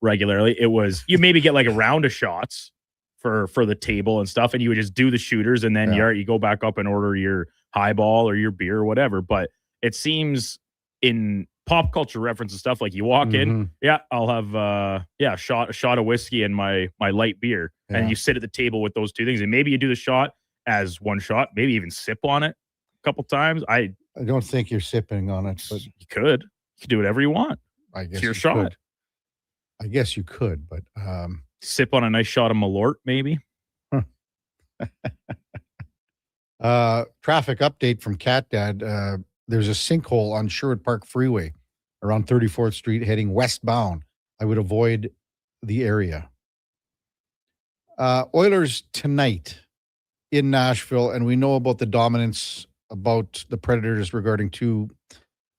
regularly, it was, you maybe get like a round of shots for the table and stuff, and you would just do the shooters, and then you go back up and order your highball or your beer or whatever. But it seems in pop culture reference and stuff, like you walk in, I'll have a shot of whiskey and my light beer, and you sit at the table with those two things, and maybe you do the shot as one shot, maybe even sip on it a couple times. I don't think you're sipping on it, but you could do whatever you want. I guess it's your shot. Could. I guess you could, but sip on a nice shot of Malort, maybe. Traffic update from Cat Dad. There's a sinkhole on Sherwood Park Freeway around 34th Street heading westbound. I would avoid the area. Oilers tonight in Nashville, and we know about the dominance about the Predators regarding two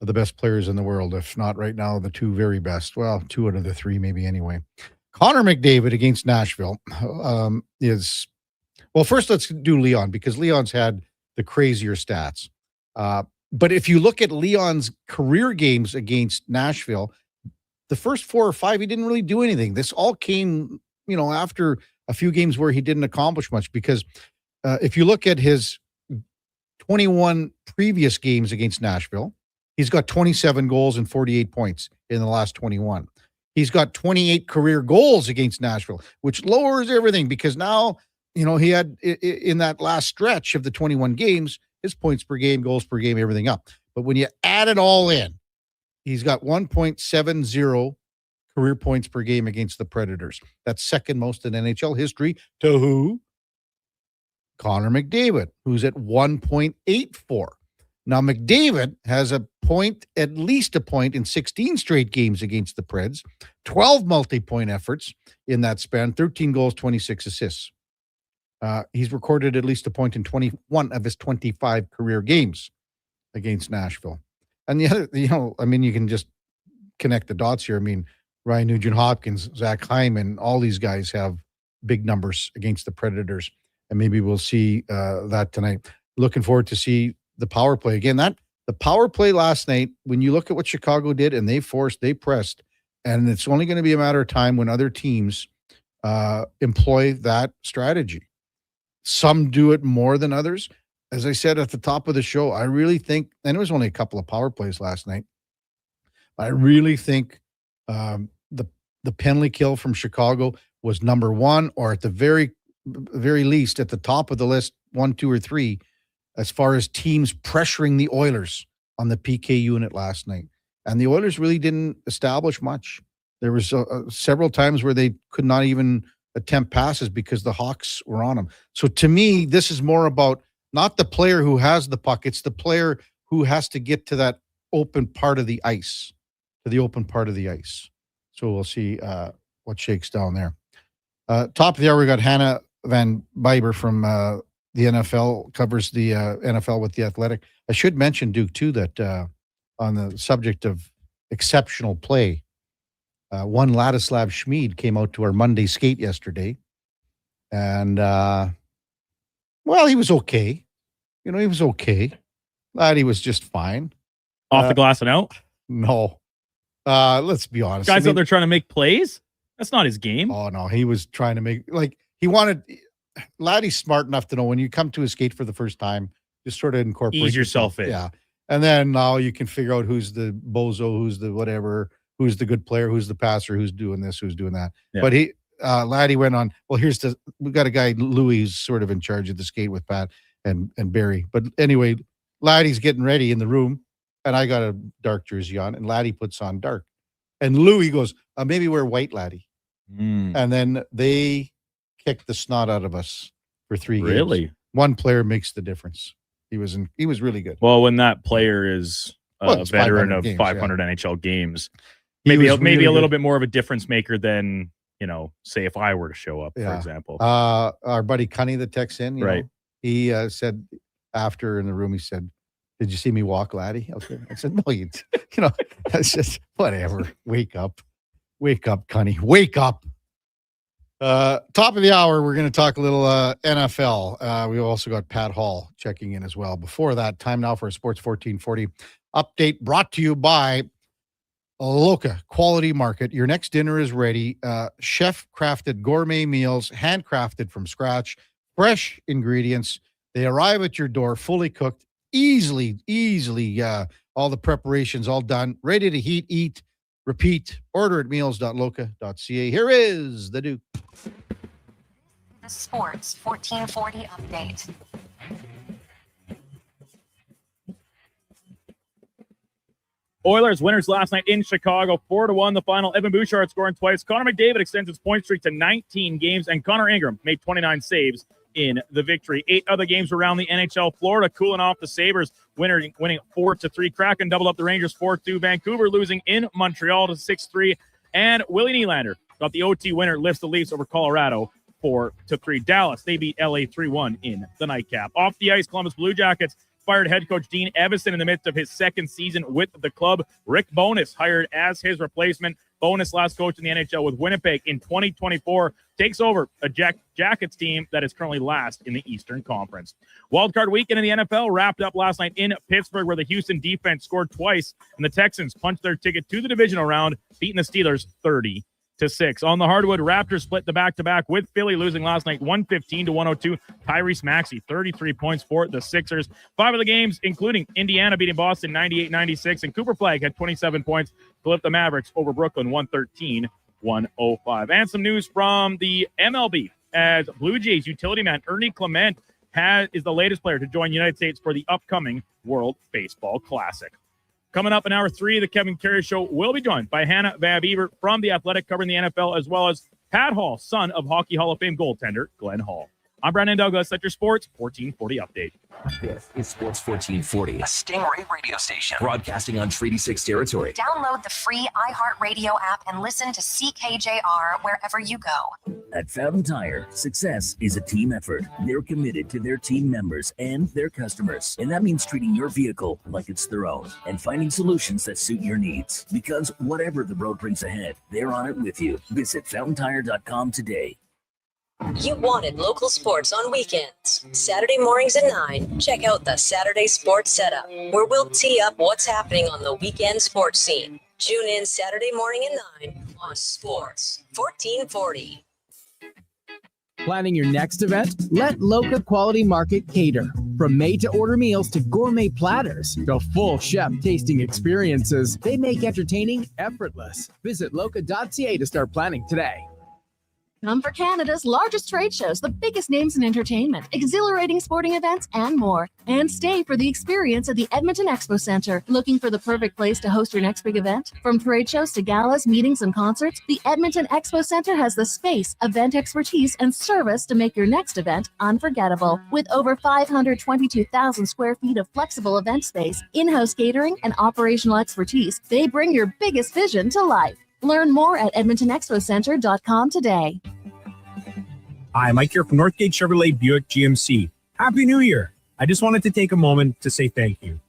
of the best players in the world, if not right now, the two very best. Well, 2 out of the 3 maybe anyway. Connor McDavid against Nashville is... Well, first let's do Leon, because Leon's had the crazier stats. But if you look at Leon's career games against Nashville, the first 4 or 5, he didn't really do anything. This all came, after a few games where he didn't accomplish much, because if you look at his 21 previous games against Nashville, he's got 27 goals and 48 points in the last 21. He's got 28 career goals against Nashville, which lowers everything, because now, he had in that last stretch of the 21 games, his points per game, goals per game, everything up. But when you add it all in, he's got 1.70 career points per game against the Predators. That's second most in NHL history. To who? Connor McDavid, who's at 1.84. Now, McDavid has at least a point in 16 straight games against the Preds, 12 multi-point efforts in that span, 13 goals, 26 assists. He's recorded at least a point in 21 of his 25 career games against Nashville. And the other, you can just connect the dots here. Ryan Nugent-Hopkins, Zach Hyman, all these guys have big numbers against the Predators. And maybe we'll see that tonight. Looking forward to see the power play. Again, the power play last night, when you look at what Chicago did, and they pressed, and it's only going to be a matter of time when other teams employ that strategy. Some do it more than others. As I said at the top of the show, I really think, and it was only a couple of power plays last night, I really think the penalty kill from Chicago was number 1, or at the very least at the top of the list, 1, 2, or 3, as far as teams pressuring the Oilers on the PK unit last night. And the Oilers really didn't establish much. There was several times where they could not even attempt passes because the Hawks were on them. So to me, this is more about not the player who has the puck. It's the player who has to get to that open part of the ice, So we'll see what shakes down there. Top of the hour, we got Hannah Van Biber from the NFL, covers the NFL with The Athletic. I should mention, Duke, too, that on the subject of exceptional play, one Ladislav Schmid came out to our Monday skate yesterday. And, well, he was okay. He was okay. Laddie was just fine. Off the glass and out? No. Let's be honest. Guys out there trying to make plays? That's not his game. Oh, no. He was trying to make, he wanted, Laddie's smart enough to know when you come to a skate for the first time, just sort of incorporate. Ease yourself in. Yeah. And then now you can figure out who's the bozo, who's the whatever, who's the good player, who's the passer, who's doing this, who's doing that. Yeah. But Laddie went on, well, we got a guy, Louis, who's sort of in charge of the skate with Pat and Barry. But anyway, Laddie's getting ready in the room, and I got a dark jersey on, and Laddie puts on dark. And Louis goes, maybe wear white, Laddie. And then they kicked the snot out of us for 3 games. Really? One player makes the difference. He was really good. Well, when that player is a veteran of 500 NHL games, maybe a little bit more of a difference maker than, say if I were to show up, for example. Our buddy Cunny that texts in, right? He said after in the room, he said, "Did you see me walk, Laddie?" Okay. I said, "No, that's just whatever. Wake up, Cunny, wake up." Top of the hour, we're going to talk a little NFL. We also got Pat Hall checking in as well. Before that, time now for a Sports 1440 update brought to you by Loca Quality Market. Your next dinner is ready. Chef-crafted gourmet meals, handcrafted from scratch, fresh ingredients. They arrive at your door, fully cooked, easily. All the preparations all done, ready to heat, eat, repeat. Order at meals.loca.ca. Here is the Duke. The Sports 1440 update. Oilers winners last night in Chicago, 4-1 the final. Evan Bouchard scoring twice. Connor McDavid extends his point streak to 19 games, and Connor Ingram made 29 saves in the victory. 8 other games around the NHL. Florida cooling off the Sabres, winning 4-3. Kraken doubled up the Rangers 4-2. Vancouver losing in Montreal to 6-3. And Willie Nylander got the OT winner, lifts the Leafs over Colorado 4-3. Dallas, they beat LA 3-1 in the nightcap. Off the ice, Columbus Blue Jackets fired head coach Dean Evason in the midst of his second season with the club. Rick Bowness hired as his replacement. Bowness, last coach in the NHL with Winnipeg in 2024, takes over a Jackets team that is currently last in the Eastern Conference. Wildcard weekend in the NFL wrapped up last night in Pittsburgh, where the Houston defense scored twice, and the Texans punched their ticket to the divisional round, beating the Steelers 30-6. On the hardwood, Raptors split the back-to-back with Philly losing last night 115-102. Tyrese Maxey, 33 points for the Sixers. 5 of the games, including Indiana beating Boston 98-96, and Cooper Flagg had 27 points to lift the Mavericks over Brooklyn 113-105. And some news from the MLB, as Blue Jays utility man Ernie Clement is the latest player to join the United States for the upcoming World Baseball Classic. Coming up in hour 3, the Kevin Karius Show will be joined by Hannah Van Biber from The Athletic, covering the NFL, as well as Pat Hall, son of Hockey Hall of Fame goaltender Glenn Hall. I'm Brandon Douglas at your Sports 1440 update. This is Sports 1440, a Stingray radio station broadcasting on Treaty 6 territory. Download the free iHeartRadio app and listen to CKJR wherever you go. At Fountain Tire, success is a team effort. They're committed to their team members and their customers. And that means treating your vehicle like it's their own and finding solutions that suit your needs. Because whatever the road brings ahead, they're on it with you. Visit fountaintire.com today. You wanted local sports on weekends. Saturday mornings at 9, check out the Saturday Sports Setup, where we'll tee up what's happening on the weekend sports scene. Tune in Saturday morning at 9 on Sports 1440. Planning your next event? Let Loca Quality Market cater. From made-to-order meals to gourmet platters to full chef tasting experiences, they make entertaining effortless. Visit loca.ca to start planning today. Come for Canada's largest trade shows, the biggest names in entertainment, exhilarating sporting events, and more. And stay for the experience at the Edmonton Expo Centre. Looking for the perfect place to host your next big event? From trade shows to galas, meetings, and concerts, the Edmonton Expo Centre has the space, event expertise, and service to make your next event unforgettable. With over 522,000 square feet of flexible event space, in-house catering, and operational expertise, they bring your biggest vision to life. Learn more at edmontonexpocentre.com today. Hi, Mike here from Northgate Chevrolet Buick GMC. Happy New Year. I just wanted to take a moment to say thank you.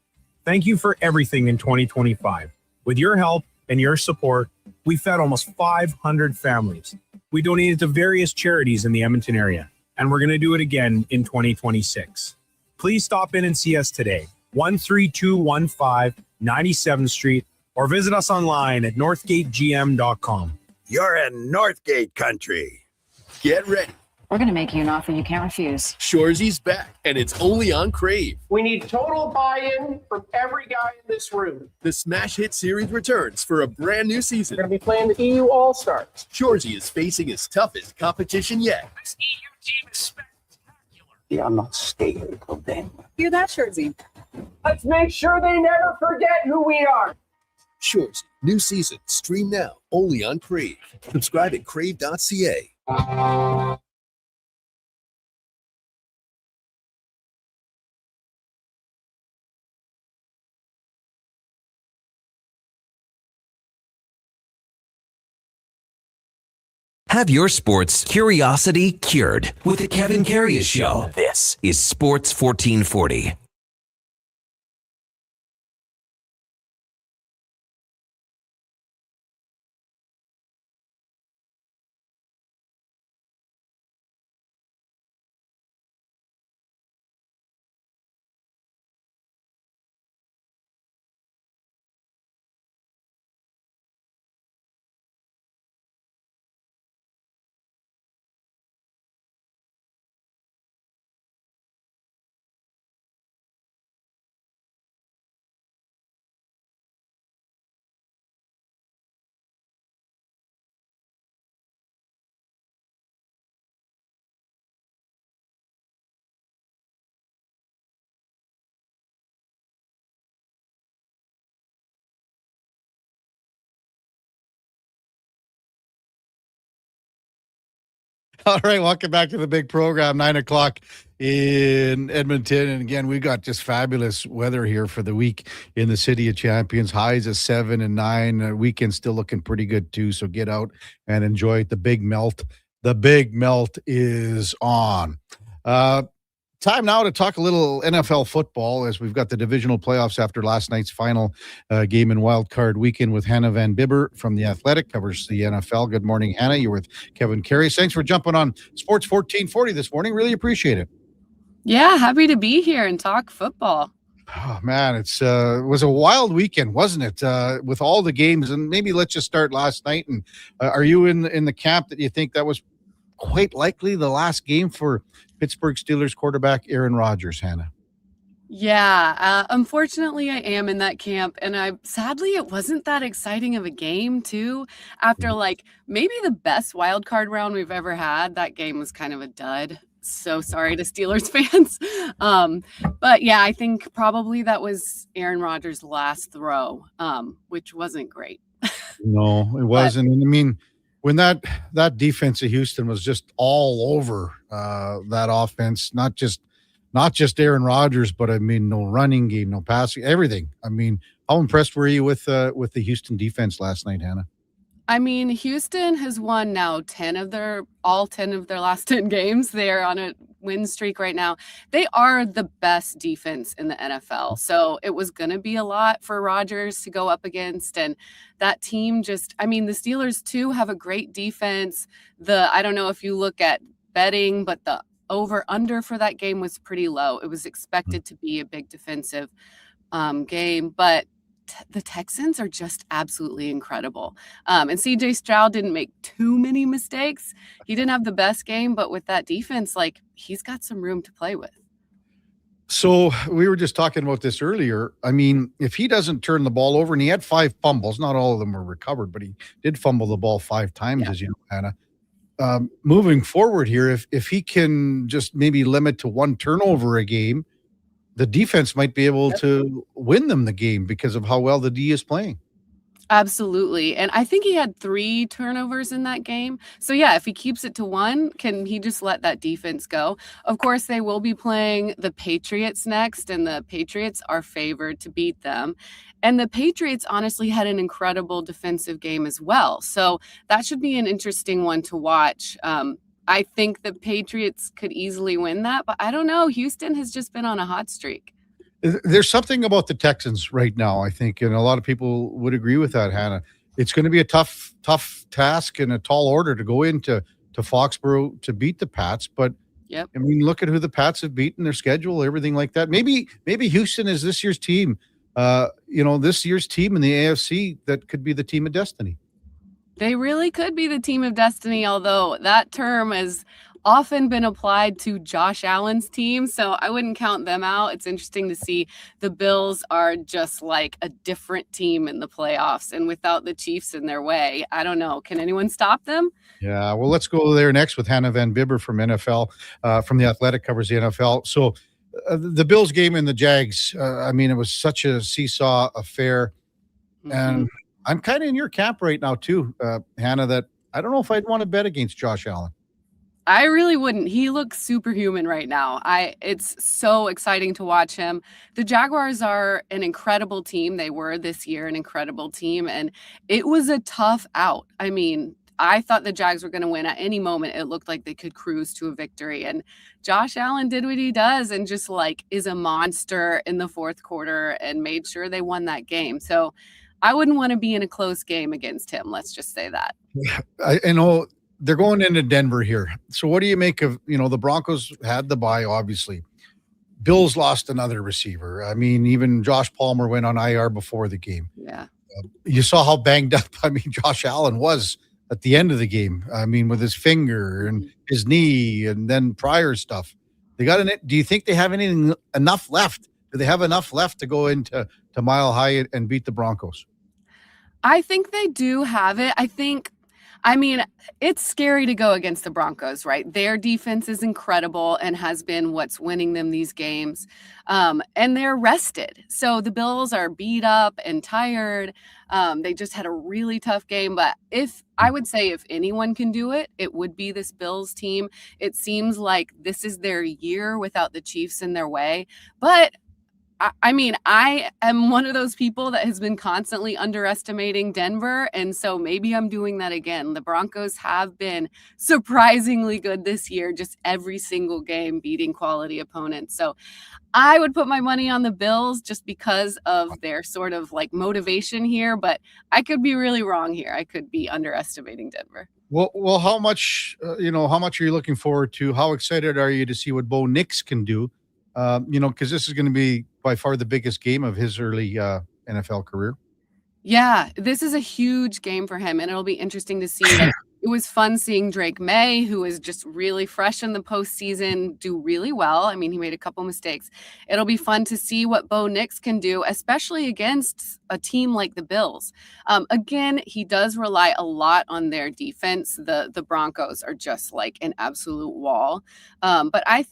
Thank you for everything in 2025. With your help and your support, we fed almost 500 families. We donated to various charities in the Edmonton area, and we're going to do it again in 2026. Please stop in and see us today, 13215 97th Street, or visit us online at northgategm.com. You're in Northgate country. Get ready. We're going to make you an offer you can't refuse. Shoresy's back, and it's only on Crave. We need total buy-in from every guy in this room. The Smash Hit Series returns for a brand new season. We're going to be playing the EU All-Stars. Shoresy is facing his toughest competition yet. This EU team is spectacular. Yeah, I'm not scared of them. Hear that, Shoresy? Let's make sure they never forget who we are. Shoresy, new season, stream now, only on Crave. Subscribe at crave.ca. Have your sports curiosity cured with the Kevin Karius Show. This is Sports 1440. All right, welcome back to the big program, 9 o'clock in Edmonton. And again, we got just fabulous weather here for the week in the City of Champions. Highs of 7 and 9. Weekend still looking pretty good too. So get out and enjoy it. The big melt. The big melt is on. Time now to talk a little NFL football as we've got the divisional playoffs after last night's final game in Wild Card Weekend with Hannah Van Bibber from The Athletic, covers the NFL. Good morning, Hannah. You're with Kevin Karius. Thanks for jumping on Sports 1440 this morning. Really appreciate it. Yeah, happy to be here and talk football. Oh, man, it was a wild weekend, wasn't it? With all the games, and maybe let's just start last night. And are you in the camp that you think that was quite likely the last game for Pittsburgh Steelers quarterback Aaron Rodgers, Hannah? Yeah, unfortunately, I am in that camp, and sadly it wasn't that exciting of a game too. After like maybe the best wild card round we've ever had, that game was kind of a dud. So sorry to Steelers fans, but yeah, I think probably that was Aaron Rodgers' last throw, which wasn't great. No, it wasn't. And I mean, when that defense of Houston was just all over that offense, not just Aaron Rodgers, but I mean, no running game, no passing, everything. I mean, how impressed were you with the Houston defense last night, Hannah? I mean, Houston has won now all 10 of their last 10 games. They're on a win streak right now. They are the best defense in the NFL. So it was going to be a lot for Rodgers to go up against. And that team the Steelers too have a great defense. I don't know if you look at betting, but the over under for that game was pretty low. It was expected to be a big defensive game, but the Texans are just absolutely incredible. And CJ Stroud didn't make too many mistakes. He didn't have the best game, but with that defense, he's got some room to play with. So we were just talking about this earlier. I mean, if he doesn't turn the ball over, and he had 5 fumbles, not all of them were recovered, but he did fumble the ball 5 times, as you know, Hannah. moving forward here, if he can just maybe limit to one turnover a game, the defense might be able to win them the game because of how well the D is playing. Absolutely. And I think he had 3 turnovers in that game. So yeah, if he keeps it to 1, can he just let that defense go? Of course, they will be playing the Patriots next, and the Patriots are favored to beat them. And the Patriots honestly had an incredible defensive game as well. So that should be an interesting one to watch. I think the Patriots could easily win that, but I don't know. Houston has just been on a hot streak. There's something about the Texans right now, I think, and a lot of people would agree with that, Hannah. It's going to be a tough task and a tall order to go into Foxborough to beat the Pats. But yep. I mean, look at who the Pats have beaten, their schedule, everything like that. Maybe Houston is this year's team. This year's team in the AFC that could be the team of destiny. They really could be the team of destiny, although that term has often been applied to Josh Allen's team, so I wouldn't count them out. It's interesting to see the Bills are just like a different team in the playoffs, and without the Chiefs in their way, I don't know. Can anyone stop them? Yeah, well, let's go there next with Hannah Van Bibber from NFL, from The Athletic, covers the NFL. So the Bills game and the Jags, I mean, it was such a seesaw affair, and I'm kind of in your camp right now too, Hannah, that I don't know if I'd want to bet against Josh Allen. I really wouldn't. He looks superhuman right now. It's so exciting to watch him. The Jaguars are an incredible team. They were this year an incredible team, and it was a tough out. I mean, I thought the Jags were going to win at any moment. It looked like they could cruise to a victory, and Josh Allen did what he does and just like is a monster in the fourth quarter and made sure they won that game. So I wouldn't want to be in a close game against him. Let's just say that. I know. They're going into Denver here. So what do you make of, the Broncos had the bye, obviously. Bills lost another receiver. I mean, even Josh Palmer went on IR before the game. Yeah. You saw how banged up, Josh Allen was at the end of the game. I mean, with his finger and his knee and then prior stuff. Do you think they have enough left? Do they have enough left to go into Mile High and beat the Broncos? I think they do have it. It's scary to go against the Broncos, right? Their defense is incredible and has been what's winning them these games. And they're rested. So the Bills are beat up and tired. They just had a really tough game. But if anyone can do it, it would be this Bills team. It seems like this is their year without the Chiefs in their way. But I am one of those people that has been constantly underestimating Denver, and so maybe I'm doing that again. The Broncos have been surprisingly good this year, just every single game beating quality opponents. So I would put my money on the Bills just because of their sort of like motivation here, but I could be really wrong here. I could be underestimating Denver. Well, how much are you looking forward to? How excited are you to see what Bo Nix can do? Because this is going to be by far the biggest game of his early NFL career. Yeah, this is a huge game for him, and it'll be interesting to see. It was fun seeing Drake May, who is just really fresh in the postseason, do really well. I mean, he made a couple mistakes. It'll be fun to see what Bo Nix can do, especially against a team like the Bills. Again, he does rely a lot on their defense. The Broncos are just like an absolute wall. But I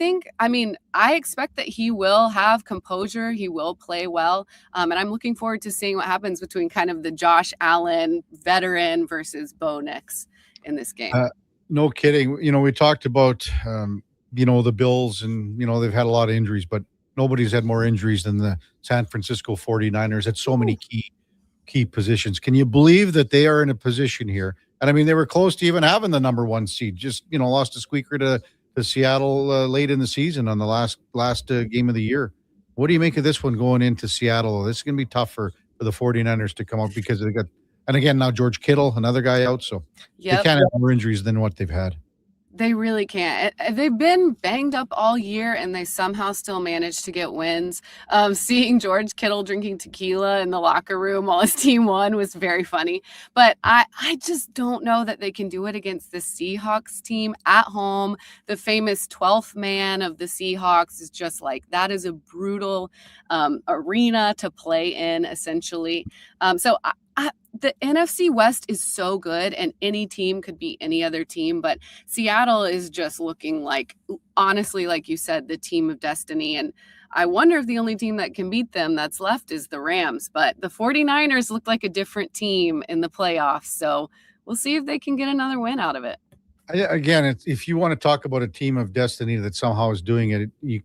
expect that he will have composure. He will play well. And I'm looking forward to seeing what happens between kind of the Josh Allen veteran versus Bo Nix in this game. No kidding. We talked about, the Bills and, they've had a lot of injuries, but nobody's had more injuries than the San Francisco 49ers at so many key positions. Can you believe that they are in a position here? And they were close to even having the number 1 seed, just, lost a squeaker to Seattle late in the season on the last game of the year. What do you make of this one going into Seattle? This is going to be tough for the 49ers to come out because they got, and again, now George Kittle, another guy out. So They can't have more injuries than what they've had. They really can't. They've been banged up all year, and they somehow still managed to get wins. Seeing George Kittle drinking tequila in the locker room while his team won was very funny. But I just don't know that they can do it against the Seahawks team at home. The famous 12th man of the Seahawks is just like, that is a brutal arena to play in, essentially. So The NFC West is so good, and any team could beat any other team, but Seattle is just looking like, honestly, like you said, the team of destiny. And I wonder if the only team that can beat them that's left is the Rams. But the 49ers look like a different team in the playoffs, so we'll see if they can get another win out of it. Again, if you want to talk about a team of destiny that somehow is doing it, you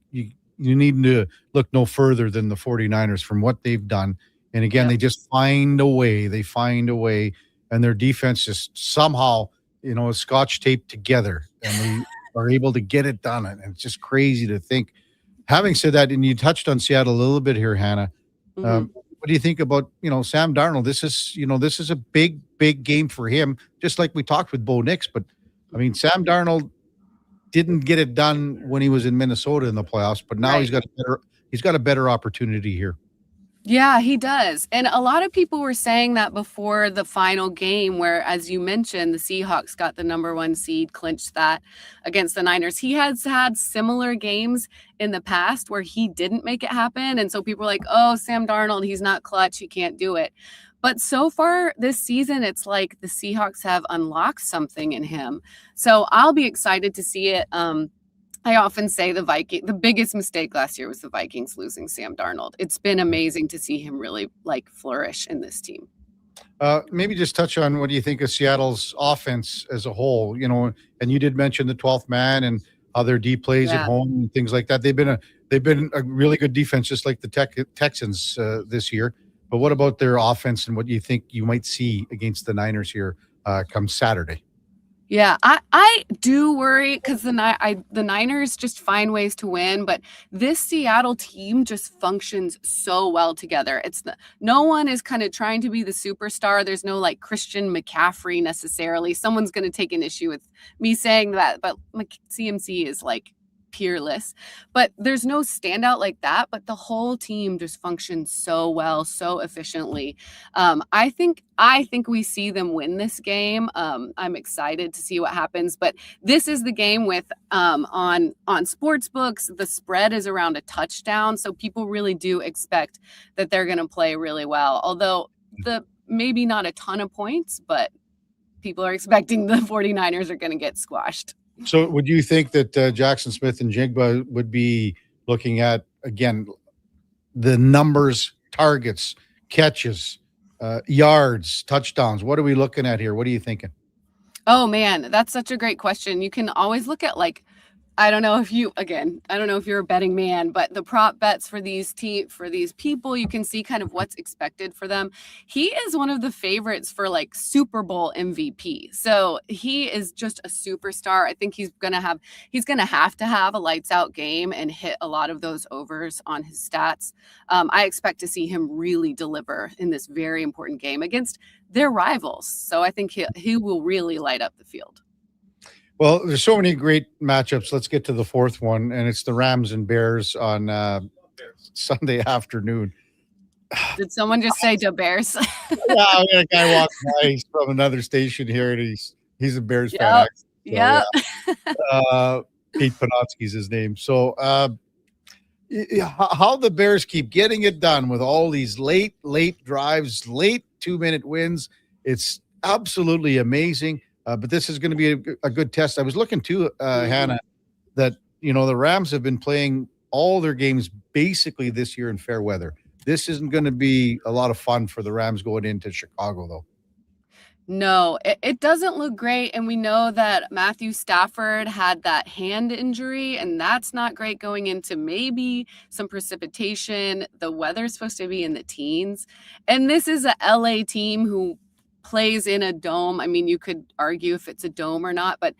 need to look no further than the 49ers from what they've done. And again, they just find a way. They find a way, and their defense just somehow, is scotch taped together, and they are able to get it done. And it's just crazy to think. Having said that, and you touched on Seattle a little bit here, Hannah. What do you think about Sam Darnold? This is a big game for him. Just like we talked with Bo Nix, but I mean, Sam Darnold didn't get it done when he was in Minnesota in the playoffs, but now he's got a better opportunity here. Yeah, he does. And a lot of people were saying that before the final game where, as you mentioned, the Seahawks got the number 1 seed, clinched that against the Niners. He has had similar games in the past where he didn't make it happen. And so people were like, oh, Sam Darnold, he's not clutch. He can't do it. But so far this season, it's like the Seahawks have unlocked something in him. So I'll be excited to see it. I often say the biggest mistake last year was the Vikings losing Sam Darnold. It's been amazing to see him really flourish in this team. Maybe just touch on what do you think of Seattle's offense as a whole, and you did mention the 12th man and how their D plays at home and things like that. They've been a really good defense, just like the Texans this year. But what about their offense and what do you think you might see against the Niners here come Saturday? Yeah, I do worry because the Niners just find ways to win, but this Seattle team just functions so well together. No one is kind of trying to be the superstar. There's no Christian McCaffrey necessarily. Someone's going to take an issue with me saying that, but CMC is peerless, but there's no standout like that. But the whole team just functions so well, so efficiently. I think we see them win this game. I'm excited to see what happens, but this is the game with on sports books, the spread is around a touchdown, so people really do expect that they're going to play really well. Although maybe not a ton of points, but people are expecting the 49ers are going to get squashed. So would you think that Jackson Smith and Jigba would be looking at, again, the numbers, targets, catches, yards, touchdowns? What are we looking at here? What are you thinking? Oh, man, that's such a great question. You can always look at I don't know if you're a betting man, but the prop bets for these people, you can see kind of what's expected for them. He is one of the favorites for Super Bowl MVP. So he is just a superstar. I think he's going to have to have a lights out game and hit a lot of those overs on his stats. I expect to see him really deliver in this very important game against their rivals. So I think he will really light up the field. Well, there's so many great matchups. Let's get to the fourth one, and it's the Rams and Bears on Sunday afternoon. Did someone just say the Bears? Yeah, a guy walked by. He's from another station here, and he's a Bears fan. Yeah. Pete Panotsky's his name. So how the Bears keep getting it done with all these late drives, late 2-minute wins. It's absolutely amazing. But this is going to be a good test. I was looking too, Hannah, that, the Rams have been playing all their games basically this year in fair weather. This isn't going to be a lot of fun for the Rams going into Chicago, though. No, it doesn't look great. And we know that Matthew Stafford had that hand injury, and that's not great going into maybe some precipitation. The weather's supposed to be in the teens. And this is a LA team who plays in a dome. I mean, you could argue if it's a dome or not, but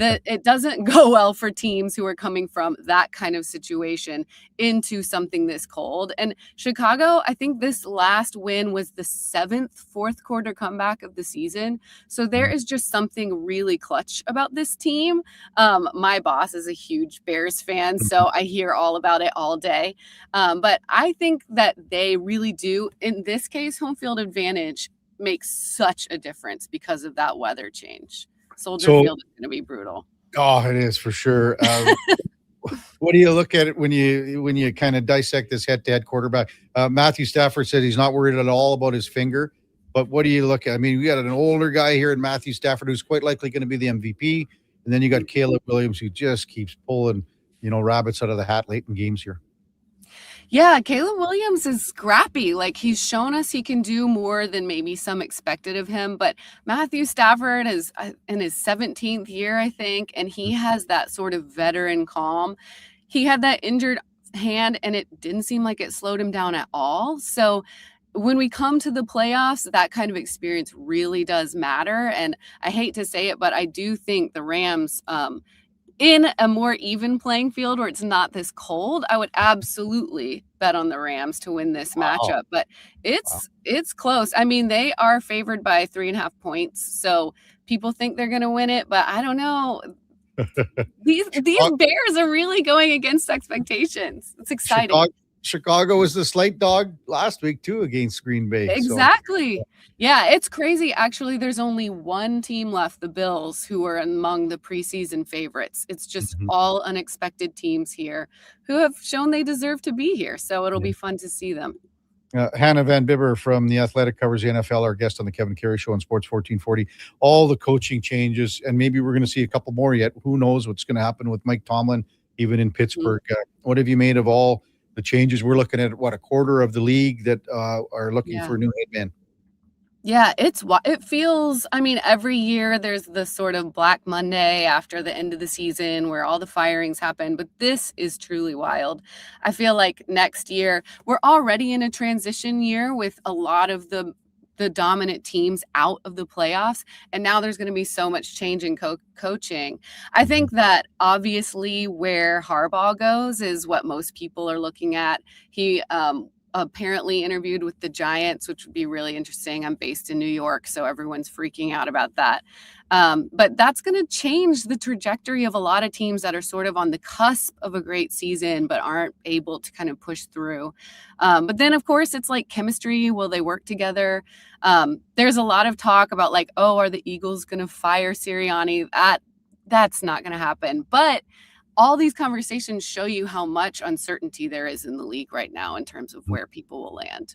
it doesn't go well for teams who are coming from that kind of situation into something this cold. And Chicago, I think this last win was the 7th fourth quarter comeback of the season. So there is just something really clutch about this team. My boss is a huge Bears fan, so I hear all about it all day. But I think that they really do, in this case, home field advantage makes such a difference because of that weather change. Soldier Field is going to be brutal. Oh, it is for sure. What do you look at it when you kind of dissect this head-to-head quarterback? Matthew Stafford said he's not worried at all about his finger. But what do you look at? I mean, we got an older guy here in Matthew Stafford who's quite likely going to be the MVP. And then you got Caleb Williams who just keeps pulling, rabbits out of the hat late in games here. Yeah, Caleb Williams is scrappy. Like, he's shown us he can do more than maybe some expected of him. But Matthew Stafford is in his 17th year, I think, and he has that sort of veteran calm. He had that injured hand, and it didn't seem like it slowed him down at all. So when we come to the playoffs, that kind of experience really does matter. And I hate to say it, but I do think the Rams, in a more even playing field where it's not this cold, I would absolutely bet on the Rams to win this matchup. But it's close. I mean, they are favored by 3.5 points. So people think they're going to win it, but I don't know. These Bears are really going against expectations. It's exciting. Chicago was the slight dog last week too against Green Bay. Exactly. So. Yeah, it's crazy. Actually, there's only one team left, the Bills, who are among the preseason favorites. It's just all unexpected teams here who have shown they deserve to be here. So it'll be fun to see them. Hannah Van Bibber from The Athletic covers the NFL, our guest on the Kevin Karius Show on Sports 1440. All the coaching changes, and maybe we're going to see a couple more yet. Who knows what's going to happen with Mike Tomlin, even in Pittsburgh. What have you made of all the changes? We're looking at, a quarter of the league that are looking for a new head man. Yeah, it feels, I mean, every year there's the sort of Black Monday after the end of the season where all the firings happen, but this is truly wild. I feel like next year we're already in a transition year with a lot of the dominant teams out of the playoffs, and now there's going to be so much change in coaching. I think that obviously where Harbaugh goes is what most people are looking at. He apparently interviewed with the Giants, which would be really interesting. I'm based in New York, so everyone's freaking out about that. But that's going to change the trajectory of a lot of teams that are sort of on the cusp of a great season, but aren't able to kind of push through. But then, of course, it's like chemistry. Will they work together? There's a lot of talk about like, are the Eagles going to fire Sirianni? That's not going to happen. But all these conversations show you how much uncertainty there is in the league right now in terms of where people will land.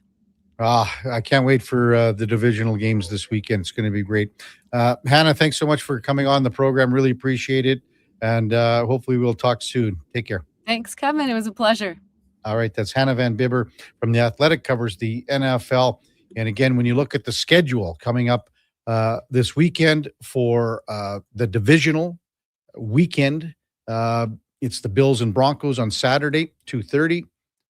I can't wait for the divisional games this weekend. It's going to be great. Hannah, thanks so much for coming on the program. Really appreciate it. And hopefully we'll talk soon. Take care. Thanks, Kevin. It was a pleasure. All right. That's Hannah Van Bibber from The Athletic, covers the NFL. And again, when you look at the schedule coming up this weekend for the divisional weekend, it's the Bills and Broncos on Saturday, 2:30.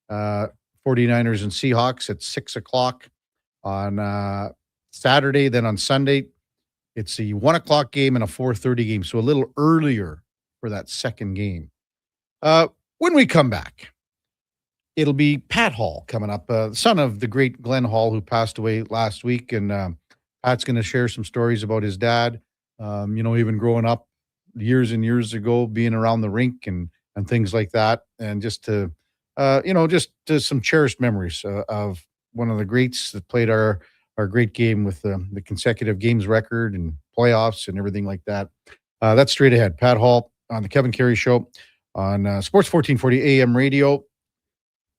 49ers and Seahawks at 6:00 on Saturday. Then on Sunday, it's a 1:00 game and a 4:30 game. So a little earlier for that second game. When we come back, it'll be Pat Hall coming up, son of the great Glenn Hall, who passed away last week. And Pat's going to share some stories about his dad, even growing up years and years ago, being around the rink and things like that. And just to some cherished memories of one of the greats that played our great game with the consecutive games record and playoffs and everything like that. That's straight ahead. Pat Hall on the Kevin Karius Show on Sports 1440 AM radio.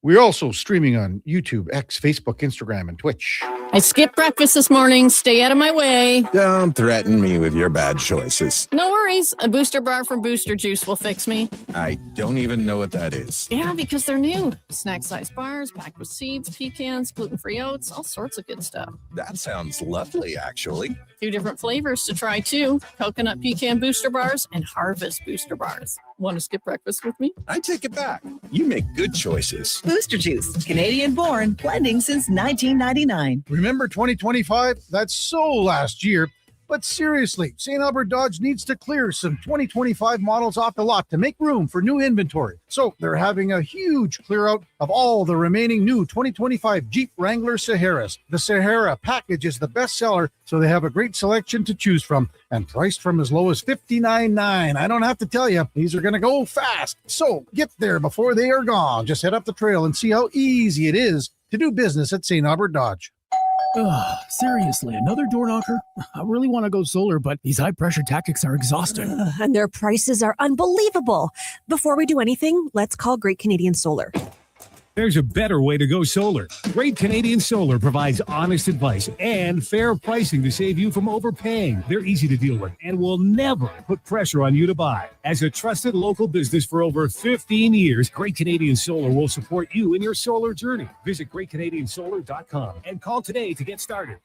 We're also streaming on YouTube, X, Facebook, Instagram, and Twitch. I skipped breakfast this morning. Stay out of my way. Don't threaten me with your bad choices. No worries. A booster bar from Booster Juice will fix me. I don't even know what that is. Yeah, because they're new. Snack-sized bars, packed with seeds, pecans, gluten-free oats, all sorts of good stuff. That sounds lovely, actually. 2 different flavors to try, too. Coconut pecan booster bars and harvest booster bars. Want to skip breakfast with me? I take it back. You make good choices. Booster Juice, Canadian-born, blending since 1999. Remember 2025? That's so last year. But seriously, St. Albert Dodge needs to clear some 2025 models off the lot to make room for new inventory. So they're having a huge clear out of all the remaining new 2025 Jeep Wrangler Saharas. The Sahara package is the best seller, so they have a great selection to choose from and priced from as low as $59.9. I don't have to tell you, these are going to go fast. So get there before they are gone. Just head up the trail and see how easy it is to do business at St. Albert Dodge. Seriously, another door knocker? I really want to go solar, but these high-pressure tactics are exhausting. And their prices are unbelievable. Before we do anything, let's call Great Canadian Solar. There's a better way to go solar. Great Canadian Solar provides honest advice and fair pricing to save you from overpaying. They're easy to deal with and will never put pressure on you to buy. As a trusted local business for over 15 years, Great Canadian Solar will support you in your solar journey. Visit greatcanadiansolar.com and call today to get started.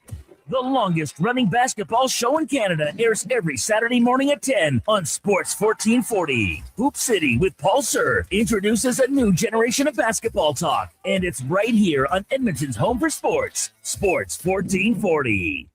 The longest running basketball show in Canada airs every Saturday morning at 10 on Sports 1440. Hoop City with Paul Sir introduces a new generation of basketball talk, and it's right here on Edmonton's home for sports, Sports 1440.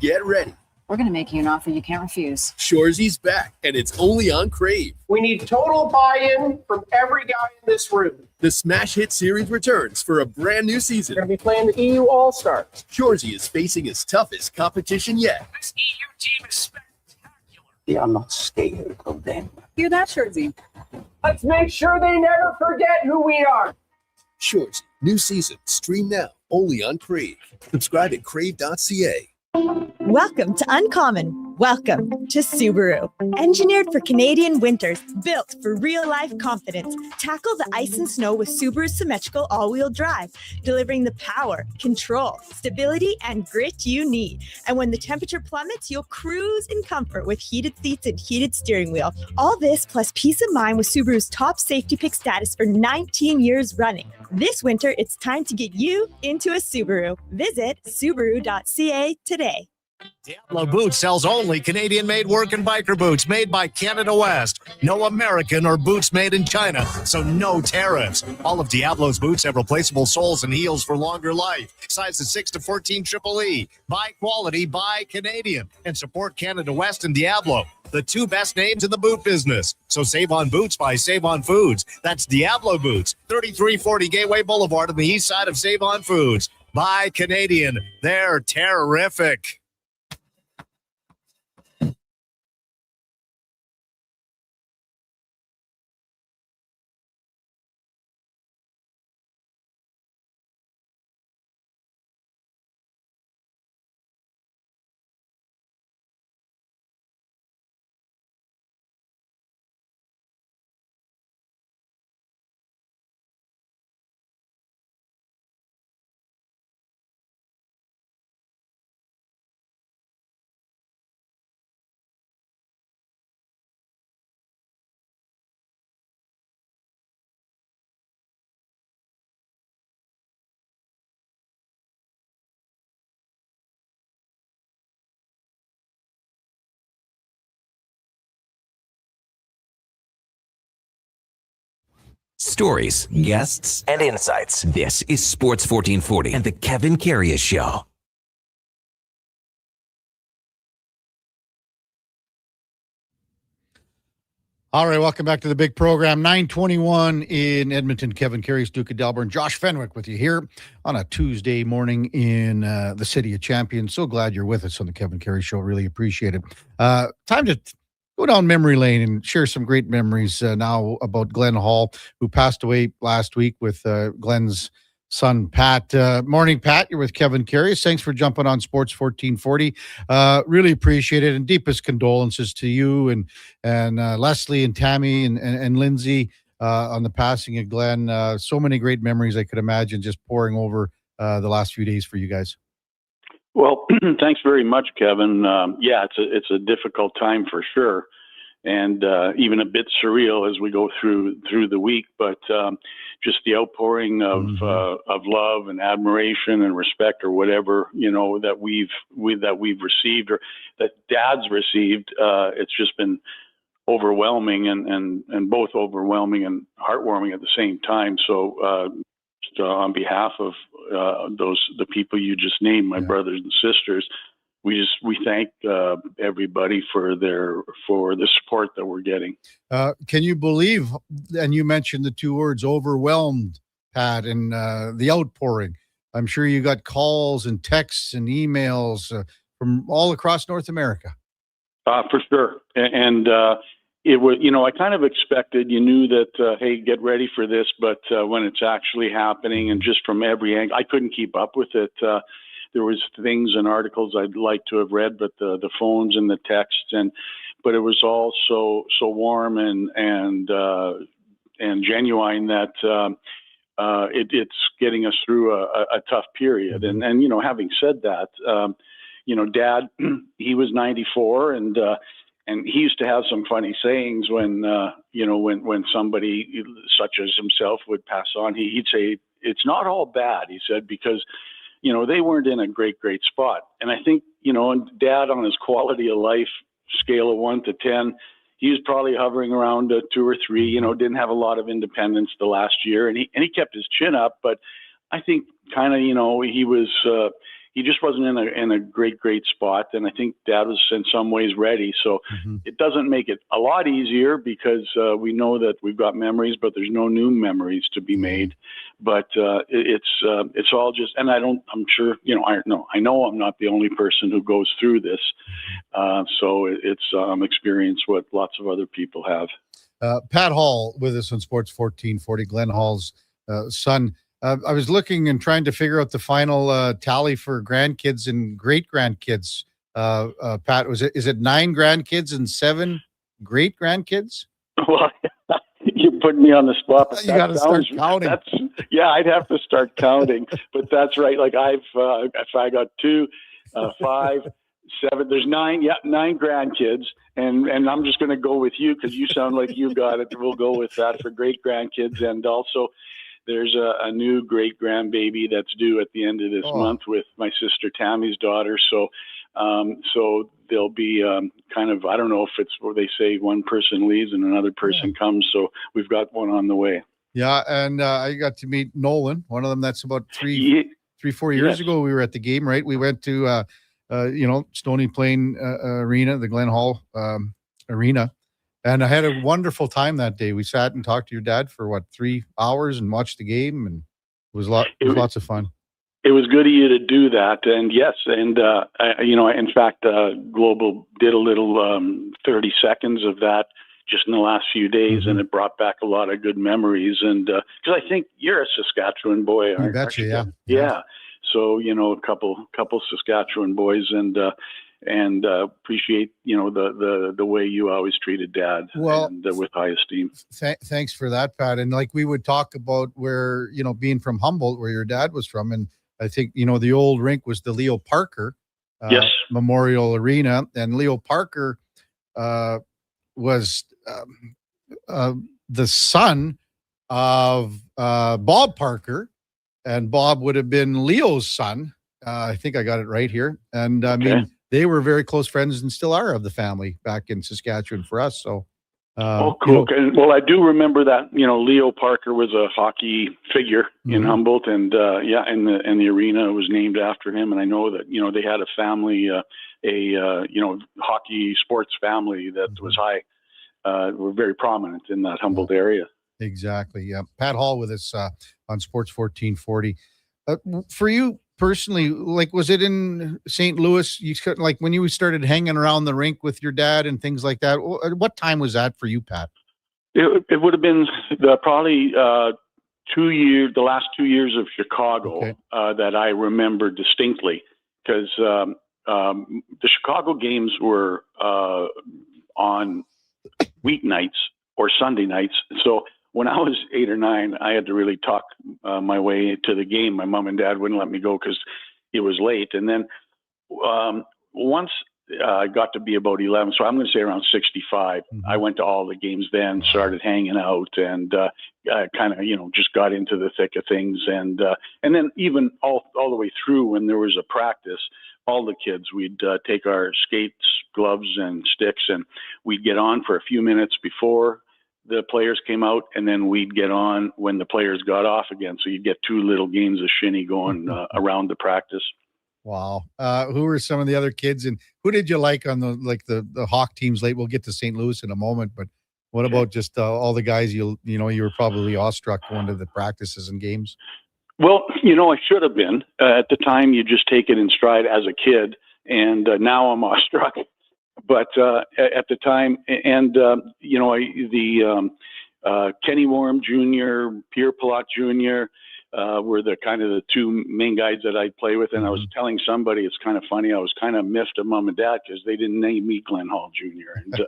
Get ready. We're going to make you an offer you can't refuse. Shoresy's back, and it's only on Crave. We need total buy-in from every guy in this room. The Smash Hit Series returns for a brand new season. We're going to be playing the EU All-Stars. Shoresy is facing his toughest competition yet. This EU team is spectacular. They are not scared of them. Hear that, Shoresy? Let's make sure they never forget who we are. Shoresy, new season. Stream now, only on Crave. Subscribe at crave.ca. Welcome to Uncommon. Welcome to Subaru. Engineered for Canadian winters, built for real-life confidence. Tackle the ice and snow with Subaru's symmetrical all-wheel drive, delivering the power, control, stability, and grit you need. And when the temperature plummets, you'll cruise in comfort with heated seats and heated steering wheel. All this plus peace of mind with Subaru's top safety pick status for 19 years running. This winter, it's time to get you into a Subaru. Visit Subaru.ca today. Diablo Boots sells only Canadian-made work and biker boots made by Canada West. No American or boots made in China, so no tariffs. All of Diablo's boots have replaceable soles and heels for longer life. Sizes 6 to 14 Triple E. Buy quality, buy Canadian. And support Canada West and Diablo, the two best names in the boot business. So save on boots by Save on Foods. That's Diablo Boots, 3340 Gateway Boulevard on the east side of Save on Foods. Buy Canadian. They're terrific. Stories, guests, and insights. This is Sports 1440 and the Kevin Karius Show. All right, welcome back to the big program. 9:21 in Edmonton. Kevin Karius, Duke of Delburne, Josh Fenwick with you here on a Tuesday morning in the City of Champions. So glad you're with us on the Kevin Karius Show. Really appreciate it. Time to go down memory lane and share some great memories now about Glenn Hall, who passed away last week with Glenn's son, Pat. Morning, Pat. You're with Kevin Karius. Thanks for jumping on Sports 1440. Really appreciate it. And deepest condolences to you and Leslie and Tammy and Lindsay on the passing of Glenn. So many great memories I could imagine just pouring over the last few days for you guys. Well, thanks very much, Kevin. Yeah, it's a difficult time for sure, and even a bit surreal as we go through the week. But just the outpouring of love and admiration and respect, or whatever that we've received, or that Dad's received. It's just been overwhelming and both overwhelming and heartwarming at the same time. So. On behalf of the people you just named, my brothers and sisters, we thank everybody for the support that we're getting. Can you believe? And you mentioned the two words "overwhelmed," Pat, and the outpouring. I'm sure you got calls and texts and emails from all across North America. For sure, and. It was, I kind of expected, you knew that, hey, get ready for this, but when it's actually happening and just from every angle, I couldn't keep up with it. There was things and articles I'd like to have read, but the phones and the texts, but it was all so warm and genuine that it's getting us through a tough period. And you know, having said that, you know, Dad, he was 94, and he used to have some funny sayings when you know, when somebody such as himself would pass on. He'd say, "It's not all bad," he said, because you know, they weren't in a great spot. And I think, you know, and Dad, on his quality of life scale of 1 to 10, he was probably hovering around 2 or 3. You know, didn't have a lot of independence the last year, and he kept his chin up. But I think kind of, you know, he was he just wasn't in a great spot. And I think Dad was in some ways ready. So it doesn't make it a lot easier, because we know that we've got memories, but there's no new memories to be made. But it's all just, and I'm sure, you know, I know I'm not the only person who goes through this. So it's experience what lots of other people have. Pat Hall with us on Sports 1440, Glenn Hall's son. I was looking and trying to figure out the final tally for grandkids and great grandkids. Pat, is it 9 grandkids and 7 great grandkids? Well, you're putting me on the spot. You got to start counting. Yeah, I'd have to start counting, but that's right. Like I got 2, 5, 7. There's 9. Yeah, 9 grandkids, and I'm just going to go with you because you sound like you got it. We'll go with that for great grandkids, and also there's a new great grandbaby that's due at the end of this month with my sister Tammy's daughter. So there'll be kind of, I don't know if it's where they say one person leaves and another person comes. So we've got one on the way. Yeah. And I got to meet Nolan, one of them. That's about 4 years ago. We were at the game, right? We went to, you know, Stony Plain Arena, the Glen Hall Arena. And I had a wonderful time that day. We sat and talked to your dad for 3 hours and watched the game, and it was lots of fun. It was good of you to do that, and yes, and you know, in fact, Global did a little 30 seconds of that just in the last few days, and it brought back a lot of good memories. And because I think you're a Saskatchewan boy, aren't you? Yeah. So you know, a couple Saskatchewan boys, and appreciate, you know, the way you always treated Dad, and with high esteem. Thanks for that, Pat. And like we would talk about where, you know, being from Humboldt, where your dad was from, and I think, you know, the old rink was the Leo Parker Memorial Arena, and Leo Parker was the son of Bob Parker, and Bob would have been Leo's son. I think I got it right here. And I mean, they were very close friends and still are of the family back in Saskatchewan for us. So, cool. You know, well, I do remember that, you know, Leo Parker was a hockey figure in Humboldt, and and the arena was named after him. And I know that, you know, they had a family, you know, hockey sports family that was were very prominent in that Humboldt area. Exactly. Yeah. Pat Hall with us on Sports 1440. For you personally, like, was it in St. Louis? You like when you started hanging around the rink with your dad and things like that. What time was that for you, Pat? It would have been probably 2 years, the last 2 years of Chicago that I remember distinctly, because the Chicago games were on weeknights or Sunday nights. So when I was 8 or 9, I had to really talk my way to the game. My mom and dad wouldn't let me go because it was late. And then once I got to be about 11, so I'm going to say around 65, I went to all the games then, started hanging out, and kind of, you know, just got into the thick of things. And then even all the way through, when there was a practice, all the kids, we'd take our skates, gloves, and sticks, and we'd get on for a few minutes before the players came out, and then we'd get on when the players got off again. So you'd get 2 little games of shinny going around the practice. Wow. Who were some of the other kids, and who did you like on the Hawk teams late? We'll get to St. Louis in a moment, but what about just all the guys you were probably awestruck going to the practices and games? Well, you know, I should have been. At the time, you just take it in stride as a kid, and now I'm awestruck. But at the time, and you know, Kenny Warm Jr., Pierre Palat Jr. Were the kind of the 2 main guys that I'd play with. And I was telling somebody, it's kind of funny, I was kind of miffed at Mom and Dad because they didn't name me Glenn Hall Jr. And,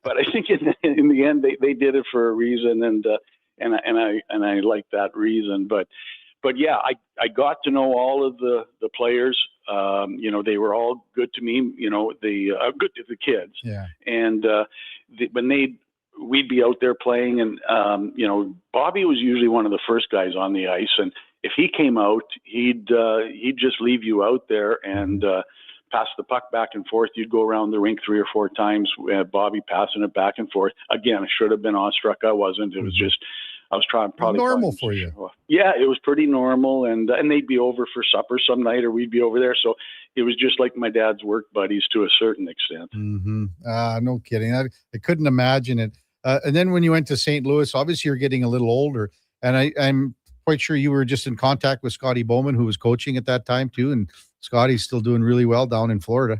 but I think in the end, they did it for a reason. And and I like that reason. But yeah, I got to know all of the players. They were all good to me. Good to the kids. Yeah. And when we'd be out there playing, and Bobby was usually one of the first guys on the ice, and if he came out, he'd just leave you out there and pass the puck back and forth. You'd go around the rink 3 or 4 times. Bobby passing it back and forth. Again, I should have been awestruck. I wasn't. It was just I was trying probably normal for you. Yeah, it was pretty normal, and they'd be over for supper some night, or we'd be over there. So it was just like my dad's work buddies to a certain extent. No kidding. I couldn't imagine it. And then when you went to St. Louis, obviously you're getting a little older, and I'm quite sure you were just in contact with Scotty Bowman, who was coaching at that time too. And Scotty's still doing really well down in Florida.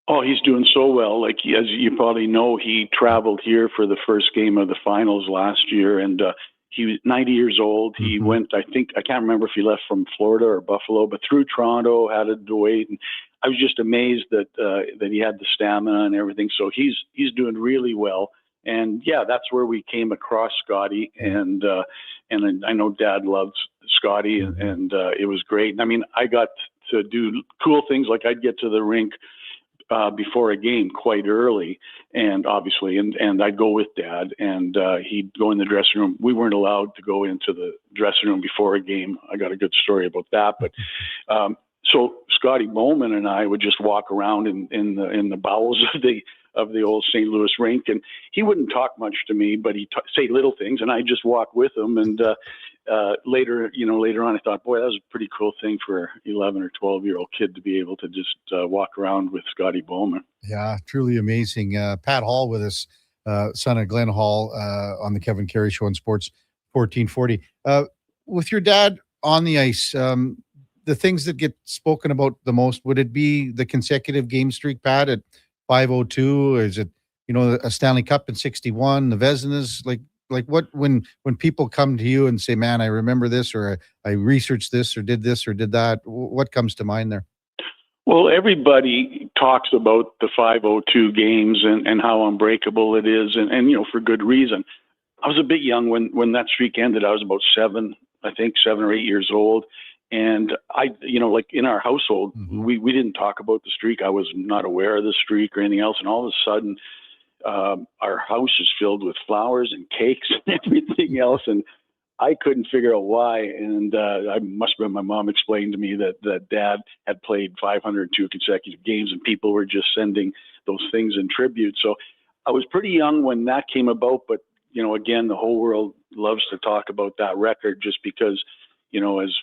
Oh, he's doing so well. Like, as you probably know, he traveled here for the first game of the finals last year, and he was 90 years old. He went, I can't remember if he left from Florida or Buffalo, but through Toronto, had to wait. And I was just amazed that he had the stamina and everything. So he's doing really well. And yeah, that's where we came across Scotty, and I know Dad loves Scotty, and it was great. And I mean, I got to do cool things, like I'd get to the rink before a game quite early, and obviously, and I'd go with Dad, and he'd go in the dressing room. We weren't allowed to go into the dressing room before a game. I got a good story about that, but so Scotty Bowman and I would just walk around in the bowels of the old St. Louis rink, and he wouldn't talk much to me, but he'd say little things, and I'd just walk with him. And later on, I thought, boy, that was a pretty cool thing for an 11 or 12-year-old kid to be able to just walk around with Scotty Bowman. Yeah, truly amazing. Pat Hall with us, son of Glenn Hall, on the Kevin Karius Show on Sports 1440. With your dad on the ice, the things that get spoken about the most, would it be the consecutive game streak, Pat, at 502? Is it, a Stanley Cup in 61, the Vezinas? Like what, when people come to you and say, man, I remember this, or I researched this, or did this, or did that, what comes to mind there? Well, everybody talks about the 502 games and how unbreakable it is, and for good reason. I was a bit young when that streak ended. I was about 7 or 8 years old. And I, like in our household, we didn't talk about the streak. I was not aware of the streak or anything else. And all of a sudden, our house is filled with flowers and cakes and everything else. And I couldn't figure out why. And I must have been, my mom explained to me that Dad had played 502 consecutive games, and people were just sending those things in tribute. So I was pretty young when that came about. But, again, the whole world loves to talk about that record just because, as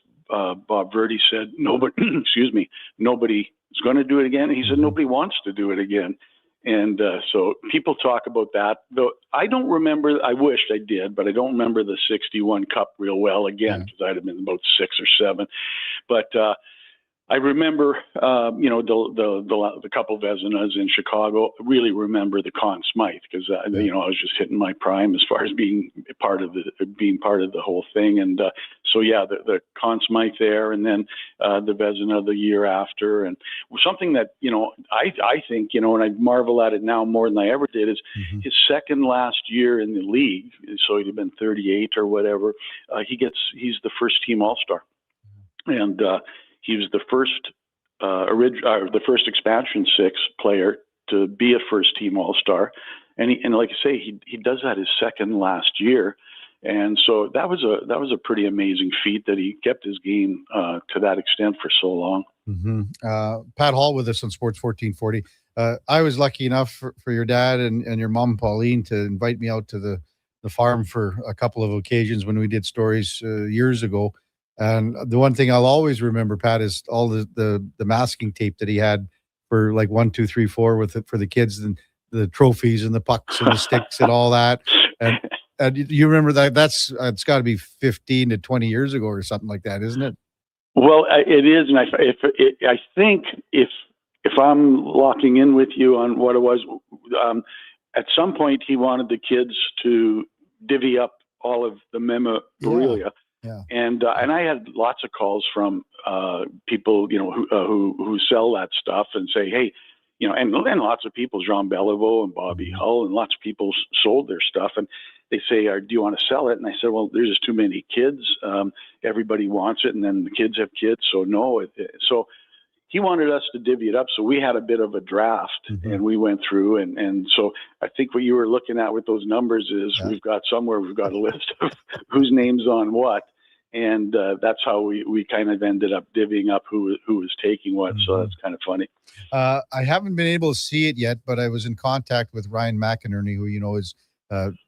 Bob Verdi said, nobody is going to do it again. He said nobody wants to do it again. And so people talk about that. Though I don't remember, I wished I did, but I don't remember the 61 Cup real well again, because I'd have been about 6 or 7. But I remember, the couple Vezinas in Chicago. Really remember the Conn Smythe, because I was just hitting my prime as far as being part of the whole thing. And so yeah, the Conn Smythe there, and then the Vezina the year after, and something that I think and I marvel at it now more than I ever did, is his second last year in the league. So he'd have been 38 or whatever. He's the first team All-Star, and he was the first expansion 6 player to be a first team All-Star. And like I say, he does that his second last year. And so that was a pretty amazing feat that he kept his game to that extent for so long. Pat Hall with us on Sports 1440. I was lucky enough for your dad and your mom, Pauline, to invite me out to the farm for a couple of occasions when we did stories years ago. And the one thing I'll always remember, Pat, is all the masking tape that he had for like 1, 2, 3, 4 for the kids, and the trophies and the pucks and the sticks and all that. And you remember that's it's got to be 15 to 20 years ago or something like that, isn't it? Well, it is, and I think if I'm locking in with you on what it was, at some point he wanted the kids to divvy up all of the memorabilia. Yeah. And I had lots of calls from people, who sell that stuff and say, hey, and lots of people, Jean Beliveau and Bobby Hull, and lots of people sold their stuff. And they say, do you want to sell it? And I said, well, there's just too many kids. Everybody wants it. And then the kids have kids. So no. So he wanted us to divvy it up. So we had a bit of a draft and we went through. And so I think what you were looking at with those numbers is we've got a list of whose name's on what. And that's how we kind of ended up divvying up who was taking what. So that's kind of funny. I haven't been able to see it yet, but I was in contact with Ryan McInerney, who is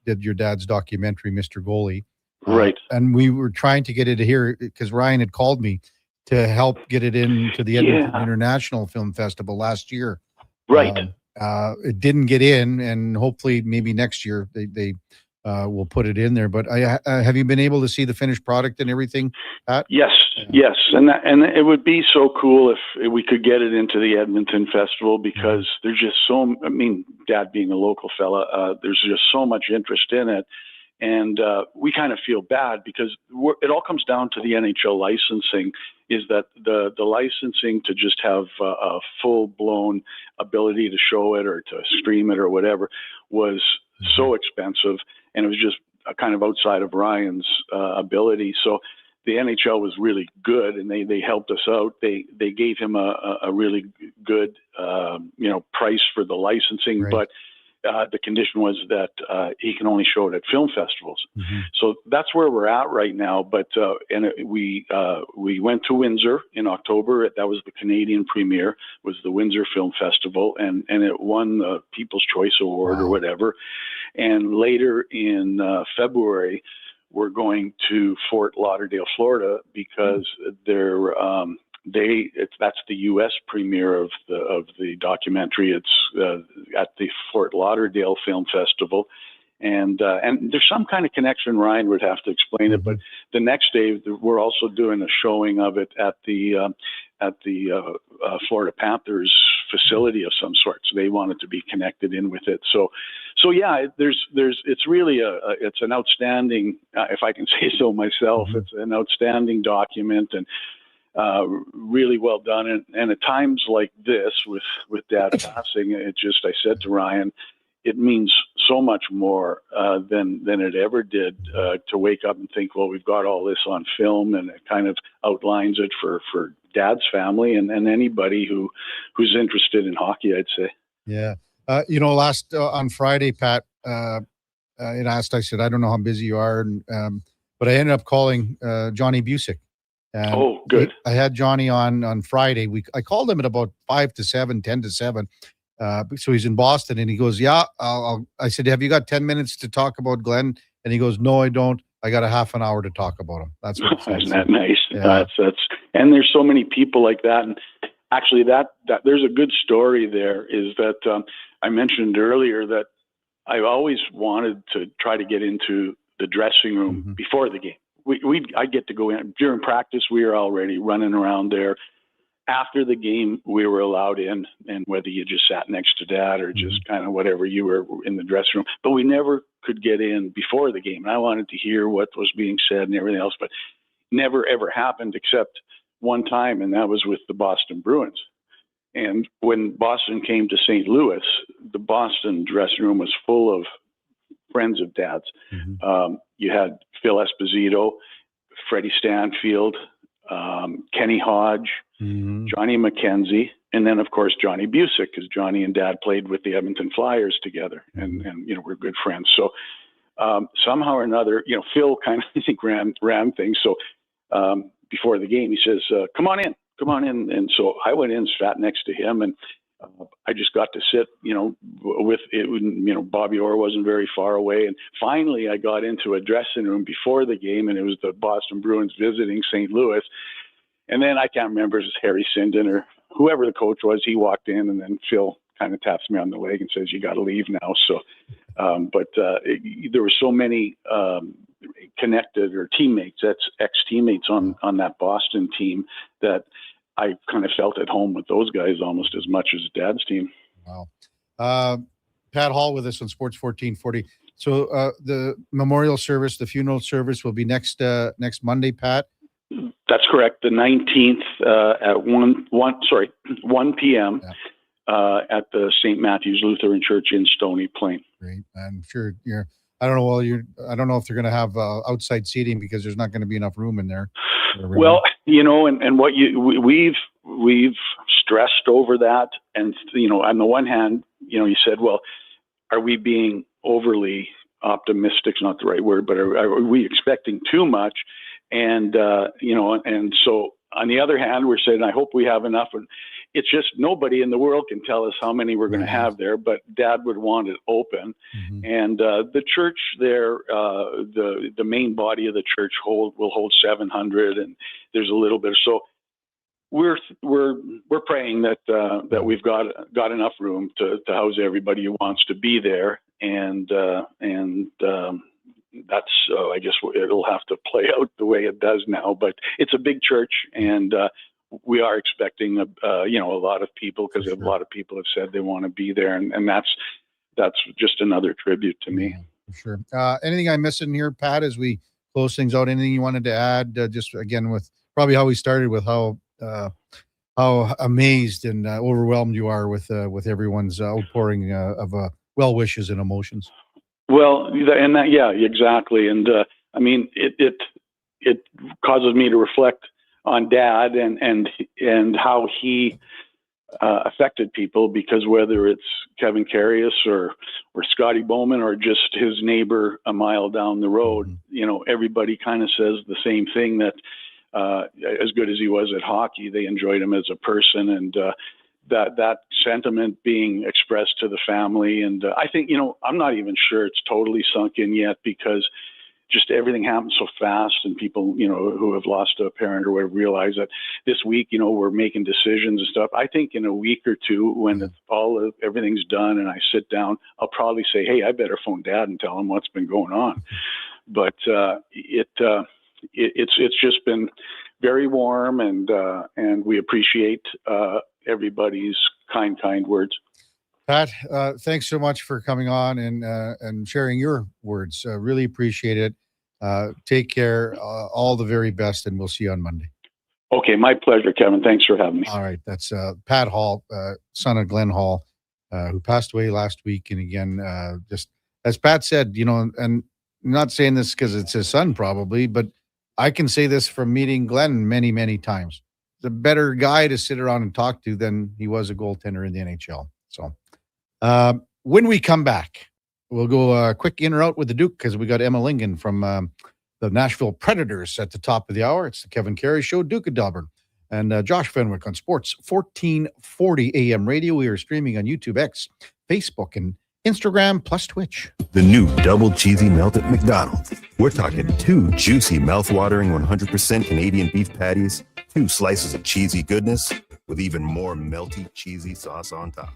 did your dad's documentary, Mr. Goalie. Right. And we were trying to get it here because Ryan had called me to help get it into the Edmonton International Film Festival last year. Right. It didn't get in, and hopefully maybe next year they will put it in there. But have you been able to see the finished product and everything, Pat? Yes, yes. And it would be so cool if we could get it into the Edmonton Festival, because there's just Dad being a local fella, there's just so much interest in it. And we kind of feel bad because it all comes down to the NHL licensing, is that the licensing to just have a full-blown ability to show it or to stream it or whatever was so expensive, and it was just kind of outside of Ryan's ability. So the NHL was really good, and they helped us out. They gave him a really good price for the licensing, but the condition was that he can only show it at film festivals. So that's where we're at right now. But we went to Windsor in October. That was the Canadian premiere, was the Windsor Film Festival, and it won the People's Choice Award or whatever. And later in February, we're going to Fort Lauderdale, Florida, because that's the U.S. premiere of the documentary. It's at the Fort Lauderdale Film Festival, and there's some kind of connection. Ryan would have to explain it, but the next day we're also doing a showing of it at the Florida Panthers facility of some sort. So they wanted to be connected in with it. So yeah, it's really it's an outstanding, if I can say so myself, it's an outstanding document, and really well done. And at times like this with Dad passing, I said to Ryan, it means so much more than it ever did to wake up and think, well, we've got all this on film, and it kind of outlines it for Dad's family and anybody who's interested in hockey, I'd say. Yeah. Last on Friday, Pat, I said, I don't know how busy you are, but I ended up calling Johnny Busick. And good. I had Johnny on Friday. I called him at about 5 to 7, 10 to 7. So he's in Boston, and he goes, yeah, I said, have you got 10 minutes to talk about Glenn? And he goes, no, I don't. I got a half an hour to talk about him. That's what Isn't that nice? Yeah. And there's so many people like that. And actually that there's a good story there, is that I mentioned earlier that I always wanted to try to get into the dressing room before the game. I'd get to go in during practice. We were already running around there. After the game, we were allowed in, and whether you just sat next to Dad or just kind of whatever, you were in the dressing room. But we never could get in before the game. And I wanted to hear what was being said and everything else, but never ever happened except one time, and that was with the Boston Bruins. And when Boston came to St. Louis, the Boston dressing room was full of friends of Dad's. You had Phil Esposito, Freddie Stanfield, Kenny Hodge, Johnny McKenzie, and then of course Johnny Busick, because Johnny and Dad played with the Edmonton Flyers together, and we're good friends. So somehow or another, Phil kind of ran things. So before the game, he says, "Come on in," and so I went in, sat next to him, and I just got to sit, with it. Bobby Orr wasn't very far away, and finally I got into a dressing room before the game, and it was the Boston Bruins visiting St. Louis. And then I can't remember if it was Harry Sinden or whoever the coach was. He walked in, and then Phil kind of taps me on the leg and says, "You got to leave now." So, there were so many connected or teammates, that's ex-teammates on that Boston team, that I kind of felt at home with those guys almost as much as Dad's team. Wow. Pat Hall with us on Sports 1440. So the memorial service, the funeral service will be next Monday, Pat? That's correct. The 19th at 1 p.m. at the St. Matthew's Lutheran Church in Stony Plain. Great. I'm sure I don't know if they're going to have outside seating because there's not going to be enough room in there. Well, and what we've stressed over that, and on the one hand, you said, well, are we being overly optimistic? Is not the right word, but are we expecting too much? And and so on the other hand, we're saying, I hope we have enough. And it's just nobody in the world can tell us how many we're going to have there, but Dad would want it open. Mm-hmm. And the church there, the main body of the church will hold 700, and there's a little bit. So we're praying that we've got enough room to house everybody who wants to be there, and that's I guess it'll have to play out the way it does now. But it's a big church, and we are expecting a lot of people, because a lot of people have said they want to be there, and that's just another tribute to me. For sure. Anything I missed in here, Pat, as we close things out? Anything you wanted to add? Just again with probably how we started with how amazed and overwhelmed you are with everyone's outpouring of well wishes and emotions. Well, and that, yeah, exactly. And I mean, it causes me to reflect on Dad and how he affected people, because whether it's Kevin Karius or Scotty Bowman or just his neighbor a mile down the road, everybody kind of says the same thing, that as good as he was at hockey, they enjoyed him as a person, and that sentiment being expressed to the family. And I think, I'm not even sure it's totally sunk in yet, because just everything happens so fast, and people, who have lost a parent or whatever realize that this week, we're making decisions and stuff. I think in a week or two, when everything's done and I sit down, I'll probably say, hey, I better phone Dad and tell him what's been going on. But it's just been very warm, and we appreciate everybody's kind words. Pat, thanks so much for coming on and sharing your words. Really appreciate it. Take care. All the very best, and we'll see you on Monday. Okay, my pleasure, Kevin. Thanks for having me. All right, that's Pat Hall, son of Glenn Hall, who passed away last week. And again, just as Pat said, and I'm not saying this because it's his son probably, but I can say this from meeting Glenn many, many times. The better guy to sit around and talk to than he was a goaltender in the NHL. So when we come back, we'll go quick in or out with the Duke, because we got Emma Lingen from the Nashville Predators at the top of the hour. It's the Kevin Karius Show, Duke of Delburne, and Josh Fenwick on Sports 1440 AM radio. We are streaming on YouTube, X, Facebook, and Instagram, plus Twitch. The new double cheesy melt at McDonald's. We're talking 2 juicy, mouth-watering 100% Canadian beef patties, 2 slices of cheesy goodness with even more melty, cheesy sauce on top.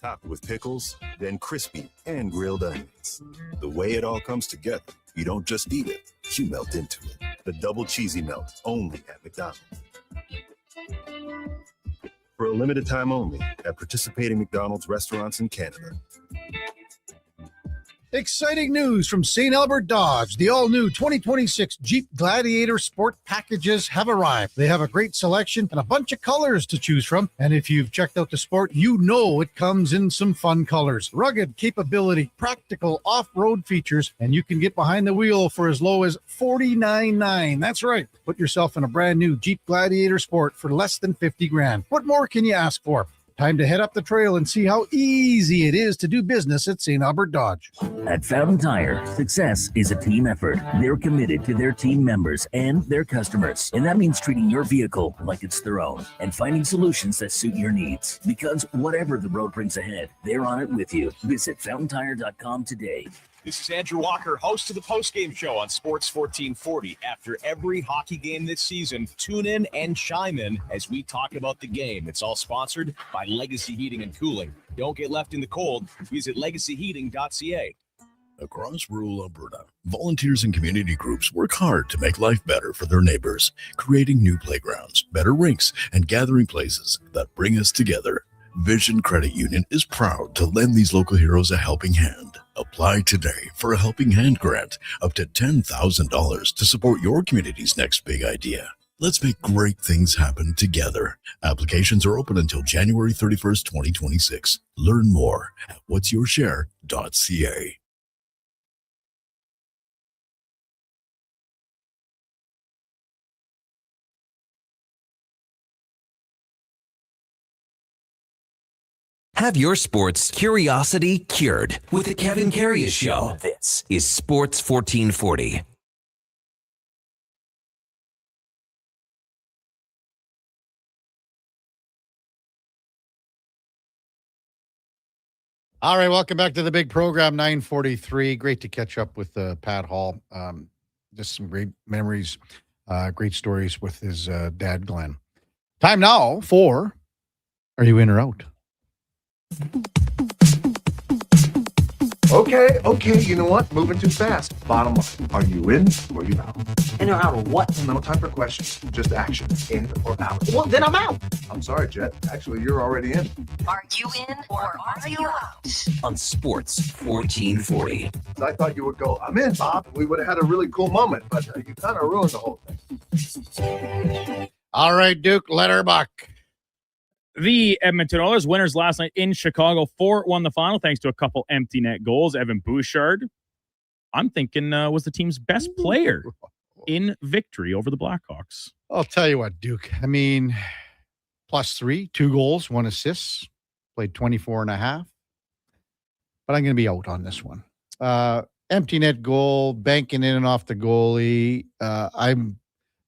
Topped with pickles, then crispy and grilled onions. The way it all comes together, you don't just eat it, you melt into it. The double cheesy melt, only at McDonald's. For a limited time only at participating McDonald's restaurants in Canada. Exciting news from St. Albert Dodge. The all-new 2026 Jeep Gladiator Sport packages have arrived. They have a great selection and a bunch of colors to choose from. And if you've checked out the Sport, you know it comes in some fun colors. Rugged capability, practical off-road features, and you can get behind the wheel for as low as $49,900. That's right. Put yourself in a brand new Jeep Gladiator Sport for less than $50,000. What more can you ask for? Time to head up the trail and see how easy it is to do business at St. Albert Dodge. At Fountain Tire, success is a team effort. They're committed to their team members and their customers. And that means treating your vehicle like it's their own and finding solutions that suit your needs. Because whatever the road brings ahead, they're on it with you. Visit fountaintire.com today. This is Andrew Walker, host of the postgame show on Sports 1440. After every hockey game this season, tune in and chime in as we talk about the game. It's all sponsored by Legacy Heating and Cooling. Don't get left in the cold. Visit legacyheating.ca. Across rural Alberta, volunteers and community groups work hard to make life better for their neighbors, creating new playgrounds, better rinks, and gathering places that bring us together. Vision Credit Union is proud to lend these local heroes a helping hand. Apply today for a Helping Hand grant up to $10,000 to support your community's next big idea. Let's make great things happen together. Applications are open until January 31st, 2026. Learn more at whatsyourshare.ca. Have your sports curiosity cured with the Kevin Karius Show. This is Sports 1440. All right, welcome back to the big program, 9:43. Great to catch up with Pat Hall. Just some great memories, great stories with his dad, Glenn. Time now for Are You In or Out? Okay, you know what? Moving too fast. Bottom line, are you in or you out? In or out of what? No time for questions, just action. In or out? Well, then I'm out. I'm sorry, Jet. Actually, you're already in. Are you in or are you out? On Sports 1440. I thought you would go, I'm in, Bob. We would have had a really cool moment, but you kind of ruined the whole thing. All right, Duke, let her buck. The Edmonton Oilers winners last night in Chicago. 4 won the final thanks to a couple empty net goals. Evan Bouchard, I'm thinking, was the team's best player in victory over the Blackhawks. I'll tell you what, Duke. I mean, +3, 2 goals, 1 assist, played 24 and a half. But I'm going to be out on this one. Empty net goal, banking in and off the goalie.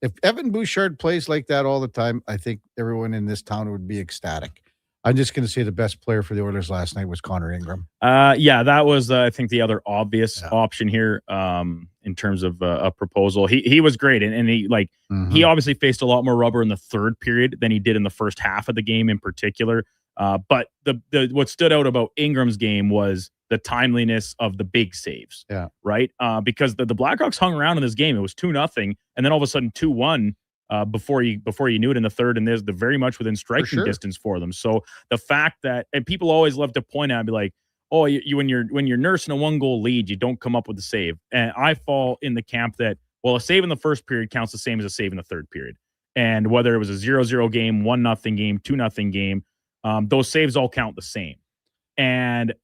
If Evan Bouchard plays like that all the time, I think everyone in this town would be ecstatic. I'm just going to say the best player for the Oilers last night was Connor Ingram. Yeah, that was, I think, the other obvious option here in terms of a proposal. He was great, and he he obviously faced a lot more rubber in the third period than he did in the first half of the game in particular. But the what stood out about Ingram's game was the timeliness of the big saves. Yeah. Right? Because the Blackhawks hung around in this game. It was 2-0, and then all of a sudden 2-1 before you knew it in the third, and there's the very much within striking distance for them. So the fact that, and people always love to point out and be like, oh, you when you're nursing a 1-goal lead, you don't come up with a save. And I fall in the camp that, well, a save in the first period counts the same as a save in the third period. And whether it was a 0-0 game, 1-0 game, 2-0 game, those saves all count the same. And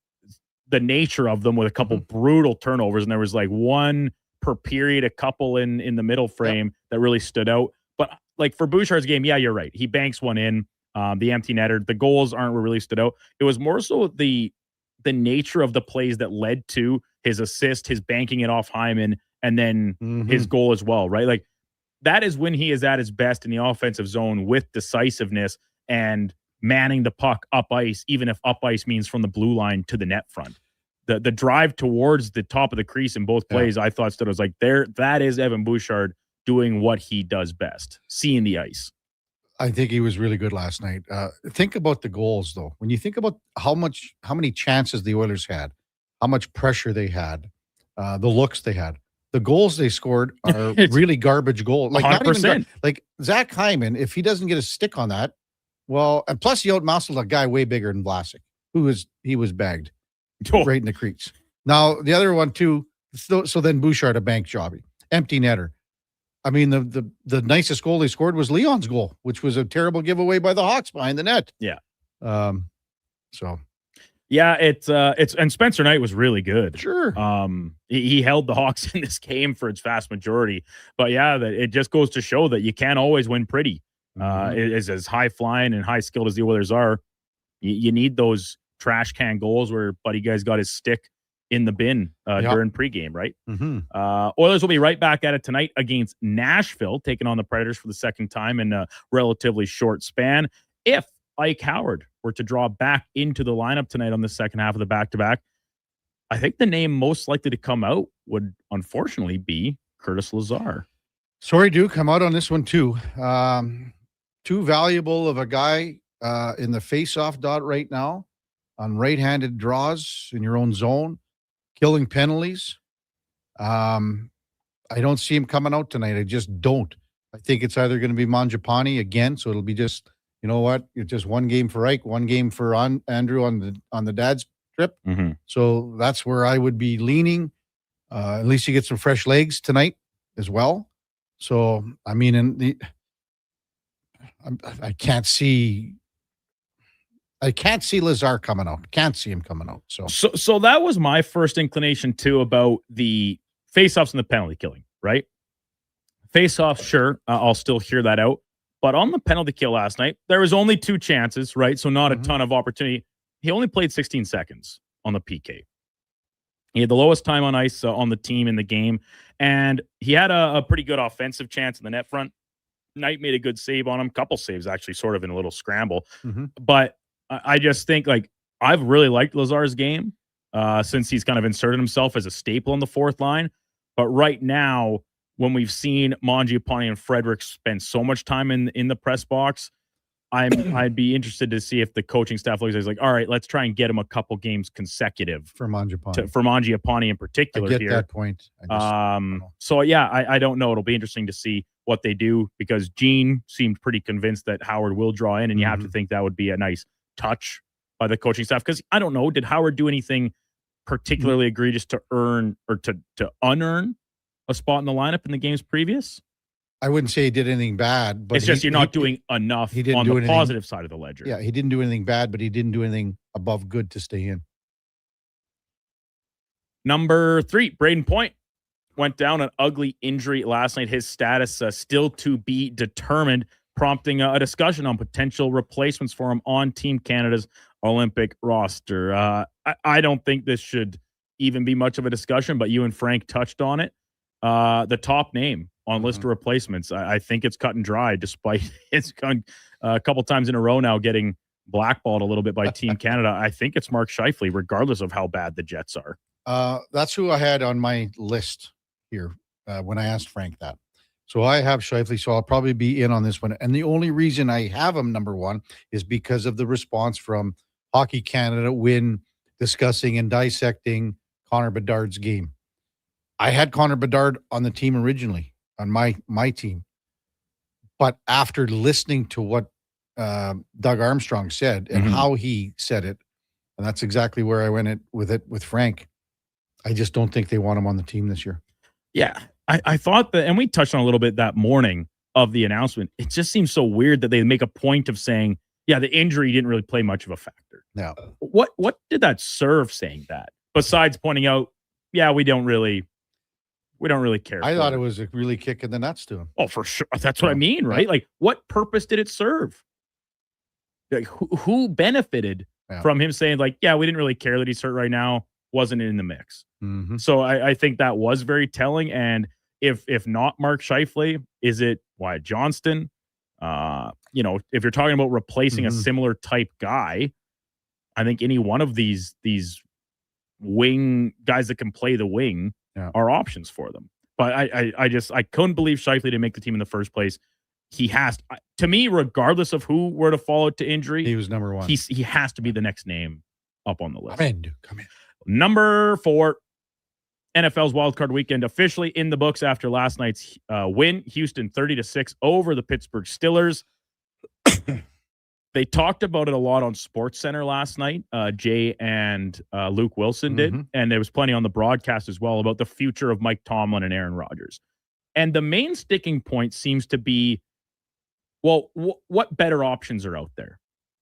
the nature of them with a couple brutal turnovers, and there was like one per period, a couple in the middle frame that really stood out. But like for Bouchard's game, yeah, you're right. He banks one in, the empty netter. The goals aren't what really stood out. It was more so the nature of the plays that led to his assist, his banking it off Hyman, and then his goal as well, right? Like that is when he is at his best in the offensive zone with decisiveness and manning the puck up ice, even if up ice means from the blue line to the net front. The drive towards the top of the crease in both plays, I thought stood. I was like, that is Evan Bouchard doing what he does best, seeing the ice. I think he was really good last night. Think about the goals, though. When you think about how many chances the Oilers had, how much pressure they had, the looks they had, the goals they scored are really garbage goals. Like 100%. Like Zach Hyman, if he doesn't get a stick on that, well, and plus he outmuscled a guy way bigger than Vlasic, he was bagged right in the crease. Now the other one too. So then Bouchard a bank jobby, empty netter. I mean, the nicest goal they scored was Leon's goal, which was a terrible giveaway by the Hawks behind the net. Yeah. So. Yeah, it's and Spencer Knight was really good. Sure. He held the Hawks in this game for its vast majority. But yeah, it just goes to show that you can't always win pretty. As high flying and high skilled as the Oilers are, you need those trash can goals where Buddy Guy's got his stick in the bin during pregame, right? Oilers will be right back at it tonight against Nashville, taking on the Predators for the second time in a relatively short span. If Ike Howard were to draw back into the lineup tonight on the second half of the back-to-back, I think the name most likely to come out would unfortunately be Curtis Lazar. Sorry, Duke, I'm out on this one too. Too valuable of a guy in the face-off dot right now on right-handed draws in your own zone, killing penalties. I don't see him coming out tonight. I just don't. I think it's either going to be Mangiapane again, so it'll be just, you know what, it's just one game for Ike, one game for Andrew on the dad's trip. So that's where I would be leaning. At least you get some fresh legs tonight as well. So, I mean, I can't see Lazar coming out. Can't see him coming out. So that was my first inclination too about the faceoffs and the penalty killing, right? Faceoffs, sure, I'll still hear that out. But on the penalty kill last night, there was only 2 chances, right? So not a ton of opportunity. He only played 16 seconds on the PK. He had the lowest time on ice on the team in the game, and he had a pretty good offensive chance in the net front. Knight made a good save on him, couple saves actually, sort of in a little scramble. But I just think, like, I've really liked Lazar's game since he's kind of inserted himself as a staple on the fourth line. But right now, when we've seen Mangiapane and Frederick spend so much time in the press box, I'd be interested to see if the coaching staff looks like, all right, let's try and get him a couple games consecutive for Mangiapane. For Mangiapane in particular. I get here. that point. So yeah, I don't know. It'll be interesting to see what they do, because Gene seemed pretty convinced that Howard will draw in, and you have to think that would be a nice touch by the coaching staff. Because I don't know, did Howard do anything particularly egregious to earn or to unearn a spot in the lineup in the games previous? I wouldn't say he did anything bad, but it's just you're not doing enough on the positive side of the ledger. Yeah, he didn't do anything bad, but he didn't do anything above good to stay in. Number 3, Braden Point went down an ugly injury last night. His status still to be determined, prompting a discussion on potential replacements for him on Team Canada's Olympic roster. I don't think this should even be much of a discussion, but you and Frank touched on it. The top name on list of replacements, I think it's cut and dry, despite it's gone a couple times in a row now getting blackballed a little bit by Team Canada. I think it's Mark Scheifele, regardless of how bad the Jets are. That's who I had on my list here when I asked Frank that. So I have Scheifele, so I'll probably be in on this one. And the only reason I have him number 1 is because of the response from Hockey Canada when discussing and dissecting Connor Bedard's game. I had Connor Bedard on the team originally, on my team. But after listening to what Doug Armstrong said and how he said it, and that's exactly where I went with Frank, I just don't think they want him on the team this year. Yeah, I thought that, and we touched on a little bit that morning of the announcement. It just seems so weird that they make a point of saying, yeah, the injury didn't really play much of a factor. No. What did that serve saying that? Besides pointing out, yeah, we don't really care. I thought it was really kicking the nuts to him. Oh, for sure. That's what I mean, right? Like, what purpose did it serve? Like, who benefited from him saying, like, yeah, we didn't really care that he's hurt right now, wasn't in the mix. So I think that was very telling. And if not Mark Scheifele, is it Wyatt Johnston? If you're talking about replacing a similar type guy, I think any one of these wing guys that can play the wing are options for them. But I couldn't believe Scheifele didn't make the team in the first place. He has to me, regardless of who were to fall to injury, he was number 1. He has to be the next name up on the list. Come in, Duke. Come in. Number 4, NFL's wildcard weekend officially in the books after last night's win. Houston 30-6 over the Pittsburgh Steelers. They talked about it a lot on SportsCenter last night. Jay and Luke Wilson did, and there was plenty on the broadcast as well about the future of Mike Tomlin and Aaron Rodgers. And the main sticking point seems to be, well, what better options are out there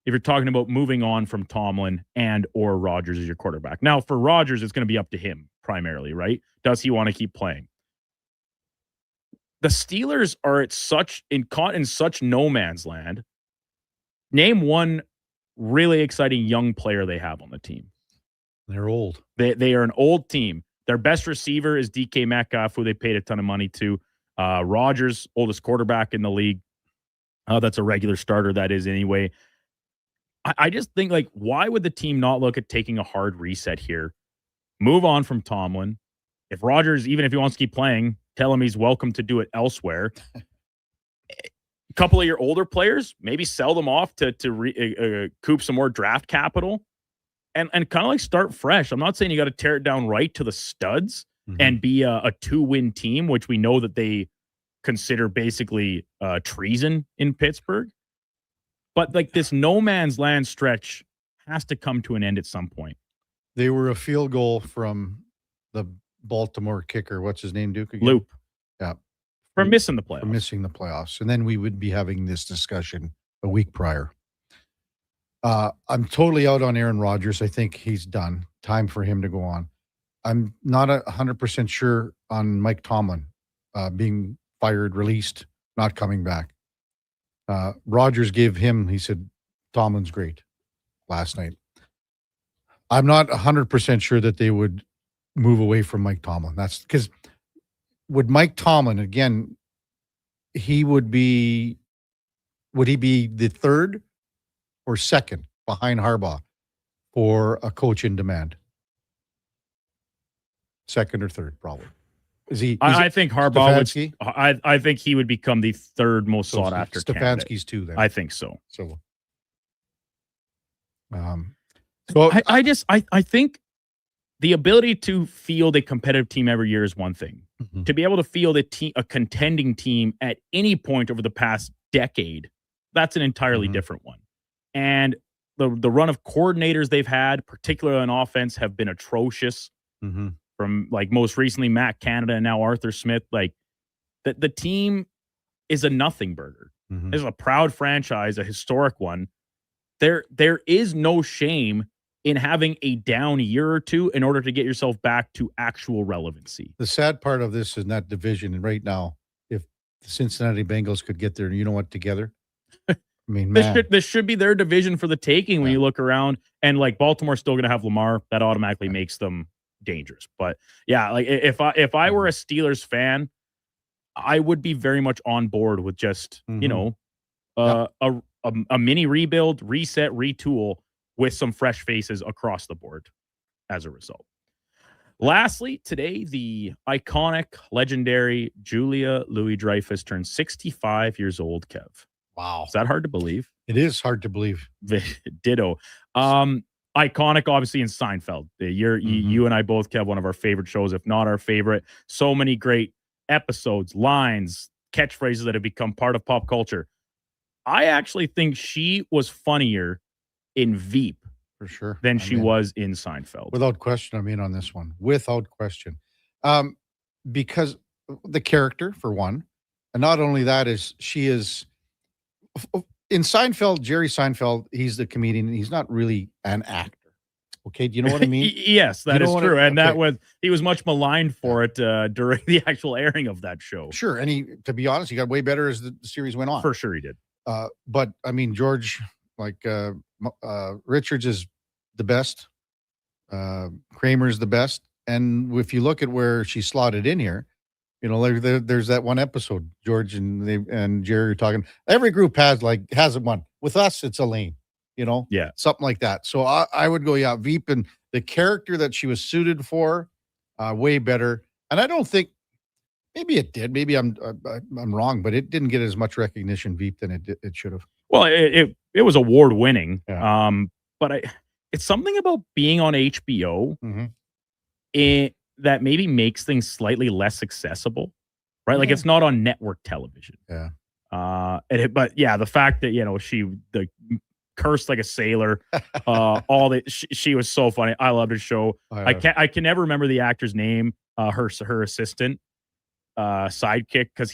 if you're talking about moving on from Tomlin and or Rodgers as your quarterback? Now, for Rodgers, it's going to be up to him primarily, right? Does he want to keep playing? The Steelers are caught in such no man's land. Name one really exciting young player they have on the team. They're old. They are an old team. Their best receiver is DK Metcalf, who they paid a ton of money to. Rodgers, oldest quarterback in the league. That's a regular starter, that is anyway. I just think, like, why would the team not look at taking a hard reset here? Move on from Tomlin. If Rodgers, even if he wants to keep playing, tell him he's welcome to do it elsewhere. A couple of your older players, maybe sell them off to recoup some more draft capital and kind of like start fresh. I'm not saying you got to tear it down right to the studs and be a 2-win team, which we know that they consider basically treason in Pittsburgh. But like this no man's land stretch has to come to an end at some point. They were a field goal from the Baltimore kicker. What's his name, Duke? Again? Loop. Yeah. for missing the playoffs. For missing the playoffs. And then we would be having this discussion a week prior. I'm totally out on Aaron Rodgers. I think he's done. Time for him to go on. I'm not 100% sure on Mike Tomlin being fired, released, not coming back. Rodgers gave him, he said, Tomlin's great last night. I'm not 100% sure that they would move away from Mike Tomlin. That's because with Mike Tomlin, again, would he be the third or second behind Harbaugh for a coach in demand? Second or third, probably. Is he? I think Harbaugh would. I think he would become the third most sought after candidate. Stefanski's too. Then I think so. So, I think the ability to field a competitive team every year is one thing. Mm-hmm. To be able to field a contending team at any point over the past decade, that's an entirely different one. And the run of coordinators they've had, particularly on offense, have been atrocious. Mm-hmm. From like most recently Matt Canada and now Arthur Smith. Like the team is a nothing burger. Mm-hmm. This is a proud franchise, a historic one. There is no shame in having a down year or two in order to get yourself back to actual relevancy. The sad part of this is that division right now, if the Cincinnati Bengals could get there, you know what, together? I mean, this should be their division for the taking when you look around. And like Baltimore's still going to have Lamar. That automatically makes them dangerous. But yeah, like if I were a Steelers fan, I would be very much on board with just, a mini rebuild, reset, retool with some fresh faces across the board as a result. Lastly, today, the iconic, legendary Julia Louis-Dreyfus turned 65 years old, Kev. Wow. Is that hard to believe? It is hard to believe. Ditto. Iconic, obviously, in Seinfeld. You and I both, Kev, one of our favorite shows, if not our favorite. So many great episodes, lines, catchphrases that have become part of pop culture. I actually think she was funnier in Veep for sure than she was in Seinfeld. Without question, I'm in on this one. Without question. Because the character, for one, and not only that, she is in Seinfeld, Jerry Seinfeld, he's the comedian. He's not really an actor. Okay. Do you know what I mean? Yes, that is true. And he was much maligned for it during the actual airing of that show. Sure. And to be honest, he got way better as the series went on. For sure he did. But I mean, George, Richards is the best. Kramer's the best. And if you look at where she slotted in here, there's that one episode, George and Jerry are talking. Every group has one. With us, it's Elaine, something like that. So I would go, Veep, and the character that she was suited for, way better. And I don't think, maybe it did. Maybe I'm wrong, but it didn't get as much recognition, Veep, than it should have. Well, it was award winning. Yeah. But it's something about being on HBO. That maybe makes things slightly less accessible, right? Yeah. Like it's not on network television. Yeah. But yeah, the fact that, she cursed like a sailor, she was so funny. I loved her show. I can never remember the actor's name, her assistant, sidekick. Cause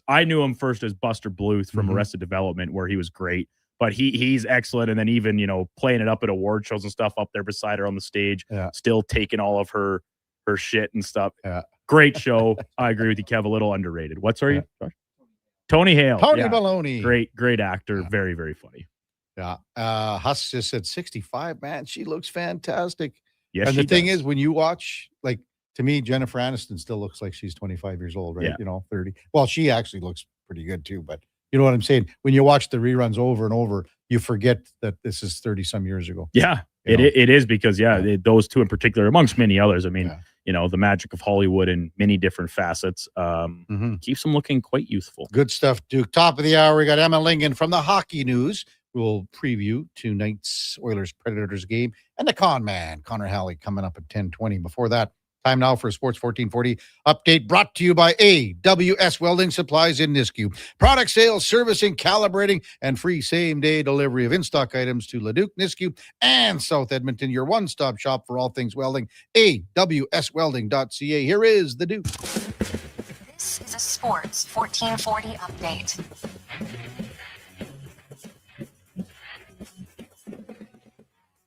I knew him first as Buster Bluth from Arrested Development, where he was great, but he's excellent. And then even, playing it up at award shows and stuff up there beside her on the stage, still taking all of her shit and stuff. Yeah. Great show. I agree with you, Kev. A little underrated. What's her name? Tony Hale. Tony Maloney. Great actor. Yeah. Very, very funny. Yeah. Huss just said 65, man. She looks fantastic. Yes. And the thing is, when you watch, to me, Jennifer Aniston still looks like she's 25 years old, right? Yeah. 30. Well, she actually looks pretty good too, but you know what I'm saying? When you watch the reruns over and over, you forget that this is 30 some years ago. Yeah. It is because, those two in particular, amongst many others. I mean, the magic of Hollywood in many different facets keeps them looking quite youthful. Good stuff, Duke. Top of the hour, we got Emma Lingen from the Hockey News. We'll preview tonight's Oilers-Predators game. And the con man, Connor Halley, coming up at 10:20. Before that, time now for a Sports 1440 update brought to you by AWS Welding Supplies in Nisku. Product sales, servicing, calibrating, and free same-day delivery of in-stock items to Leduc, Nisku, and South Edmonton. Your one-stop shop for all things welding. AWSwelding.ca. Here is the Duke. This is a Sports Sports 1440 update.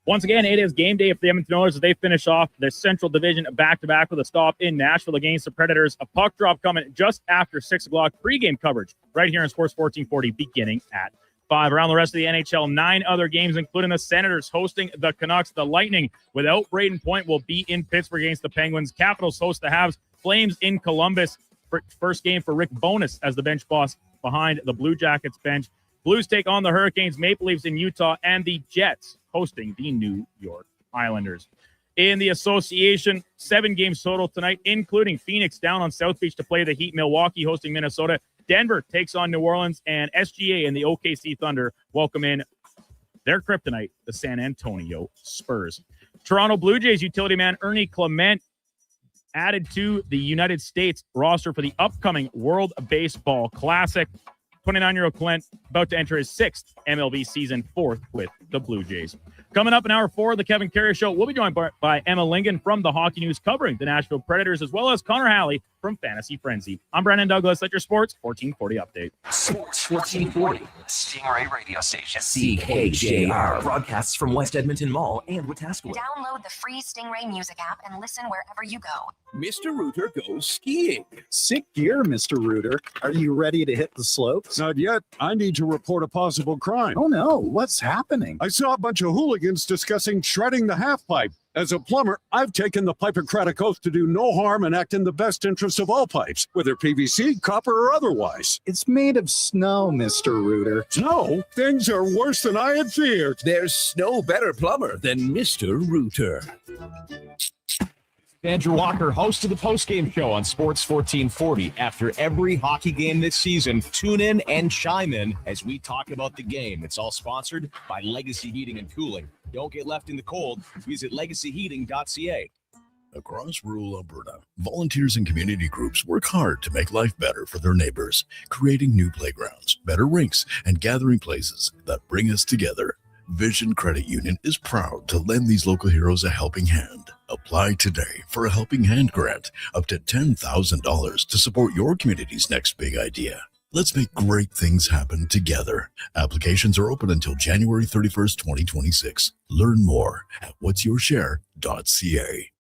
Once again, it is game day for the Edmonton Oilers as they finish off the Central Division back-to-back with a stop in Nashville against the Predators. A puck drop coming just after 6 o'clock. Pre-game coverage right here on Sports 1440 beginning at 5. Around the rest of the NHL, 9 other games, including the Senators hosting the Canucks. The Lightning, without Braden Point, will be in Pittsburgh against the Penguins. Capitals host the Habs. Flames in Columbus. First game for Rick Bowness as the bench boss behind the Blue Jackets bench. Blues take on the Hurricanes, Maple Leafs in Utah, and the Jets hosting the New York Islanders. In the association, 7 games total tonight, including Phoenix down on South Beach to play the Heat, Milwaukee hosting Minnesota. Denver takes on New Orleans, and SGA and the OKC Thunder welcome in their kryptonite, the San Antonio Spurs. Toronto Blue Jays utility man Ernie Clement added to the United States roster for the upcoming World Baseball Classic. 29-year-old Clement about to enter his 6th MLB season, 4th with the Blue Jays. Coming up in hour 4 of the Kevin Karius Show, we'll be joined by Emma Lingen from the Hockey News covering the Nashville Predators, as well as Connor Halley from Fantasy Frenzy. I'm Brandon Douglas at your Sports 1440 update. Sports 1440, Stingray Radio Station. CKJR broadcasts from West Edmonton Mall and Wetaskiwin. Download the free Stingray music app and listen wherever you go. Mr. Rooter goes skiing. Sick gear, Mr. Rooter. Are you ready to hit the slopes? Not yet. I need to report a possible crime. Oh no, what's happening? I saw a bunch of hooligans discussing shredding the half pipe. As a plumber, I've taken the Hippocratic Oath to do no harm and act in the best interest of all pipes, whether PVC, copper, or otherwise. It's made of snow, Mr. Rooter. Snow? Things are worse than I had feared. There's no better plumber than Mr. Rooter. Andrew Walker, host of the postgame show on Sports 1440. After every hockey game this season, tune in and chime in as we talk about the game. It's all sponsored by Legacy Heating and Cooling. Don't get left in the cold. Visit legacyheating.ca. Across rural Alberta, volunteers and community groups work hard to make life better for their neighbors, creating new playgrounds, better rinks, and gathering places that bring us together. Vision Credit Union is proud to lend these local heroes a helping hand. Apply today for a Helping Hand grant up to $10,000 to support your community's next big idea. Let's make great things happen together. Applications are open until January 31st, 2026. Learn more at whatsyourshare.ca.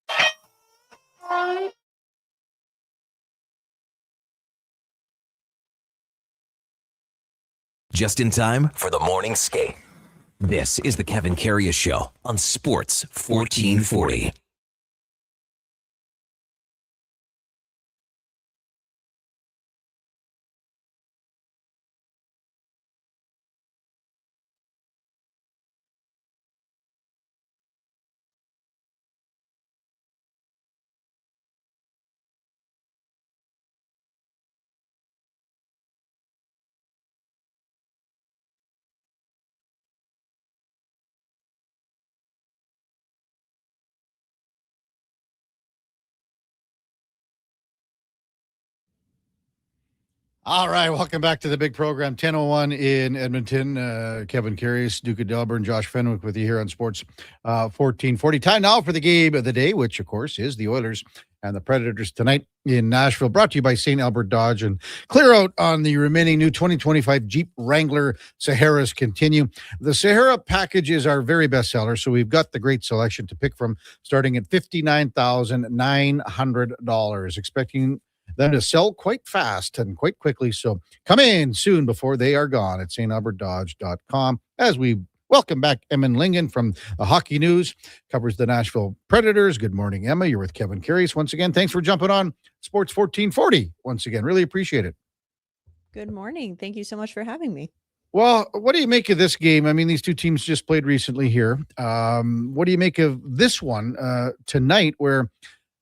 Just in time for the morning skate. This is the Kevin Karius Show on Sports 1440. All right, welcome back to the big program. 10:01 in Edmonton. Kevin Karius, Duke of Delburne, Josh Fenwick with you here on Sports 1440. Time now for the game of the day, which, of course, is the Oilers and the Predators tonight in Nashville. Brought to you by St. Albert Dodge. And clear out on the remaining new 2025 Jeep Wrangler Saharas continue. The Sahara package is our very best seller, so we've got the great selection to pick from, starting at $59,900. Expecting them to sell quite fast and quite quickly. So come in soon before they are gone at stalbertdodge.com. As we welcome back Emma Lingen from the Hockey News, covers the Nashville Predators. Good morning, Emma. You're with Kevin Karius once again. Thanks for jumping on Sports 1440 once again. Really appreciate it. Good morning. Thank you so much for having me. Well, what do you make of this game? I mean, these two teams just played recently here. What do you make of this one tonight, where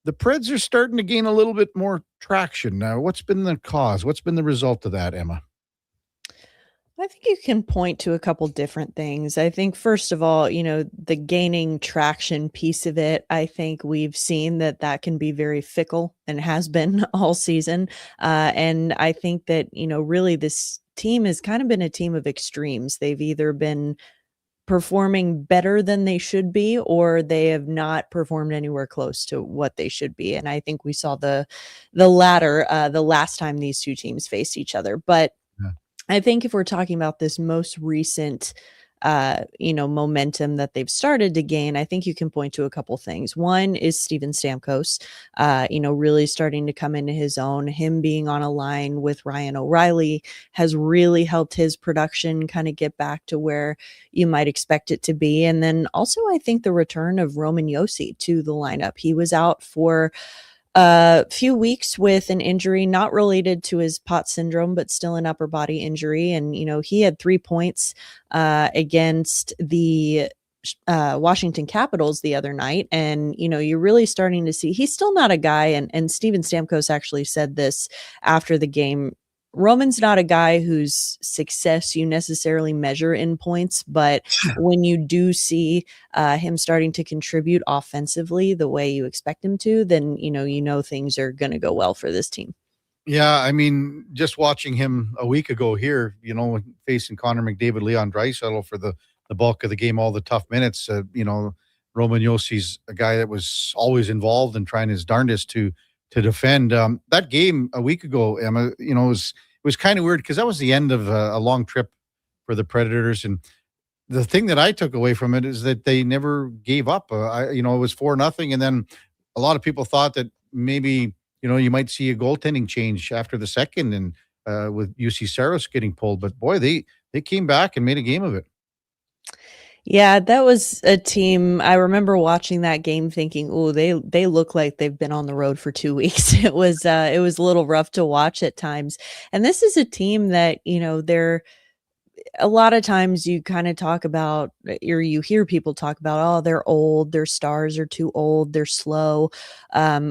the Preds are starting to gain a little bit more traction now? What's been the cause? What's been the result of that, Emma? I think you can point to a couple different things. I think, first of all, the gaining traction piece of it, I think we've seen that can be very fickle and has been all season. And I think that, really this team has kind of been a team of extremes. They've either been performing better than they should be, or they have not performed anywhere close to what they should be. And I think we saw the latter the last time these two teams faced each other. But I think if we're talking about this most recent momentum that they've started to gain, I think you can point to a couple things. One is Steven Stamkos, really starting to come into his own. Him being on a line with Ryan O'Reilly has really helped his production kind of get back to where you might expect it to be. And then also, I think the return of Roman Josi to the lineup. He was out for a few weeks with an injury not related to his POTS syndrome, but still an upper body injury. And, he had 3 points against the Washington Capitals the other night. And, you're really starting to see he's still not a guy. And Steven Stamkos actually said this after the game. Roman's not a guy whose success you necessarily measure in points, but when you do see him starting to contribute offensively the way you expect him to, then things are going to go well for this team. Yeah, I mean, just watching him a week ago here, facing Connor McDavid, Leon Draisaitl for the bulk of the game, all the tough minutes. Roman Josi's a guy that was always involved and trying his darndest to defend. That game a week ago, Emma, it was kind of weird because that was the end of a long trip for the Predators. And the thing that I took away from it is that they never gave up. It was 4-0. And then a lot of people thought that maybe, you might see a goaltending change after the second and with UC Saros getting pulled. But boy, they came back and made a game of it. Yeah, that was a team. I remember watching that game thinking, "Oh, they look like they've been on the road for 2 weeks." It was a little rough to watch at times. And this is a team that, they're a lot of times you kind of talk about, or you hear people talk about, oh, they're old, their stars are too old, they're slow,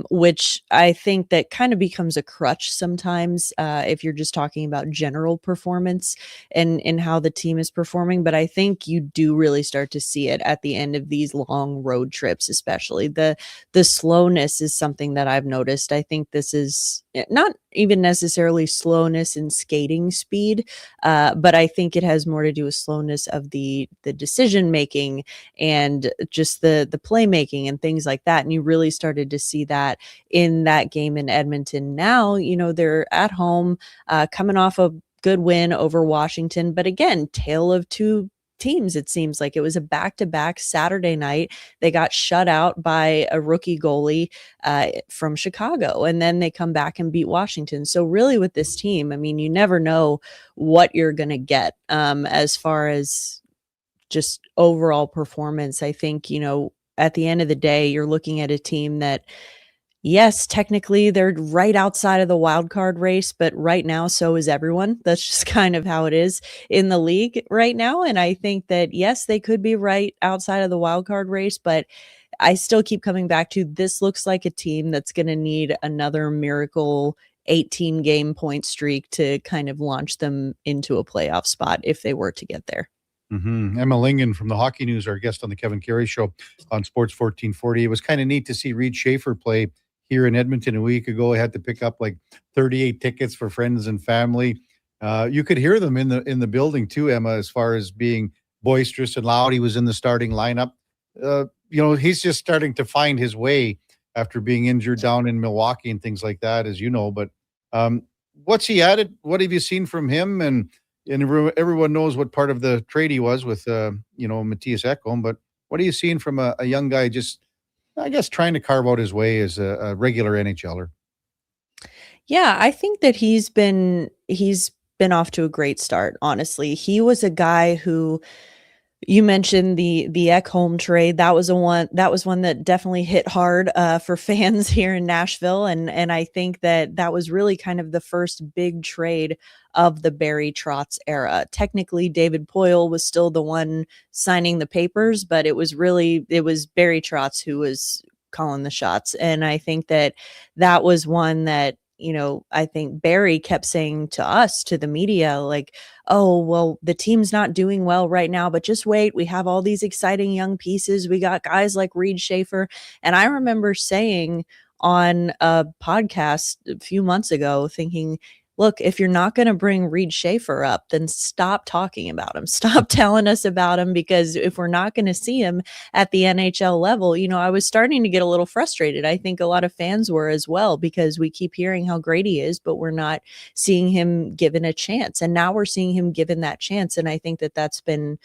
which I think that kind of becomes a crutch sometimes if you're just talking about general performance and how the team is performing. But I think you do really start to see it at the end of these long road trips, especially the slowness is something that I've noticed. I think this is not even necessarily slowness in skating speed, but I think it has more to do with slowness of the decision making and just the playmaking and things like that. And you really started to see that in that game in Edmonton. Now, they're at home, coming off a good win over Washington, but again, tale of two teams. It seems like it was a back-to-back Saturday night. They got shut out by a rookie goalie from Chicago, and then they come back and beat Washington. So really with this team, I mean, you never know what you're going to get as far as just overall performance. I think, at the end of the day, you're looking at a team that, yes, technically they're right outside of the wild card race, but right now, so is everyone. That's just kind of how it is in the league right now. And I think that, yes, they could be right outside of the wild card race, but I still keep coming back to this looks like a team that's going to need another miracle 18 game point streak to kind of launch them into a playoff spot if they were to get there. Mm-hmm. Emma Lingen from the Hockey News, our guest on the Kevin Carey Show on Sports 1440. It was kind of neat to see Reed Schaefer play here in Edmonton a week ago. I had to pick up like 38 tickets for friends and family. You could hear them in the building too, Emma, as far as being boisterous and loud. He was in the starting lineup. He's just starting to find his way after being injured down in Milwaukee and things like that, as you know. But what's he added? What have you seen from him? And everyone knows what part of the trade he was with, Matthias Ekholm. But what are you seeing from a young guy just, I guess, trying to carve out his way as a regular NHLer? Yeah, I think that he's been off to a great start, honestly. He was a guy who, you mentioned the Ekholm trade. That was one that definitely hit hard for fans here in Nashville. And I think that was really kind of the first big trade of the Barry Trotz era. Technically, David Poile was still the one signing the papers, but it was Barry Trotz who was calling the shots. And I think that was one that, I think Barry kept saying to us, to the media, like, oh, well, the team's not doing well right now, but just wait. We have all these exciting young pieces. We got guys like Reed Schaefer. And I remember saying on a podcast a few months ago, thinking, look, if you're not going to bring Reed Schaefer up, then stop talking about him. Stop telling us about him, because if we're not going to see him at the NHL level, I was starting to get a little frustrated. I think a lot of fans were as well, because we keep hearing how great he is, but we're not seeing him given a chance. And now we're seeing him given that chance. And I think that that's been,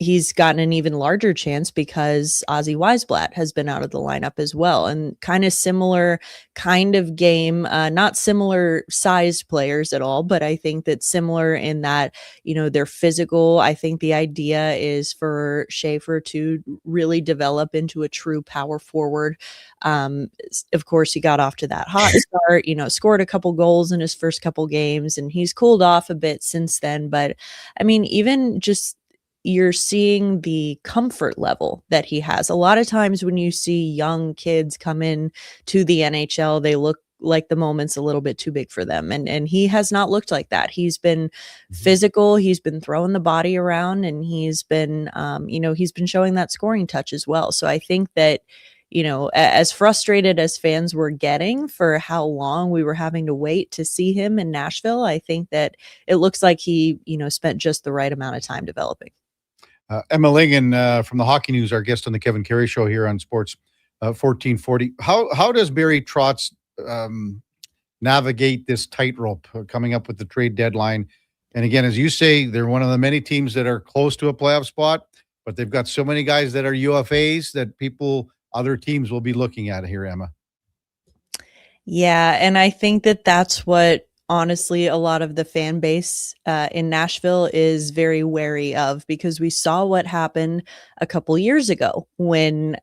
he's gotten an even larger chance because Ozzy Weisblatt has been out of the lineup as well. And kind of similar kind of game, not similar sized players at all, but I think that similar in that, they're physical. I think the idea is for Schaefer to really develop into a true power forward. Of course, he got off to that hot start, scored a couple goals in his first couple games, and he's cooled off a bit since then. But I mean, even just you're seeing the comfort level that he has. A lot of times when you see young kids come in to the NHL, they look like the moment's a little bit too big for them. And he has not looked like that. He's been physical. He's been throwing the body around, and he's been, he's been showing that scoring touch as well. So I think that, as frustrated as fans were getting for how long we were having to wait to see him in Nashville, I think that it looks like he, spent just the right amount of time developing. Emma Lingan from the Hockey News, our guest on the Kevin Carey Show here on Sports 1440. How does Barry Trotz navigate this tightrope coming up with the trade deadline? And again, as you say, they're one of the many teams that are close to a playoff spot, but they've got so many guys that are UFAs that other teams will be looking at here, Emma. Yeah, and I think that that's what honestly a lot of the fan base in Nashville is very wary of, because we saw what happened a couple years ago when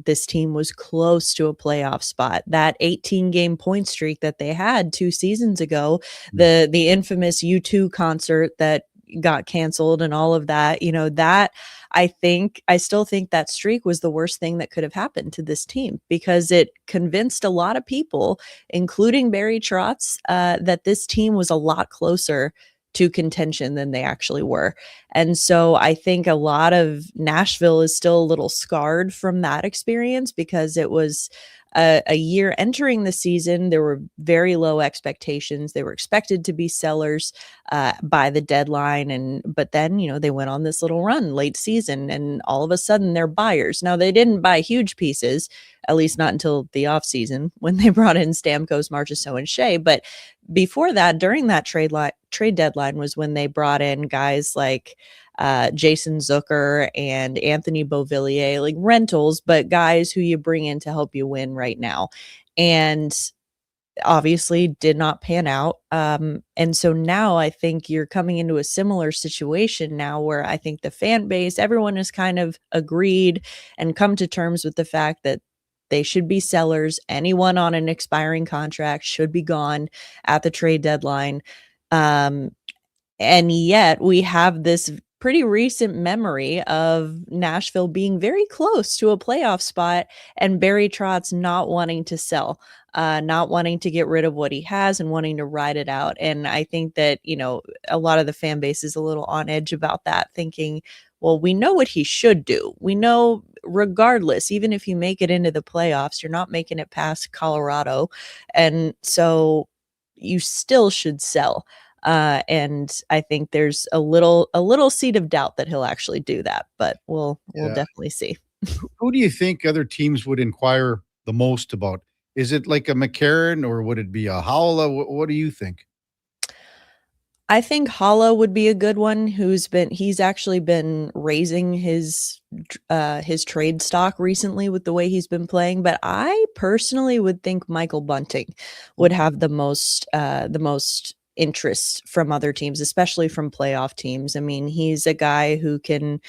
this team was close to a playoff spot. That 18-game point streak that they had 2 seasons ago, the infamous U2 concert that got canceled and all of that, that I still think that streak was the worst thing that could have happened to this team, because it convinced a lot of people, including Barry Trotz, that this team was a lot closer to contention than they actually were. And so I think a lot of Nashville is still a little scarred from that experience, because it was a year entering the season. There were very low expectations. They were expected to be sellers by the deadline. But then, they went on this little run late season, and all of a sudden they're buyers. Now, they didn't buy huge pieces, at least not until the offseason when they brought in Stamkos, Marchessault, and Shea. But before that, during that trade deadline was when they brought in guys like Jason Zucker and Anthony Beauvillier, like rentals, but guys who you bring in to help you win right now. And obviously did not pan out. And so now I think you're coming into a similar situation now, where I think the fan base, everyone has kind of agreed and come to terms with the fact that they should be sellers. Anyone on an expiring contract should be gone at the trade deadline. And yet we have this pretty recent memory of Nashville being very close to a playoff spot, and Barry Trotz not wanting to sell, not wanting to get rid of what he has and wanting to ride it out. And I think that, a lot of the fan base is a little on edge about that, thinking, well, we know what he should do. We know regardless, even if you make it into the playoffs, you're not making it past Colorado. And so you still should sell. And I think there's a little seed of doubt that he'll actually do that, but we'll definitely see. Who do you think other teams would inquire the most about? Is it like a McCarron, or would it be a Howla? What do you think? I think Hala would be a good one. He's actually been raising his trade stock recently with the way he's been playing. But I personally would think Michael Bunting would have the most interest from other teams, especially from playoff teams. I mean, he's a guy who can,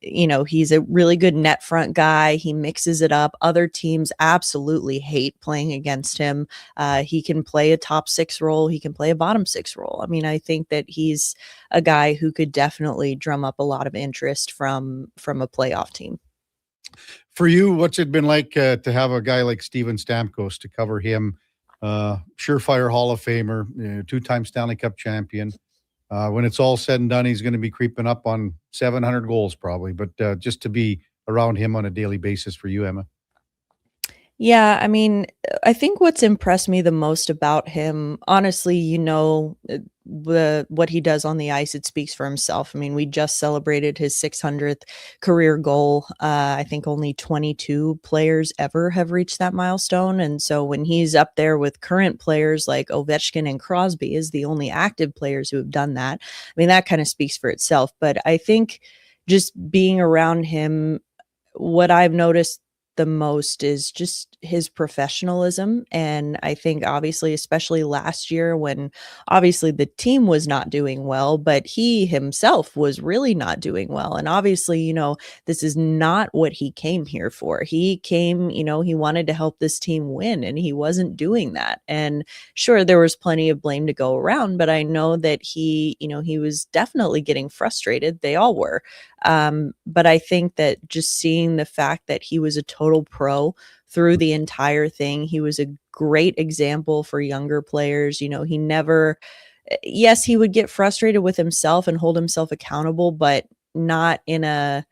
he's a really good net front guy. He mixes it up. Other teams absolutely hate playing against him. He can play a top 6 role. He can play a bottom 6 role. I mean, I think that he's a guy who could definitely drum up a lot of interest from a playoff team. For you, what's it been like to have a guy like Steven Stamkos to cover him? Surefire Hall of Famer, 2-time Stanley Cup champion. When it's all said and done, he's going to be creeping up on 700 goals probably, but just to be around him on a daily basis for you, Emma. Yeah, I mean, I think what's impressed me the most about him, honestly, what he does on the ice, it speaks for himself. I mean, we just celebrated his 600th career goal. I think only 22 players ever have reached that milestone, and so when he's up there with current players like Ovechkin and Crosby, is the only active players who have done that. I mean, that kind of speaks for itself. But I think just being around him, what I've noticed the most is just his professionalism. And I think obviously, especially last year when obviously the team was not doing well, but he himself was really not doing well. And obviously, this is not what he came here for. He came, he wanted to help this team win, and he wasn't doing that. And sure, there was plenty of blame to go around, but I know that he was definitely getting frustrated. They all were. But I think that just seeing the fact that he was a total pro through the entire thing, he was a great example for younger players. He never, yes, he would get frustrated with himself and hold himself accountable, but not in a,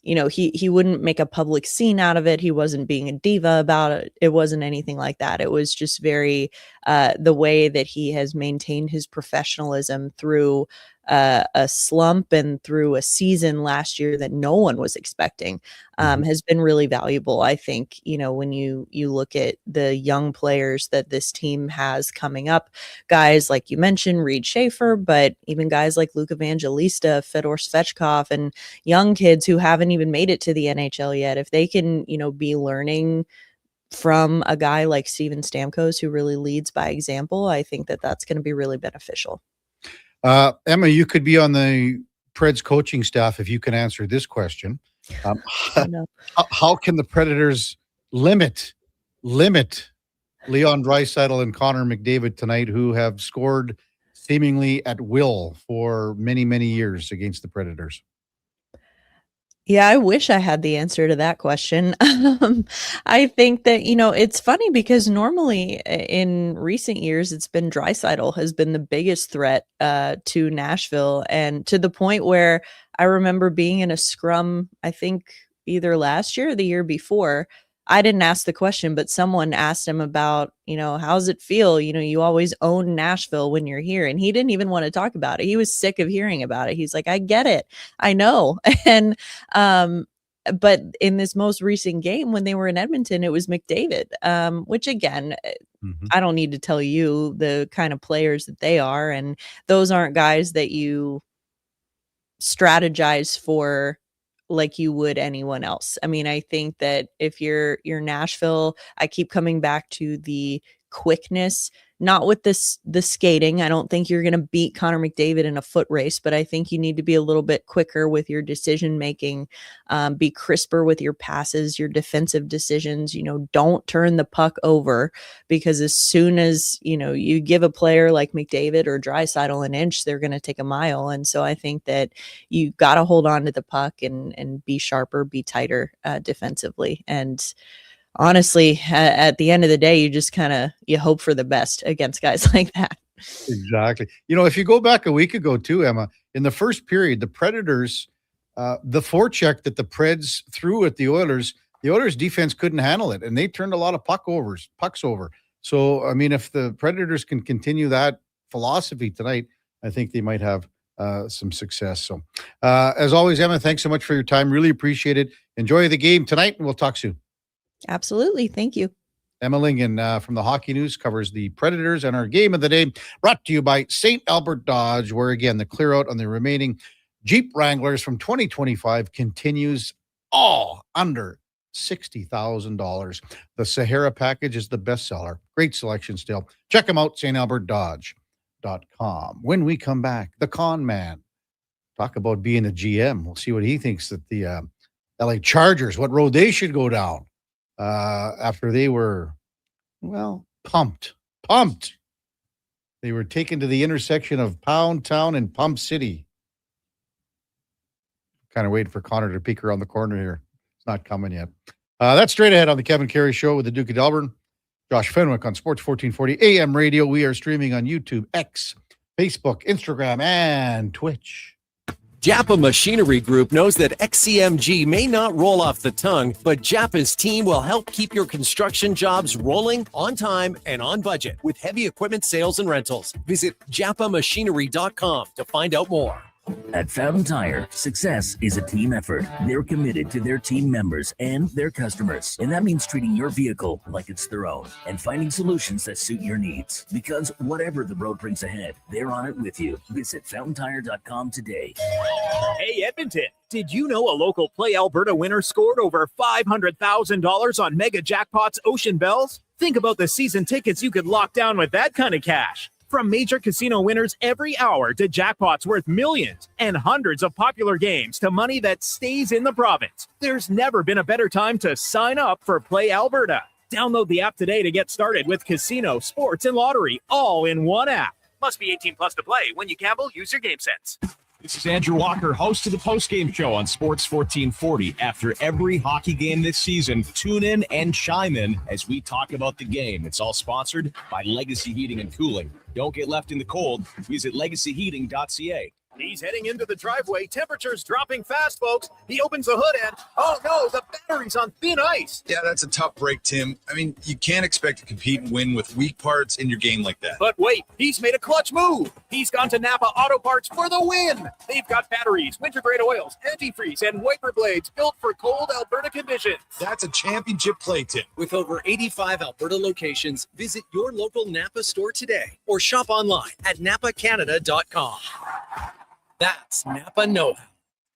he wouldn't make a public scene out of it. He wasn't being a diva about it. It wasn't anything like that. It was just very, the way that he has maintained his professionalism through a slump and through a season last year that no one was expecting, has been really valuable. I think, when you look at the young players that this team has coming up, guys like you mentioned, Reed Schaefer, but even guys like Luke Evangelista, Fedor Svechkov, and young kids who haven't even made it to the NHL yet, if they can, be learning from a guy like Steven Stamkos, who really leads by example, I think that that's going to be really beneficial. Emma, you could be on the Preds coaching staff if you can answer this question. How can the Predators limit Leon Draisaitl and Connor McDavid tonight, who have scored seemingly at will for many, many years against the Predators? Yeah, I wish I had the answer to that question. I think that, it's funny because normally in recent years, it's been Draisaitl has been the biggest threat to Nashville, and to the point where I remember being in a scrum, I think either last year or the year before. I didn't ask the question, but someone asked him about, how's it feel? You always own Nashville when you're here. And he didn't even want to talk about it. He was sick of hearing about it. He's like, I get it. I know. And, but in this most recent game when they were in Edmonton, it was McDavid, which again, I don't need to tell you the kind of players that they are. And those aren't guys that you strategize for like you would anyone else. I mean, I think that if you're Nashville, I keep coming back to the quickness, not with the skating. I don't think you're going to beat Connor McDavid in a foot race, but I think you need to be a little bit quicker with your decision making, be crisper with your passes, your defensive decisions. Don't turn the puck over, because as soon as you give a player like McDavid or Draisaitl an inch, they're going to take a mile. And so I think that you got to hold on to the puck and be sharper, be tighter defensively. And honestly, at the end of the day, you just you hope for the best against guys like that. Exactly. If you go back a week ago too, Emma, in the first period, the Predators, the forecheck that the Preds threw at the Oilers defense couldn't handle it, and they turned a lot of pucks over. So, I mean, if the Predators can continue that philosophy tonight, I think they might have some success. So, as always, Emma, thanks so much for your time. Really appreciate it. Enjoy the game tonight, and we'll talk soon. Absolutely. Thank you. Emma Lingen from the Hockey News covers the Predators, and our game of the day brought to you by St. Albert Dodge, where again, the clear out on the remaining Jeep Wranglers from 2025 continues, all under $60,000. The Sahara package is the best seller. Great selection still. Check them out, stalbertdodge.com. When we come back, the con man. Talk about being a GM. We'll see what he thinks that the LA Chargers, what road they should go down after they were, pumped. They were taken to the intersection of Pound Town and Pump City. Kind of waiting for Connor to peek around the corner here. It's not coming yet. That's straight ahead on the Kevin Karius Show with the Duke of Delburne. Josh Fenwick on Sports 1440 AM radio. We are streaming on YouTube, X, Facebook, Instagram, and Twitch. Japa Machinery Group knows that XCMG may not roll off the tongue, but Japa's team will help keep your construction jobs rolling on time and on budget with heavy equipment sales and rentals. Visit japamachinery.com to find out more. At Fountain Tire, success is a team effort. They're committed to their team members and their customers. And that means treating your vehicle like it's their own and finding solutions that suit your needs. Because whatever the road brings ahead, they're on it with you. Visit fountaintire.com today. Hey, Edmonton, did you know a local Play Alberta winner scored over $500,000 on Mega Jackpots Ocean Bells? Think about the season tickets you could lock down with that kind of cash. From major casino winners every hour to jackpots worth millions and hundreds of popular games to money that stays in the province, there's never been a better time to sign up for Play Alberta. Download the app today to get started with casino, sports, and lottery all in one app. Must be 18 plus to play. When you gamble, use your game sense. This is Andrew Walker, host of the postgame show on Sports 1440. After every hockey game this season, tune in and chime in as we talk about the game. It's all sponsored by Legacy Heating and Cooling. Don't get left in the cold. Visit legacyheating.ca. He's heading into the driveway. Temperature's dropping fast, folks. He opens the hood and, oh no, the battery's on thin ice. Yeah, that's a tough break, Tim. I mean, you can't expect to compete and win with weak parts in your game like that. But wait, he's made a clutch move. He's gone to Napa Auto Parts for the win. They've got batteries, winter-grade oils, antifreeze, and wiper blades built for cold Alberta conditions. That's a championship play, Tim. With over 85 Alberta locations, visit your local Napa store today or shop online at napacanada.com. That's Napa know-how.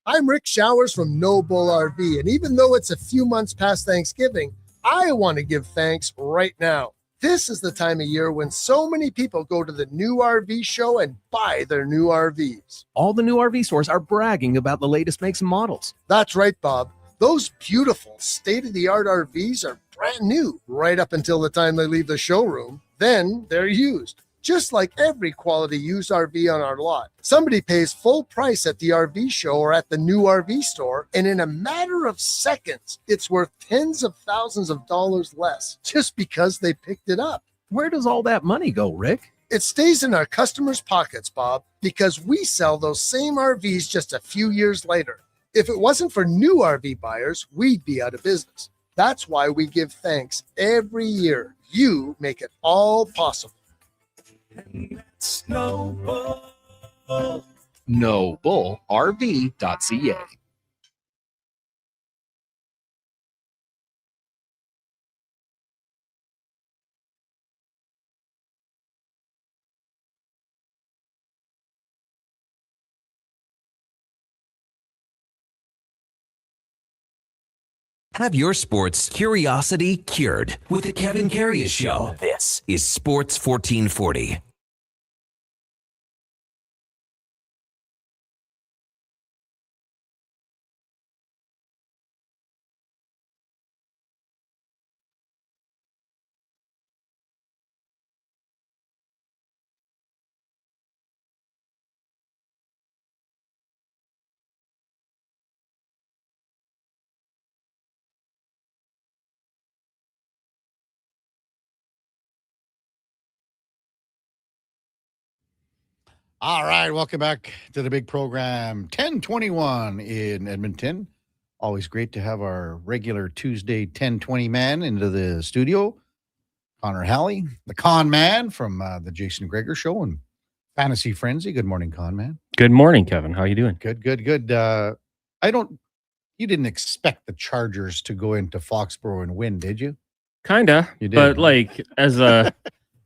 I'm Rick Showers from No Bull RV, and even though it's a few months past Thanksgiving, I want to give thanks right now. This is the time of year when so many people go to the new RV show and buy their new RVs. All the new RV stores are bragging about the latest makes and models. That's right, Bob. Those beautiful state-of-the-art RVs are brand new right up until the time they leave the showroom. Then they're used. Just like every quality used RV on our lot, somebody pays full price at the RV show or at the new RV store, and in a matter of seconds, it's worth tens of thousands of dollars less just because they picked it up. Where does all that money go, Rick? It stays in our customers' pockets, Bob, because we sell those same RVs just a few years later. If it wasn't for new RV buyers, we'd be out of business. That's why we give thanks every year. You make it all possible. And that's No Bull. NoBullRV.ca. Have your sports curiosity cured with the Kevin Karius Show. This is Sports 1440. All right, welcome back to the big program. 1021 in Edmonton. Always great to have our regular Tuesday 1020 man into the studio. Connor Halley, the con man from the Jason Greger Show and Fantasy Frenzy. Good morning, con man. Good morning, Kevin. How you doing? Good. You didn't expect the Chargers to go into Foxborough and win, did you? Kinda. You did, but huh? like as a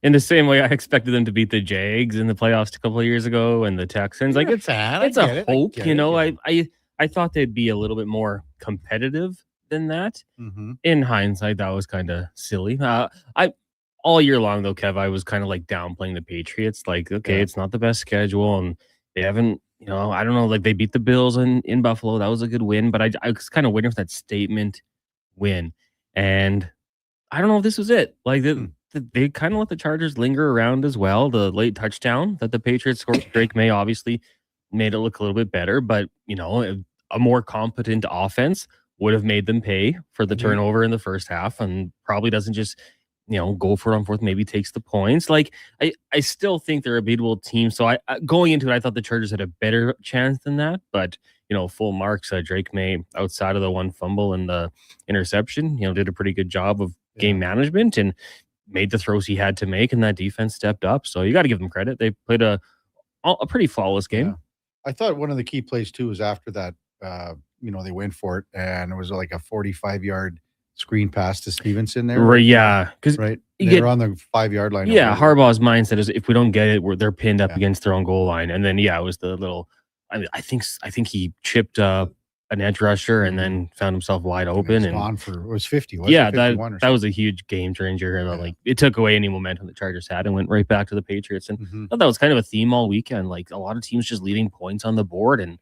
in the same way I expected them to beat the Jags in the playoffs a couple of years ago and the Texans. Like it's a hope, you know. I thought they'd be a little bit more competitive than that. Mm-hmm. In hindsight, that was kind of silly. I all year long though, Kev, I was kind of like downplaying the Patriots. Like, okay, it's not the best schedule, and they haven't, you know, I don't know, like they beat the Bills in Buffalo. That was a good win, but I was kind of waiting for that statement win, and I don't know if this was it. Like they kind of let the Chargers linger around as well. The late touchdown that the Patriots scored, Drake May obviously made it look a little bit better, but you know, a more competent offense would have made them pay for the turnover in the first half, and probably doesn't just go for it on fourth, maybe takes the points. Like I still think they're a beatable team. So I going into it, I thought the Chargers had a better chance than that. But full marks. Drake May, outside of the one fumble and the interception, did a pretty good job of game management and made the throws he had to make, and that defense stepped up. So you got to give them credit. They played a pretty flawless game. Yeah. I thought one of the key plays too was after that. They went for it, and it was like a 45-yard screen pass to Stevenson there. Right, yeah, because they're on the 5-yard line. Yeah, Harbaugh's mindset is if we don't get it, they're pinned up against their own goal line, and then it was the little. I think he chipped an edge rusher and then found himself wide open and gone for it was 50. That was a huge game changer, and like it took away any momentum the Chargers had and went right back to the Patriots. And I thought that was kind of a theme all weekend. Like a lot of teams just leaving points on the board and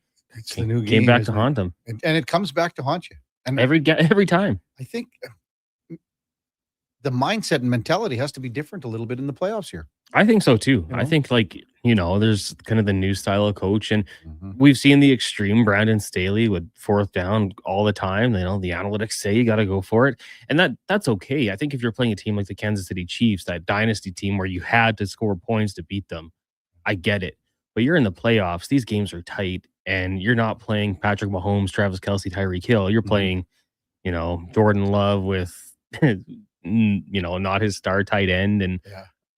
came back to haunt them. And it comes back to haunt you. And every time. I think the mindset and mentality has to be different a little bit in the playoffs here. I think so too. I think there's kind of the new style of coach, and we've seen the extreme Brandon Staley with fourth down all the time. The analytics say you got to go for it, and that's okay. I think if you're playing a team like the Kansas City Chiefs, that dynasty team where you had to score points to beat them, I get it. But you're in the playoffs; these games are tight, and you're not playing Patrick Mahomes, Travis Kelce, Tyreek Hill. You're playing, Jordan Love with, not his star tight end, and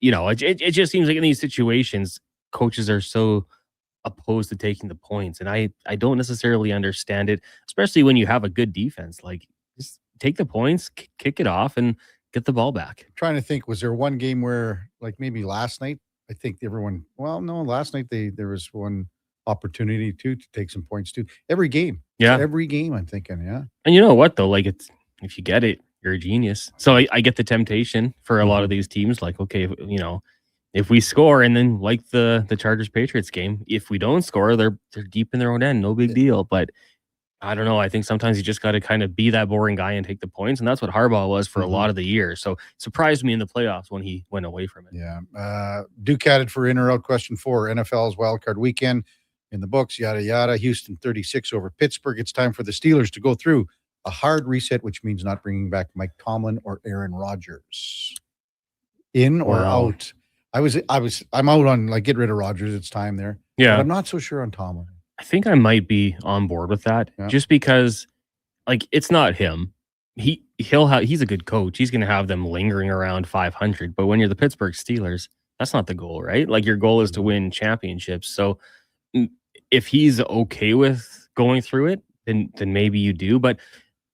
it just seems like in these situations, coaches are so opposed to taking the points, and I don't necessarily understand it, especially when you have a good defense. Like, just take the points, kick it off, and get the ball back. I'm trying to think, was there one game where, like maybe last night, I think last night there was one opportunity to take some points too. Every game, I'm thinking, And you know what though, like if you get it, you're a genius. So I get the temptation for a lot of these teams, like, okay, if we score, and then like the Chargers Patriots game, if we don't score, they're deep in their own end, no big deal. But I don't know. I think sometimes you just got to kind of be that boring guy and take the points, and that's what Harbaugh was for a lot of the year. So it surprised me in the playoffs when he went away from it. Yeah. Duke had it for in or out question 4. NFL's wildcard weekend in the books. Yada yada. Houston 36 over Pittsburgh. It's time for the Steelers to go through a hard reset, which means not bringing back Mike Tomlin or Aaron Rodgers. In or out? I'm out on like get rid of Rodgers. It's time there. Yeah, but I'm not so sure on Tomlin. I think I might be on board with that, just because, like, it's not him. He's a good coach. He's going to have them lingering around 500. But when you're the Pittsburgh Steelers, that's not the goal, right? Like, your goal is to win championships. So if he's okay with going through it, then maybe you do. But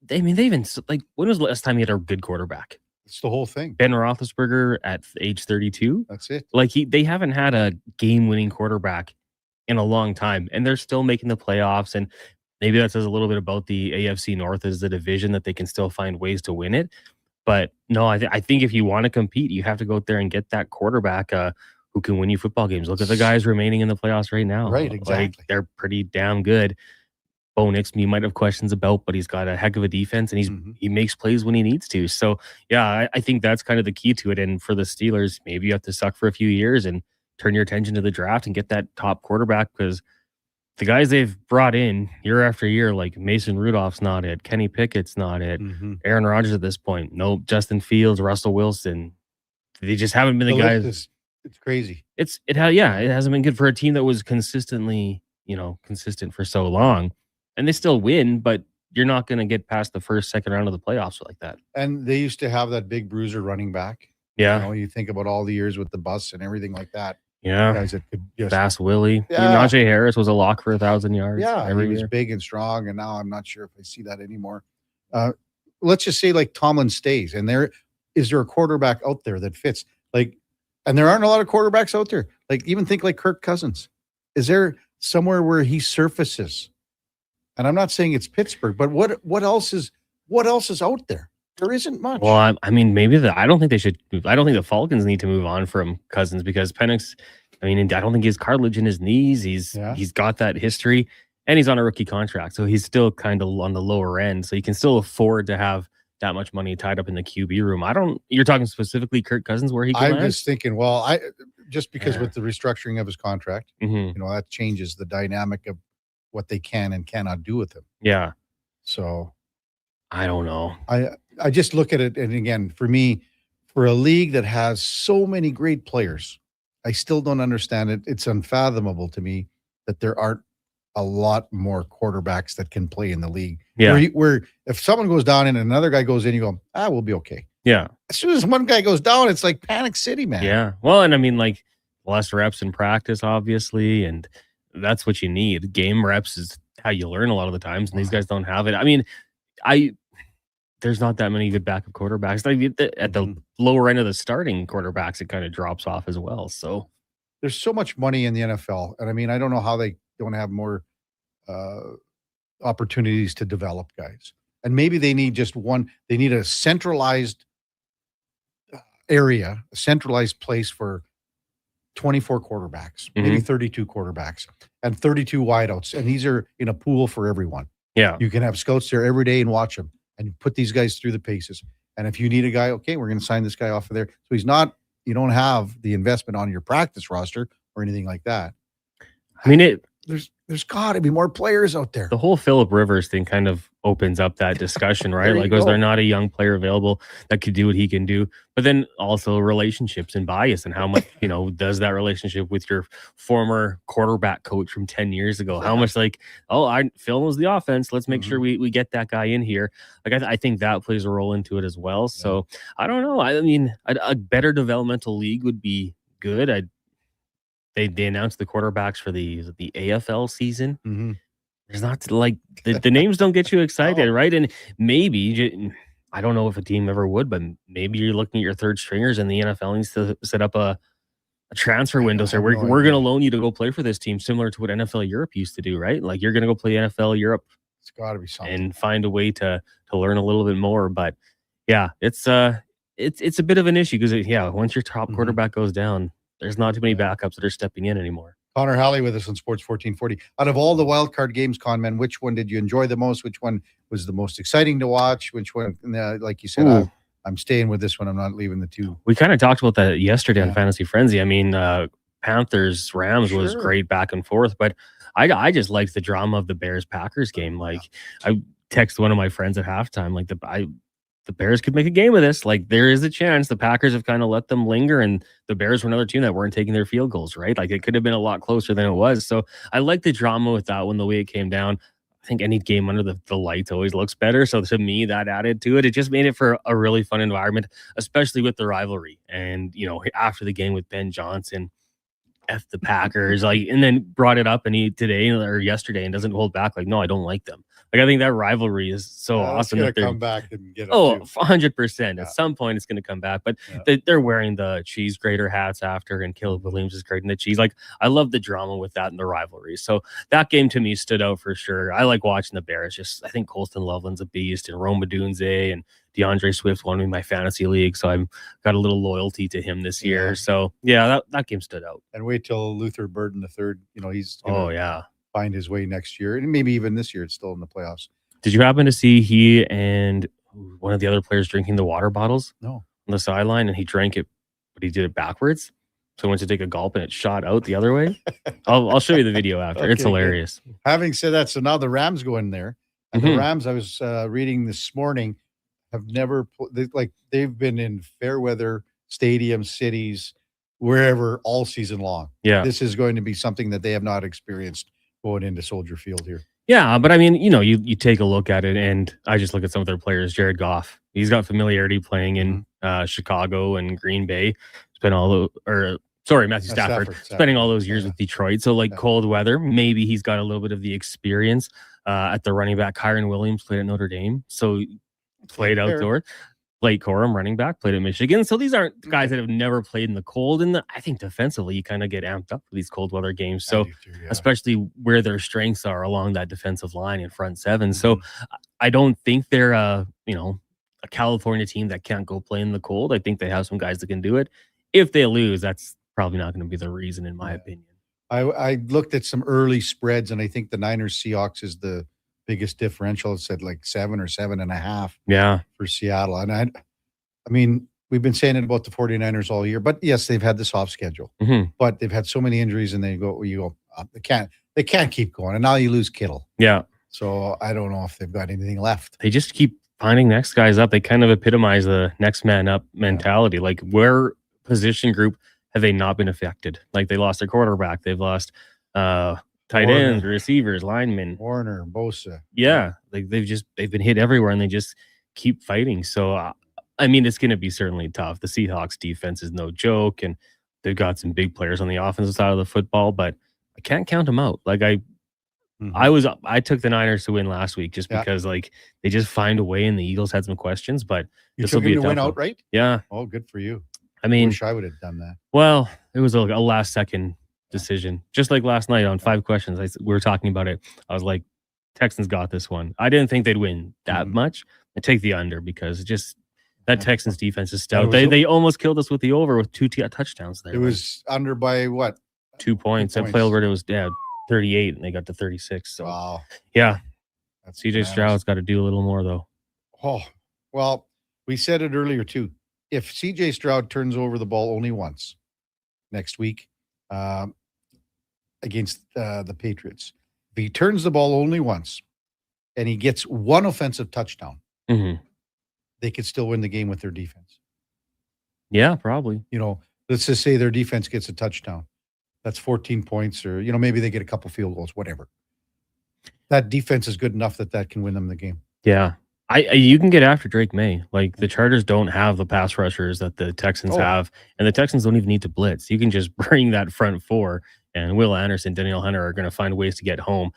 they even like, when was the last time he had a good quarterback? It's the whole thing. Ben Roethlisberger at age 32. That's it. Like they haven't had a game-winning quarterback in a long time, and they're still making the playoffs. And maybe that says a little bit about the AFC North as the division, that they can still find ways to win it. But no, I think if you want to compete, you have to go out there and get that quarterback who can win you football games. Look at the guys remaining in the playoffs right now. Right, exactly. Like, they're pretty damn good. Bo Nix, you might have questions about, but he's got a heck of a defense, and he makes plays when he needs to. So, yeah, I think that's kind of the key to it. And for the Steelers, maybe you have to suck for a few years and turn your attention to the draft and get that top quarterback, because the guys they've brought in year after year, like Mason Rudolph's not it, Kenny Pickett's not it, Aaron Rodgers at this point, no, Justin Fields, Russell Wilson, they just haven't been the guys. It's crazy. It hasn't been good for a team that was consistently, consistent for so long, and they still win, but you're not going to get past the first, second round of the playoffs like that. And they used to have that big bruiser running back. Yeah. You think about all the years with the bus and everything like that. Yeah. Guys that could just Fast Willie. Yeah. Najee Harris was a lock for 1,000 yards. Yeah. Every He was year. big and strong. And now I'm not sure if I see that anymore. Let's just say like Tomlin stays, and is there a quarterback out there that fits? Like, and there aren't a lot of quarterbacks out there. Like, even think like Kirk Cousins. Is there somewhere where he surfaces? And I'm not saying it's Pittsburgh, but what else is out there? There isn't much. Well, I mean, maybe I don't think they should. I don't think the Falcons need to move on from Cousins, because Penix, I mean, I don't think he has cartilage in his knees. He's got that history, and he's on a rookie contract, so he's still kind of on the lower end. So he can still afford to have that much money tied up in the QB room. You're talking specifically Kirk Cousins, where he can I'm land? just thinking, because with the restructuring of his contract, that changes the dynamic of what they can and cannot do with him. Yeah. So I don't know. I just look at it, and again, for me, for a league that has so many great players, I still don't understand it. It's unfathomable to me that there aren't a lot more quarterbacks that can play in the league. Yeah. Where if someone goes down and another guy goes in, you go, we'll be okay. Yeah. As soon as one guy goes down, it's like panic city, man. Yeah. Well, and I mean, like, less reps in practice, obviously, and that's what you need. Game reps is how you learn a lot of the times, and these guys don't have it. I mean, there's not that many good backup quarterbacks. Like, at the lower end of the starting quarterbacks, it kind of drops off as well. So there's so much money in the NFL, and I mean, I don't know how they don't have more opportunities to develop guys. And maybe they need just one. They need a centralized area, a centralized place for 24 quarterbacks, maybe 32 quarterbacks, and 32 wideouts. And these are in a pool for everyone. Yeah. You can have scouts there every day and watch them, and you put these guys through the paces. And if you need a guy, okay, we're going to sign this guy off of there. So he's not, you don't have the investment on your practice roster or anything like that. I mean, there's got to be more players out there. The whole Phillip Rivers thing kind of opens up that discussion, right? Like, was there not a young player available that could do what he can do? But then also relationships and bias, and how much, does that relationship with your former quarterback coach from 10 years ago? How much Phil knows the offense. Let's make sure we get that guy in here. Like, I think that plays a role into it as well. So I don't know. I mean, a better developmental league would be good. They announced the quarterbacks for the AFL season. There's not like the names don't get you excited, right? And maybe I don't know if a team ever would, but maybe you're looking at your third stringers, and the NFL needs to set up a transfer window. So we're going to loan you to go play for this team, similar to what NFL Europe used to do, right? Like, you're going to go play NFL Europe. It's got to be something, and find a way to learn a little bit more. But yeah, it's a bit of an issue because once your top quarterback goes down, there's not too many backups that are stepping in anymore. Connor Halley with us on Sports 1440. Out of all the wild card games, Conman, which one did you enjoy the most? Which one was the most exciting to watch? Which one, like you said, I'm staying with this one. I'm not leaving the two. We kind of talked about that yesterday on Fantasy Frenzy. I mean, Panthers Rams was great back and forth, but I just liked the drama of the Bears Packers game. Like, I texted one of my friends at halftime, like the Bears could make a game of this. Like, there is a chance. The Packers have kind of let them linger, and the Bears were another team that weren't taking their field goals, right? Like, it could have been a lot closer than it was. So I like the drama with that one, the way it came down. I think any game under the lights always looks better. So to me, that added to it. It just made it for a really fun environment, especially with the rivalry. And, after the game with Ben Johnson, F the Packers, and then brought it up today or yesterday and doesn't hold back. Like, no, I don't like them. Like, I think that rivalry is so awesome that they're come back and get 100%. At some point, it's going to come back. But they're wearing the cheese grater hats after, and Caleb Williams is grating the cheese. Like, I love the drama with that and the rivalry. So that game to me stood out for sure. I like watching the Bears. I think Colston Loveland's a beast, and Rome Odunze and DeAndre Swift won me my fantasy league, so I've got a little loyalty to him this year. So that game stood out. And wait till Luther Burden III. He's find his way next year, and maybe even this year. It's still in the playoffs. Did you happen to see he and one of the other players drinking the water bottles? No, on the sideline, and he drank it, but he did it backwards. So he went to take a gulp, and it shot out the other way. I'll show you the video after. It's hilarious. Good. Having said that, so now the Rams go in there, and the Rams, I was reading this morning, have never they've been in fair weather stadium cities wherever all season long. Yeah, this is going to be something that they have not experienced going into Soldier Field here. Yeah, but I mean, you take a look at it, and I just look at some of their players. Jared Goff, he's got familiarity playing in Chicago and Green Bay. Matthew Stafford, spending all those years with Detroit. So cold weather, maybe he's got a little bit of the experience at the running back. Kyron Williams played at Notre Dame, so played outdoors. Blake Corum, running back, played at Michigan. So these aren't guys that have never played in the cold. And I think defensively, you kind of get amped up for these cold weather games. So especially where their strengths are along that defensive line in front seven. So I don't think they're a California team that can't go play in the cold. I think they have some guys that can do it. If they lose, that's probably not going to be the reason, in my opinion. I looked at some early spreads, and I think the Niners Seahawks is the biggest differential. It said 7 or 7.5 for Seattle. And I mean, we've been saying it about the 49ers all year, but yes, they've had the soft schedule, but they've had so many injuries, and they can't keep going. And now you lose Kittle. Yeah. So I don't know if they've got anything left. They just keep finding next guys up. They kind of epitomize the next man up mentality. Like, where position group have they not been affected? Like, they lost their quarterback. They've lost tight ends, receivers, linemen. Warner, Bosa. Yeah. Like, they've been hit everywhere, and they just keep fighting. So, I mean, it's going to be certainly tough. The Seahawks defense is no joke, and they've got some big players on the offensive side of the football, but I can't count them out. Like, I took the Niners to win last week just because like they just find a way, and the Eagles had some questions, but this will be a tough win outright. Yeah. Oh, good for you. I mean, wish I would have done that. Well, it was a last second decision, just like last night on 5 questions. We were talking about it. I was like, Texans got this one. I didn't think they'd win that much. I take the under because just that Texans defense is stout. They almost killed us with the over with 2 touchdowns there. It was under by what? 2 points. And Play Alberta was 38, and they got to 36. So, wow. Yeah. That's CJ Stroud's got to do a little more, though. Oh, well, we said it earlier, too. If CJ Stroud turns over the ball only once next week against the Patriots, if he turns the ball only once and he gets one offensive touchdown, they could still win the game with their defense. Yeah, probably. You know, let's just say their defense gets a touchdown. That's 14 points, or, you know, maybe they get a couple field goals, whatever. That defense is good enough that can win them the game. Yeah. You can get after Drake May. Like, the Chargers don't have the pass rushers that the Texans have, and the Texans don't even need to blitz. You can just bring that front four, and Will Anderson, Danielle Hunter are going to find ways to get home.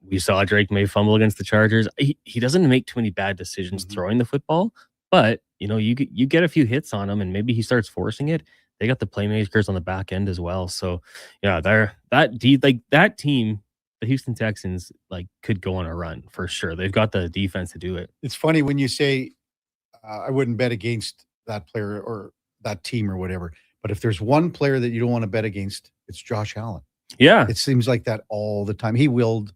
We saw Drake May fumble against the Chargers. He doesn't make too many bad decisions throwing the football, but, you know, you get a few hits on him, and maybe he starts forcing it. They got the playmakers on the back end as well. So, yeah, that team, the Houston Texans, like, could go on a run for sure. They've got the defense to do it. It's funny when you say I wouldn't bet against that player or that team or whatever, but if there's one player that you don't want to bet against, it's Josh Allen. Yeah. It seems like that all the time. He willed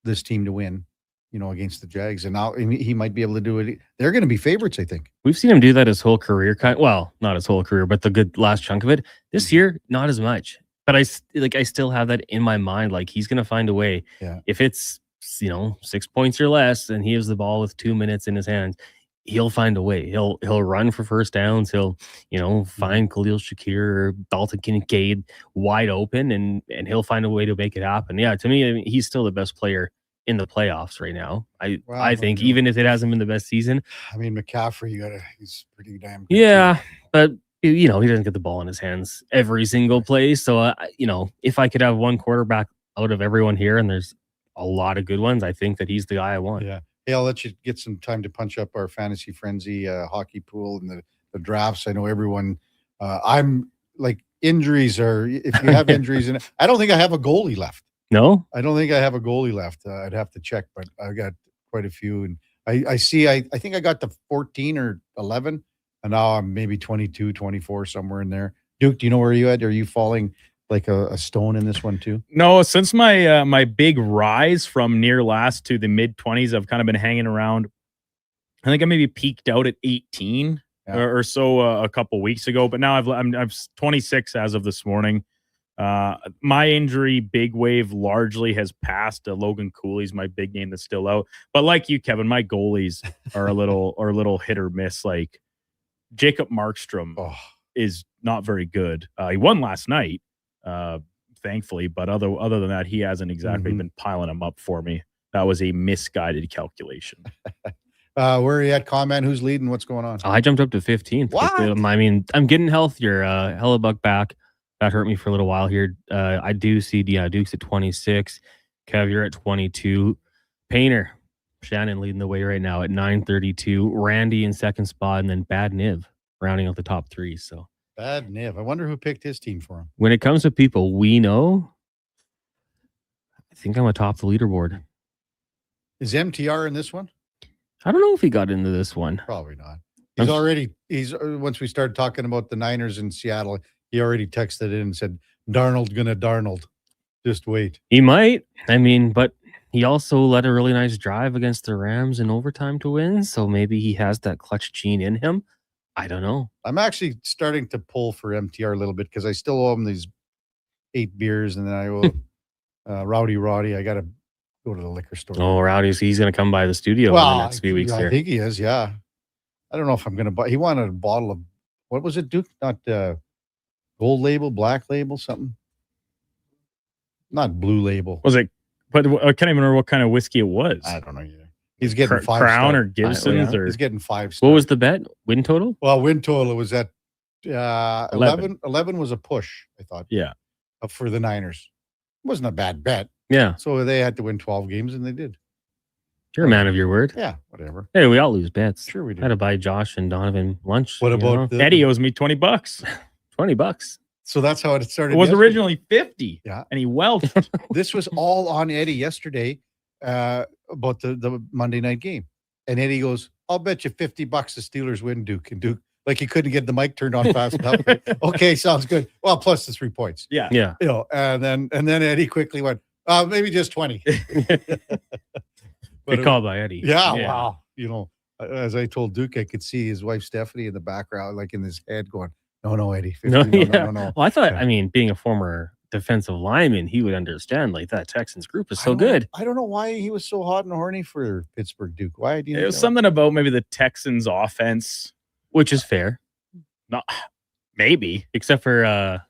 this team to win, you know, against the Jags, and now he might be able to do it. They're going to be favorites, I think. We've seen him do that his whole career. Well, not his whole career, but the good last chunk of it. This year, not as much. But I still have that in my mind. Like, he's going to find a way. Yeah. If it's, 6 points or less, and he has the ball with 2 minutes in his hands, he'll find a way. He'll run for first downs. He'll, find Khalil Shakir or Dalton Kincaid wide open, and he'll find a way to make it happen. Yeah, to me, I mean, he's still the best player in the playoffs right now. I think, even if it hasn't been the best season. I mean, McCaffrey, he's pretty damn good. Yeah, but he doesn't get the ball in his hands every single play. So, if I could have one quarterback out of everyone here, and there's a lot of good ones, I think that he's the guy I want. Yeah. Hey, I'll let you get some time to punch up our Fantasy Frenzy hockey pool and the drafts. I know everyone, I'm like, injuries are, if you have injuries in it, I don't think I have a goalie left. No? I don't think I have a goalie left. I'd have to check, but I got quite a few. And I think I got to 14 or 11. And now I'm maybe 22, 24, somewhere in there. Duke, do you know where you at? Are you falling like a stone in this one too? No, since my my big rise from near last to the mid 20s, I've kind of been hanging around. I think I maybe peaked out at 18 or so a couple weeks ago, but now I'm 26 as of this morning. My injury big wave largely has passed. Logan Cooley's my big name that's still out, but like you, Kevin, my goalies are a little hit or miss. Like, Jacob Markstrom is not very good. He won last night, thankfully, but other than that, he hasn't exactly been piling them up for me. That was a misguided calculation. Where are you at, comment? Who's leading? What's going on? I jumped up to 15th. What? I mean, I'm getting healthier. Hellebuck back. That hurt me for a little while here. I do see Duke's at 26. Kev, you're at 22. Painter, Shannon leading the way right now at 932. Randy in second spot, and then Bad Niv rounding out the top three. So Bad Niv. I wonder who picked his team for him. When it comes to people we know, I think I'm atop the leaderboard. Is MTR in this one? I don't know if he got into this one. Probably not. He's once we started talking about the Niners in Seattle, he already texted in and said, Darnold gonna Darnold. Just wait. He might. I mean, but he also led a really nice drive against the Rams in overtime to win. So maybe he has that clutch gene in him. I don't know. I'm actually starting to pull for MTR a little bit because I still owe him these 8 beers, and then I owe Rowdy Roddy. I got to go to the liquor store. Oh, Rowdy's, he's going to come by the studio in the next few weeks I here. think he is, yeah. I don't know if I'm going to buy. He wanted a bottle of, what was it, Duke? Not gold label, black label, something. Not blue label. Was it? But I can't even remember what kind of whiskey it was. I don't know either. He's getting five Crown star. or Gibson's or he's getting 5 star. What was the bet? Win total? Well, win total was at 11. 11 was a push, I thought. Yeah. For the Niners. It wasn't a bad bet. Yeah. So they had to win 12 games, and they did. You're a man of your word. Yeah, whatever. Hey, we all lose bets. Sure we do. I had to buy Josh and Donovan lunch. What about Eddie owes me $20. $20. So that's how it started. It was yesterday. originally 50. Yeah. And he welched. This was all on Eddie yesterday about the Monday night game. And Eddie goes, I'll bet you $50 the Steelers win, Duke. And Duke, like he couldn't get the mic turned on fast enough. Okay, sounds good. Well, plus the 3 points. Yeah. Yeah. You know, and then Eddie quickly went, maybe just 20. Good call by Eddie. Yeah, wow. You know, as I told Duke, I could see his wife Stephanie in the background, like in his head going, no, Eddie. 50, no. Well, I thought, I mean, being a former defensive lineman, he would understand like that Texans group is so good. I don't know why he was so hot and horny for Pittsburgh, Duke. Why do you It was something about maybe the Texans offense, which is fair. Not maybe, except for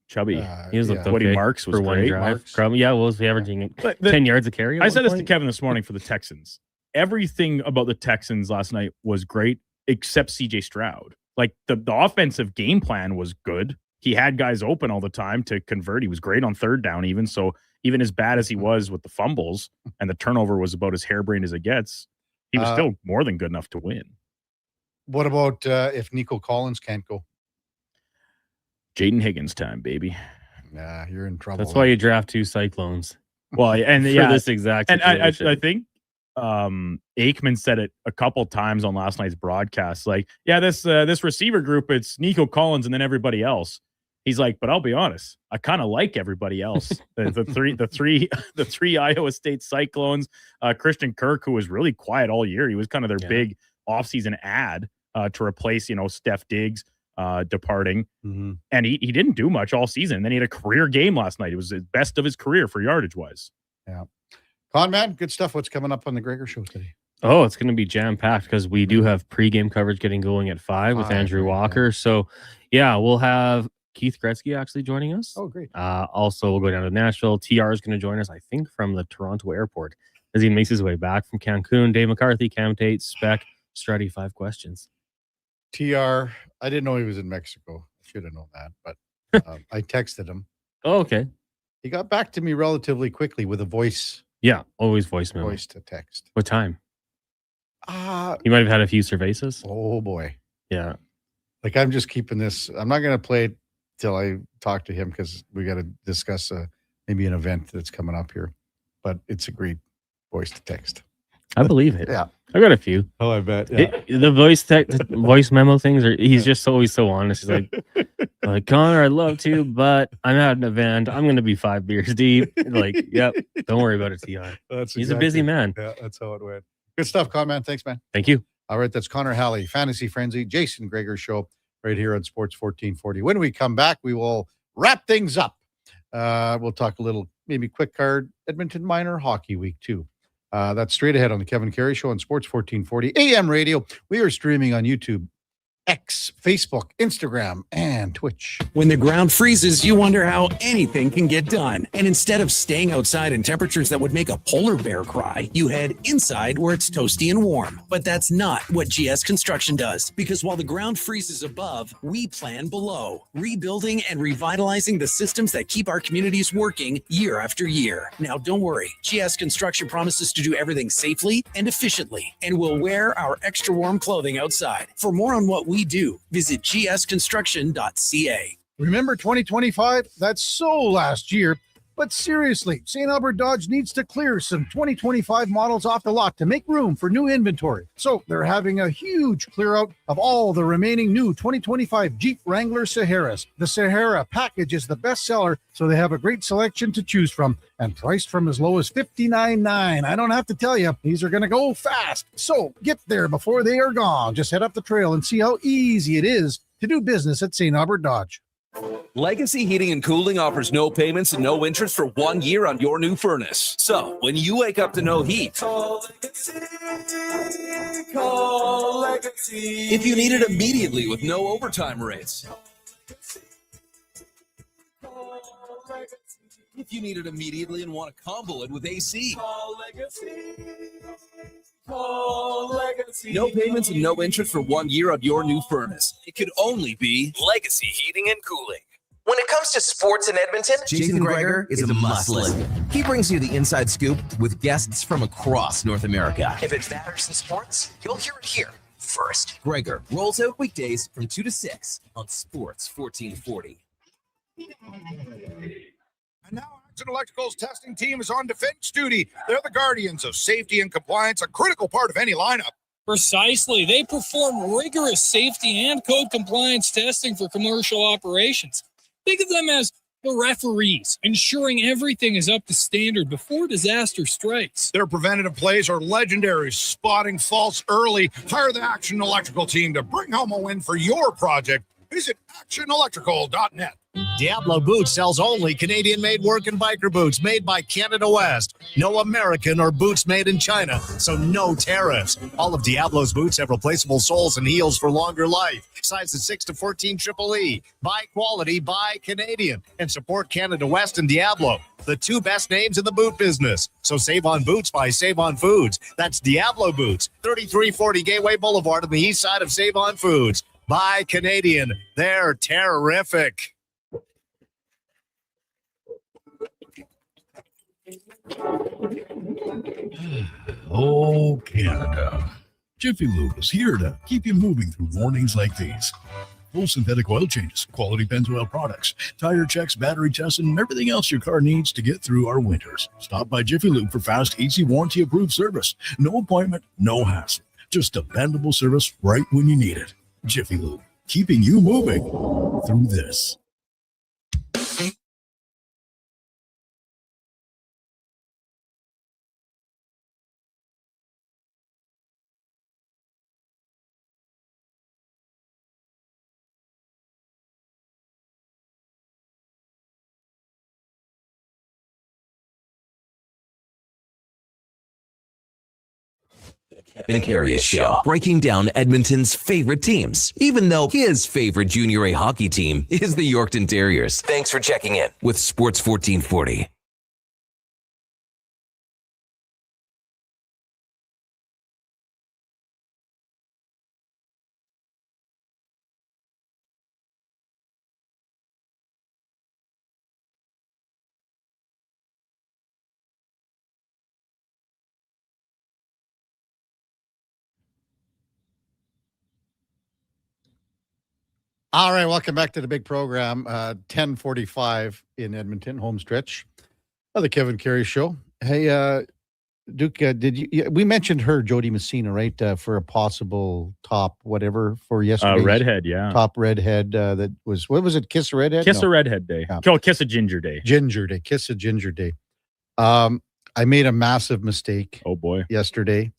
Chubby. He was looked Woody okay Marks was for one great. drive. Yeah, well, was he averaging 10 yards a carry? I said this to Kevin this morning for the Texans. Everything about the Texans last night was great, except CJ Stroud. Like the offensive game plan was good. He had guys open all the time to convert. He was great on third down, even. So even as bad as he was with the fumbles and the turnover was about as harebrained as it gets, he was still more than good enough to win. What about if Nico Collins can't go? Jaden Higgins time, baby. Nah, you're in trouble. That's why you draft 2 Cyclones. Well, and for yeah, this exact situation. and I think Aikman said it a couple times on last night's broadcast. Like, yeah, this receiver group, it's Nico Collins and then everybody else. He's like, but I'll be honest, I kind of like everybody else. the three Iowa State Cyclones, Christian Kirk, who was really quiet all year. He was kind of their big offseason ad to replace, Steph Diggs departing. Mm-hmm. And he didn't do much all season. And then he had a career game last night. It was the best of his career for yardage wise. Yeah. Con man, good stuff. What's coming up on the Gregor Show today? Oh, it's going to be jam-packed because we do have pregame coverage getting going at 5 with Andrew Walker. Yeah. So, yeah, we'll have Keith Gretzky actually joining us. Oh, great. Also, we'll go down to Nashville. TR is going to join us, I think, from the Toronto airport as he makes his way back from Cancun. Dave McCarthy, Cam Tate, Spec, Strutty, 5 questions. TR, I didn't know he was in Mexico. I should have known that, but I texted him. Oh, okay. He got back to me relatively quickly with a voice. Yeah, always voicemail. Voice to text. What time? He might have had a few cervezas. Oh, boy. Yeah. Like, I'm just keeping this. I'm not going to play it till I talk to him because we got to discuss maybe an event that's coming up here. But it's a great voice to text. I believe it. Yeah. I got a few. Oh, I bet. Yeah. The voice memo things he's just always so honest. He's like, Connor, I'd love to, but I'm at an event. I'm going to be 5 beers deep. Like, yep. Don't worry about it, TR. He's a busy man. Yeah, that's how it went. Good stuff, Con, man. Thanks, man. Thank you. All right. That's Connor Halley, Fantasy Frenzy, Jason Gregor Show right here on Sports 1440. When we come back, we will wrap things up. We'll talk a little, maybe quick card, Edmonton Minor Hockey Week, too. That's straight ahead on the Kevin Carey Show on Sports 1440 AM radio. We are streaming on YouTube, X, Facebook, Instagram, and Twitch. When the ground freezes, you wonder how anything can get done. And instead of staying outside in temperatures that would make a polar bear cry, you head inside where it's toasty and warm. But that's not what GS Construction does. Because while the ground freezes above, we plan below, rebuilding and revitalizing the systems that keep our communities working year after year. Now, don't worry. GS Construction promises to do everything safely and efficiently, and we'll wear our extra warm clothing outside. For more on what we do, visit gsconstruction.ca. Remember 2025? That's so last year. But seriously, St. Albert Dodge needs to clear some 2025 models off the lot to make room for new inventory. So they're having a huge clear out of all the remaining new 2025 Jeep Wrangler Saharas. The Sahara package is the best seller, so they have a great selection to choose from and priced from as low as $59.9. I don't have to tell you, these are going to go fast. So get there before they are gone. Just head up the trail and see how easy it is to do business at St. Albert Dodge. Legacy Heating and Cooling offers no payments and no interest for 1 year on your new furnace. So, when you wake up to no heat, call Legacy. If you need it immediately with no overtime rates. If you need it immediately and want to combo it with AC. Call Legacy. No payments and no interest for 1 year on your new furnace. It could only be Legacy Heating and Cooling. When it comes to sports in Edmonton, Jason Greger is a must-listen. He brings you the inside scoop with guests from across North America. If it matters in sports, you'll hear it here first. Greger rolls out weekdays from 2 to 6 on Sports 1440. And now Action Electrical's testing team is on defense duty. They're the guardians of safety and compliance, a critical part of any lineup. Precisely. They perform rigorous safety and code compliance testing for commercial operations. Think of them as the referees, ensuring everything is up to standard before disaster strikes. Their preventative plays are legendary, spotting faults early. Hire the Action Electrical team to bring home a win for your project. Visit actionelectrical.net. Diablo Boots sells only Canadian-made work and biker boots made by Canada West. No American or boots made in China, so no tariffs. All of Diablo's boots have replaceable soles and heels for longer life. Sizes 6 to 14 triple E. Buy quality, buy Canadian. And support Canada West and Diablo, the two best names in the boot business. So save on boots by Save on Foods. That's Diablo Boots, 3340 Gateway Boulevard on the east side of Save on Foods. Buy Canadian. They're terrific. Oh, Canada. Jiffy Lube is here to keep you moving through mornings like these. Full synthetic oil changes, quality Pennzoil products, tire checks, battery tests, and everything else your car needs to get through our winters. Stop by Jiffy Lube for fast, easy, warranty-approved service. No appointment, no hassle. Just dependable service right when you need it. Jiffy Lube, keeping you moving through this. and Karius Show, breaking down Edmonton's favorite teams, even though his favorite Junior A hockey team is the Yorkton Terriers. Thanks for checking in with Sports 1440. All right, welcome back to the big program. 10:45 in Edmonton, home stretch of the Kevin Karius Show. Hey, Duke, did you? We mentioned her, Jody Messina, right, for a possible top whatever for yesterday. Redhead, yeah, top redhead. That was, what was it? Kiss a redhead. Kiss a redhead day. Yeah. Oh, kiss a ginger day. Ginger day. Kiss a ginger day. I made a massive mistake. Oh boy, yesterday,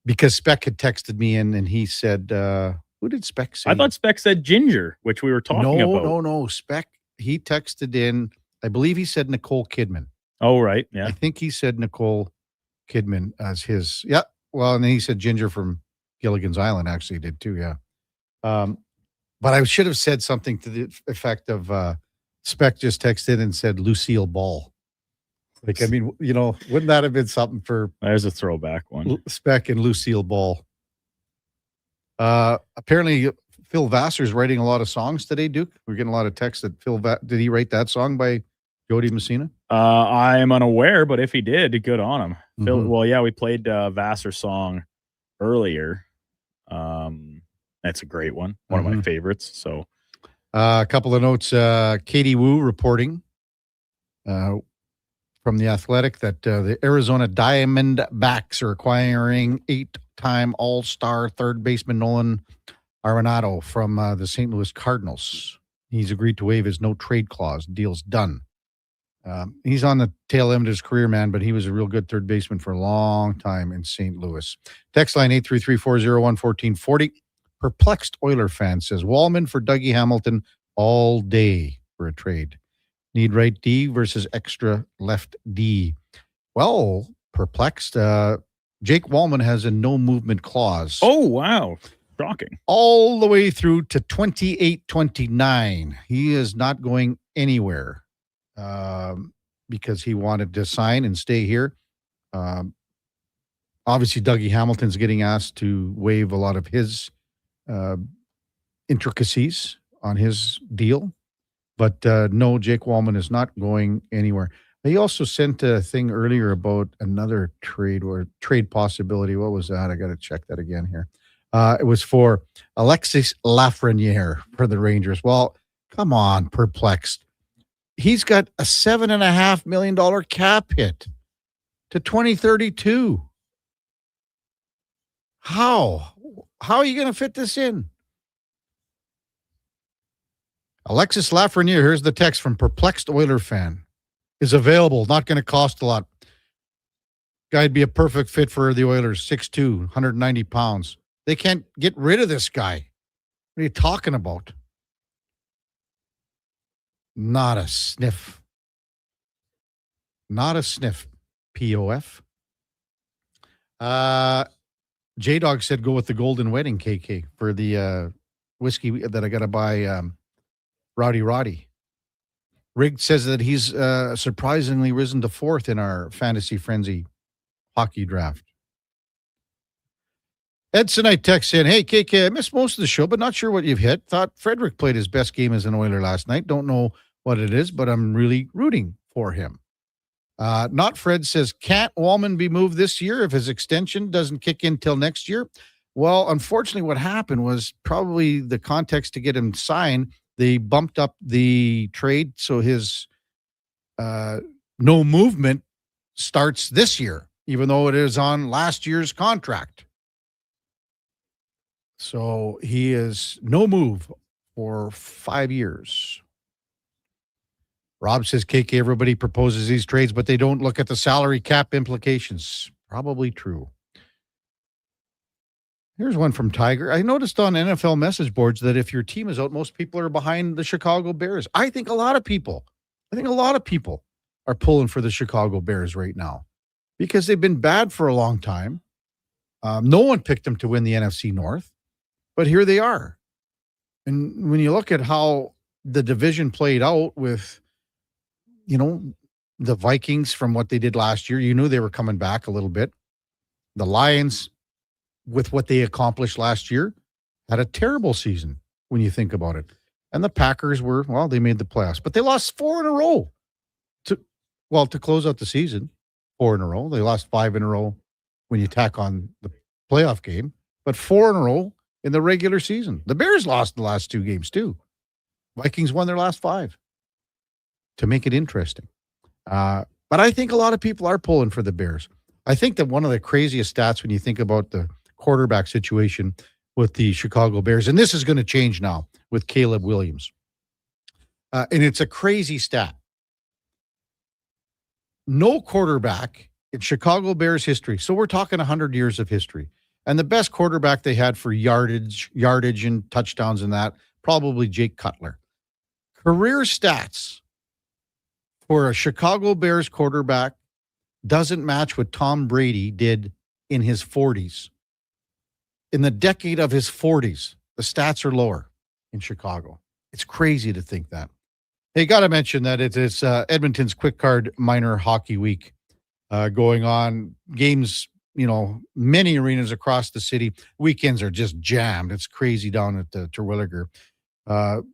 because Speck had texted me in and he said. Who did Speck say? I thought Speck said ginger, which we were talking about. No. Speck, he texted in, I believe he said Nicole Kidman. Oh, right. Yeah. I think he said Nicole Kidman as his. Yeah. Well, and then he said Ginger from Gilligan's Island actually did too. Yeah. But I should have said something to the effect of Speck just texted and said Lucille Ball. Like, I mean, you know, wouldn't that have been something for. There's a throwback one. Speck and Lucille Ball. Apparently Phil Vassar's writing a lot of songs today, Duke. We're getting a lot of texts that did he write that song by Jody Messina? I am unaware, but if he did, good on him. Phil, well, yeah, we played Vassar's song earlier. That's a great one. One of my favorites. So a couple of notes. Katie Wu reporting from The Athletic that the Arizona Diamondbacks are acquiring 8-time All-Star third baseman Nolan Arenado from the St. Louis Cardinals. He's agreed to waive his no-trade clause. Deal's done. He's on the tail end of his career, man, but he was a real good third baseman for a long time in St. Louis. Text line 833-401-1440. Perplexed Oiler fan says, Wallman for Dougie Hamilton, all day for a trade. Need right D versus extra left D. Well, perplexed. Jake Wallman has a no movement clause. Oh, wow. Shocking. All the way through to 28-29. He is not going anywhere because he wanted to sign and stay here. Obviously, Dougie Hamilton's getting asked to waive a lot of his intricacies on his deal. But no, Jake Wallman is not going anywhere. He also sent a thing earlier about another trade or trade possibility. What was that? I got to check that again here. It was for Alexis Lafreniere for the Rangers. Well, come on, perplexed. He's got a $7.5 million cap hit to 2032. How are you going to fit this in? Alexis Lafreniere, here's the text from Perplexed Oiler Fan, is available, not going to cost a lot. Guy'd be a perfect fit for the Oilers, 6'2", 190 pounds. They can't get rid of this guy. What are you talking about? Not a sniff. Not a sniff, POF. J-Dog said go with the Golden Wedding, KK, for the whiskey that I got to buy Roddy. Rig says that he's surprisingly risen to fourth in our Fantasy Frenzy hockey draft. Edson, I text in, hey, KK, I missed most of the show, but not sure what you've hit. Thought Frederick played his best game as an Oiler last night. Don't know what it is, but I'm really rooting for him. Not Fred says, can't Wallman be moved this year if his extension doesn't kick in till next year? Well, unfortunately, what happened was probably the context to get him signed. They bumped up the trade, so his no movement starts this year, even though it is on last year's contract. So he is no move for 5 years. Rob says, KK, everybody proposes these trades, but they don't look at the salary cap implications. Probably true. Here's one from Tiger. I noticed on NFL message boards that if your team is out, most people are behind the Chicago Bears. I think a lot of people are pulling for the Chicago Bears right now because they've been bad for a long time. No one picked them to win the NFC North, but here they are. And when you look at how the division played out with, the Vikings from what they did last year, you knew they were coming back a little bit. The Lions, with what they accomplished last year, had a terrible season when you think about it. And the Packers they made the playoffs, but they lost 4 in a row to close out the season. 4 in a row. They lost 5 in a row when you tack on the playoff game, but 4 in a row in the regular season. The Bears lost the last 2 games too. Vikings won their last 5 to make it interesting. But I think a lot of people are pulling for the Bears. I think that one of the craziest stats when you think about the quarterback situation with the Chicago Bears, and this is going to change now with Caleb Williams. And it's a crazy stat. No quarterback in Chicago Bears history. So we're talking 100 years of history. And the best quarterback they had for yardage and touchdowns and that, probably Jake Cutler. Career stats for a Chicago Bears quarterback doesn't match what Tom Brady did in his 40s. In the decade of his 40s, the stats are lower in Chicago. It's crazy to think that. Hey, got to mention that it's Edmonton's Quick Card Minor Hockey Week going on. Games, many arenas across the city. Weekends are just jammed. It's crazy down at the Terwilliger.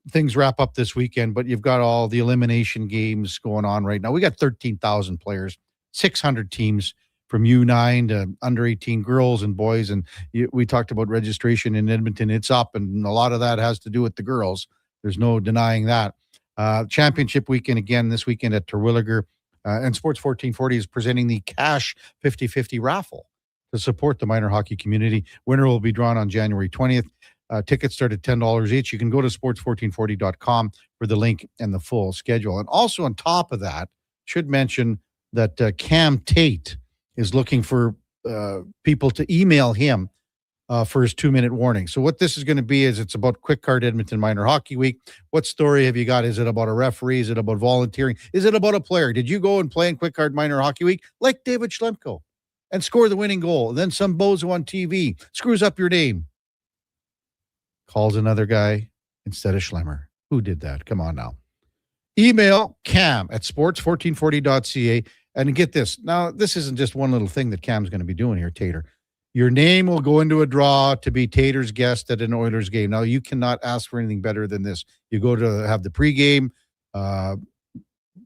Things wrap up this weekend, but you've got all the elimination games going on right now. We got 13,000 players, 600 teams from U9 to under 18 girls and boys. And we talked about registration in Edmonton. It's up, and a lot of that has to do with the girls. There's no denying that. Championship weekend again this weekend at Terwilliger. And Sports 1440 is presenting the Cash 50/50 raffle to support the minor hockey community. Winner will be drawn on January 20th. Tickets start at $10 each. You can go to sports1440.com for the link and the full schedule. And also on top of that, should mention that Cam Tate is looking for people to email him for his 2-minute warning. So what this is going to be is it's about Quick Card Edmonton Minor Hockey Week. What story have you got? Is it about a referee? Is it about volunteering? Is it about a player? Did you go and play in Quick Card Minor Hockey Week like David Schlemko and score the winning goal? And then some bozo on TV screws up your name. Calls another guy instead of Schlemmer. Who did that? Come on now. Email Cam at sports1440.ca. And get this. Now, this isn't just one little thing that Cam's going to be doing here, Tater. Your name will go into a draw to be Tater's guest at an Oilers game. Now, you cannot ask for anything better than this. You go to have the pregame.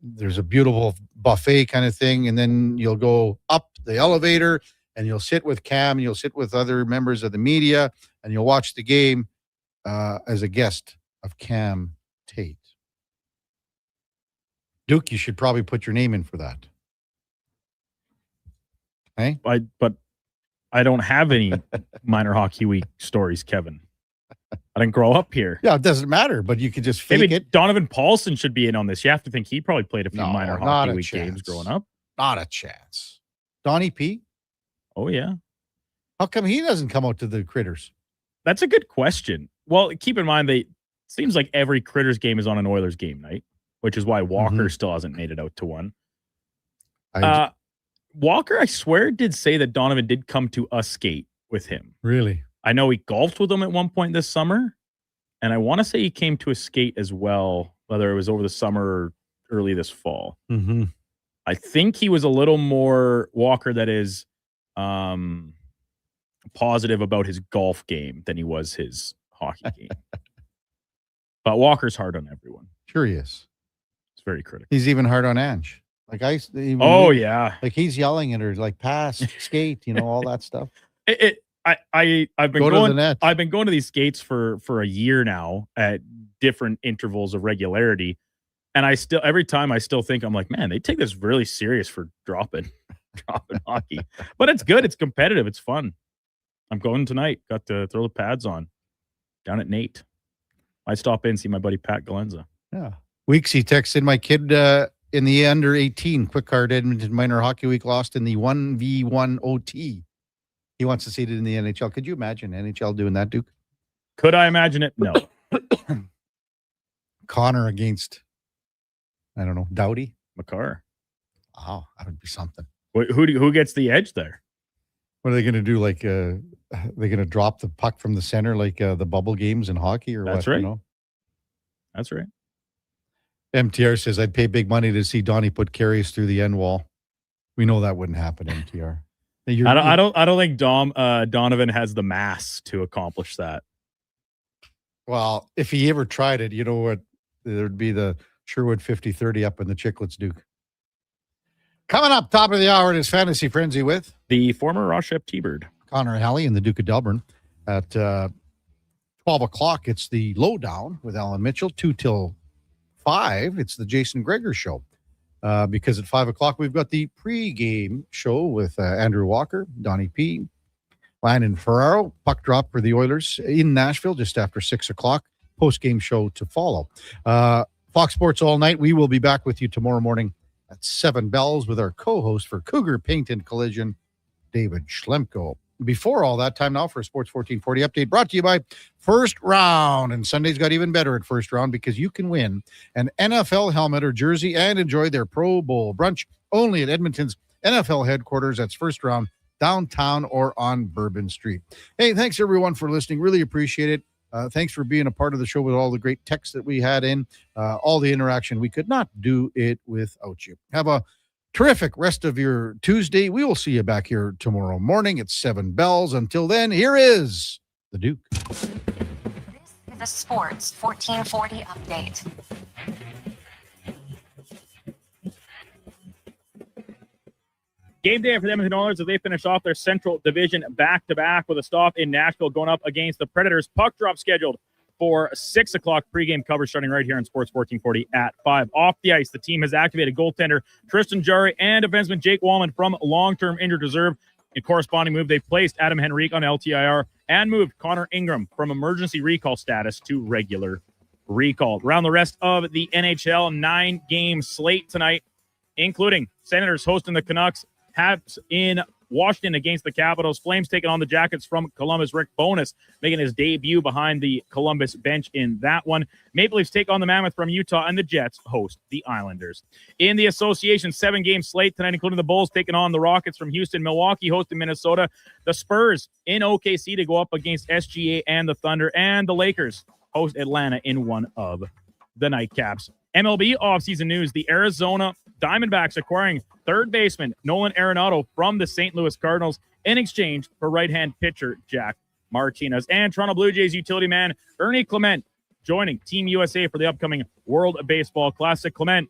There's a beautiful buffet kind of thing, and then you'll go up the elevator, and you'll sit with Cam, and you'll sit with other members of the media, and you'll watch the game as a guest of Cam Tate. Duke, you should probably put your name in for that. Hey? But I don't have any Minor Hockey Week stories, Kevin. I didn't grow up here. Yeah, it doesn't matter, but you could just fake Maybe it. Donovan Paulson should be in on this. You have to think he probably played a few Minor Hockey Week games growing up. Not a chance. Donnie P? Oh, yeah. How come he doesn't come out to the Critters? That's a good question. Well, keep in mind, seems like every Critters game is on an Oilers game night, which is why Walker still hasn't made it out to one. Walker, I swear, did say that Donovan did come to a skate with him. Really? I know he golfed with him at one point this summer, and I want to say he came to a skate as well, whether it was over the summer or early this fall. Mm-hmm. I think he was a little more Walker that is positive about his golf game than he was his hockey game. But Walker's hard on everyone. Sure he is. It's very critical. He's even hard on Ange. Like yeah. Like he's yelling at her, like pass, skate, all that stuff. I've been going to these skates for a year now at different intervals of regularity, and every time I still think, I'm like, man, they take this really serious for dropping hockey. But it's good. It's competitive. It's fun. I'm going tonight. Got to throw the pads on down at Nate. I stop in and see my buddy Pat Galenza. Yeah. Weeksy texted my kid in the under 18 Quick Card Edmonton Minor Hockey Week lost in the 1v1 OT. He wants to see it in the NHL. Could you imagine NHL doing that, Duke? Could I imagine it? No. Connor against, I don't know, Doughty? McCarr. Oh, that would be something. Who gets the edge there? What are they going to do? Like, they're going to drop the puck from the center like the bubble games in hockey or That's what? Right. That's right. MTR says, I'd pay big money to see Donnie put Karius through the end wall. We know that wouldn't happen, MTR. I don't think Donovan has the mass to accomplish that. Well, if he ever tried it, you know what? There'd be the Sherwood 50-30 up in the Chicklets, Duke. Coming up, top of the hour, it is Fantasy Frenzy with the former Rochep T-Bird, Connor Halley and the Duke of Delburne. At 12 o'clock, it's the Lowdown with Alan Mitchell, 2 till 5. It's the Jason Greger Show. Because at 5 o'clock, we've got the pregame show with Andrew Walker, Donnie P., Landon Ferraro, puck drop for the Oilers in Nashville just after 6 o'clock. Postgame show to follow. Fox Sports all night. We will be back with you tomorrow morning at 7 bells with our co-host for Cougar Paint and Collision, David Schlemko. Before all that, time now for a Sports 1440 update brought to you by First Round. And Sunday's got even better at First Round because you can win an NFL helmet or jersey and enjoy their Pro Bowl brunch only at Edmonton's NFL headquarters. That's First Round, downtown or on Bourbon Street. Hey, thanks everyone for listening. Really appreciate it. Thanks for being a part of the show with all the great texts that we had in, all the interaction. We could not do it without you. Have a terrific rest of your Tuesday. We will see you back here tomorrow morning at 7 bells. Until then, here is the Duke. This is the Sports 1440 update. Game day for the Edmonton Oilers as they finish off their Central Division back-to-back with a stop in Nashville going up against the Predators. Puck drop scheduled for 6 o'clock pregame coverage starting right here on Sports 1440 at 5. Off the ice, the team has activated goaltender Tristan Jarry and defenseman Jake Wallman from long-term injured reserve. In corresponding move, they've placed Adam Henrique on LTIR and moved Connor Ingram from emergency recall status to regular recall. Around the rest of the NHL, 9-game slate tonight, including Senators hosting the Canucks, Habs in Washington against the Capitals. Flames taking on the Jackets from Columbus. Rick Bowness making his debut behind the Columbus bench in that one. Maple Leafs take on the Mammoth from Utah, and the Jets host the Islanders. In the association, 7-game slate tonight, including the Bulls taking on the Rockets from Houston. Milwaukee hosting Minnesota. The Spurs in OKC to go up against SGA and the Thunder. And the Lakers host Atlanta in one of the nightcaps. MLB offseason news. The Arizona Diamondbacks acquiring third baseman Nolan Arenado from the St. Louis Cardinals in exchange for right-hand pitcher Jack Martinez. And Toronto Blue Jays utility man Ernie Clement joining Team USA for the upcoming World Baseball Classic. Clement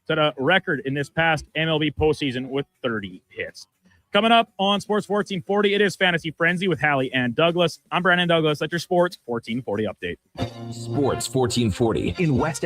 set a record in this past MLB postseason with 30 hits. Coming up on Sports 1440, it is Fantasy Frenzy with Hallie and Douglas. I'm Brandon Douglas at your Sports 1440 update. Sports 1440 in West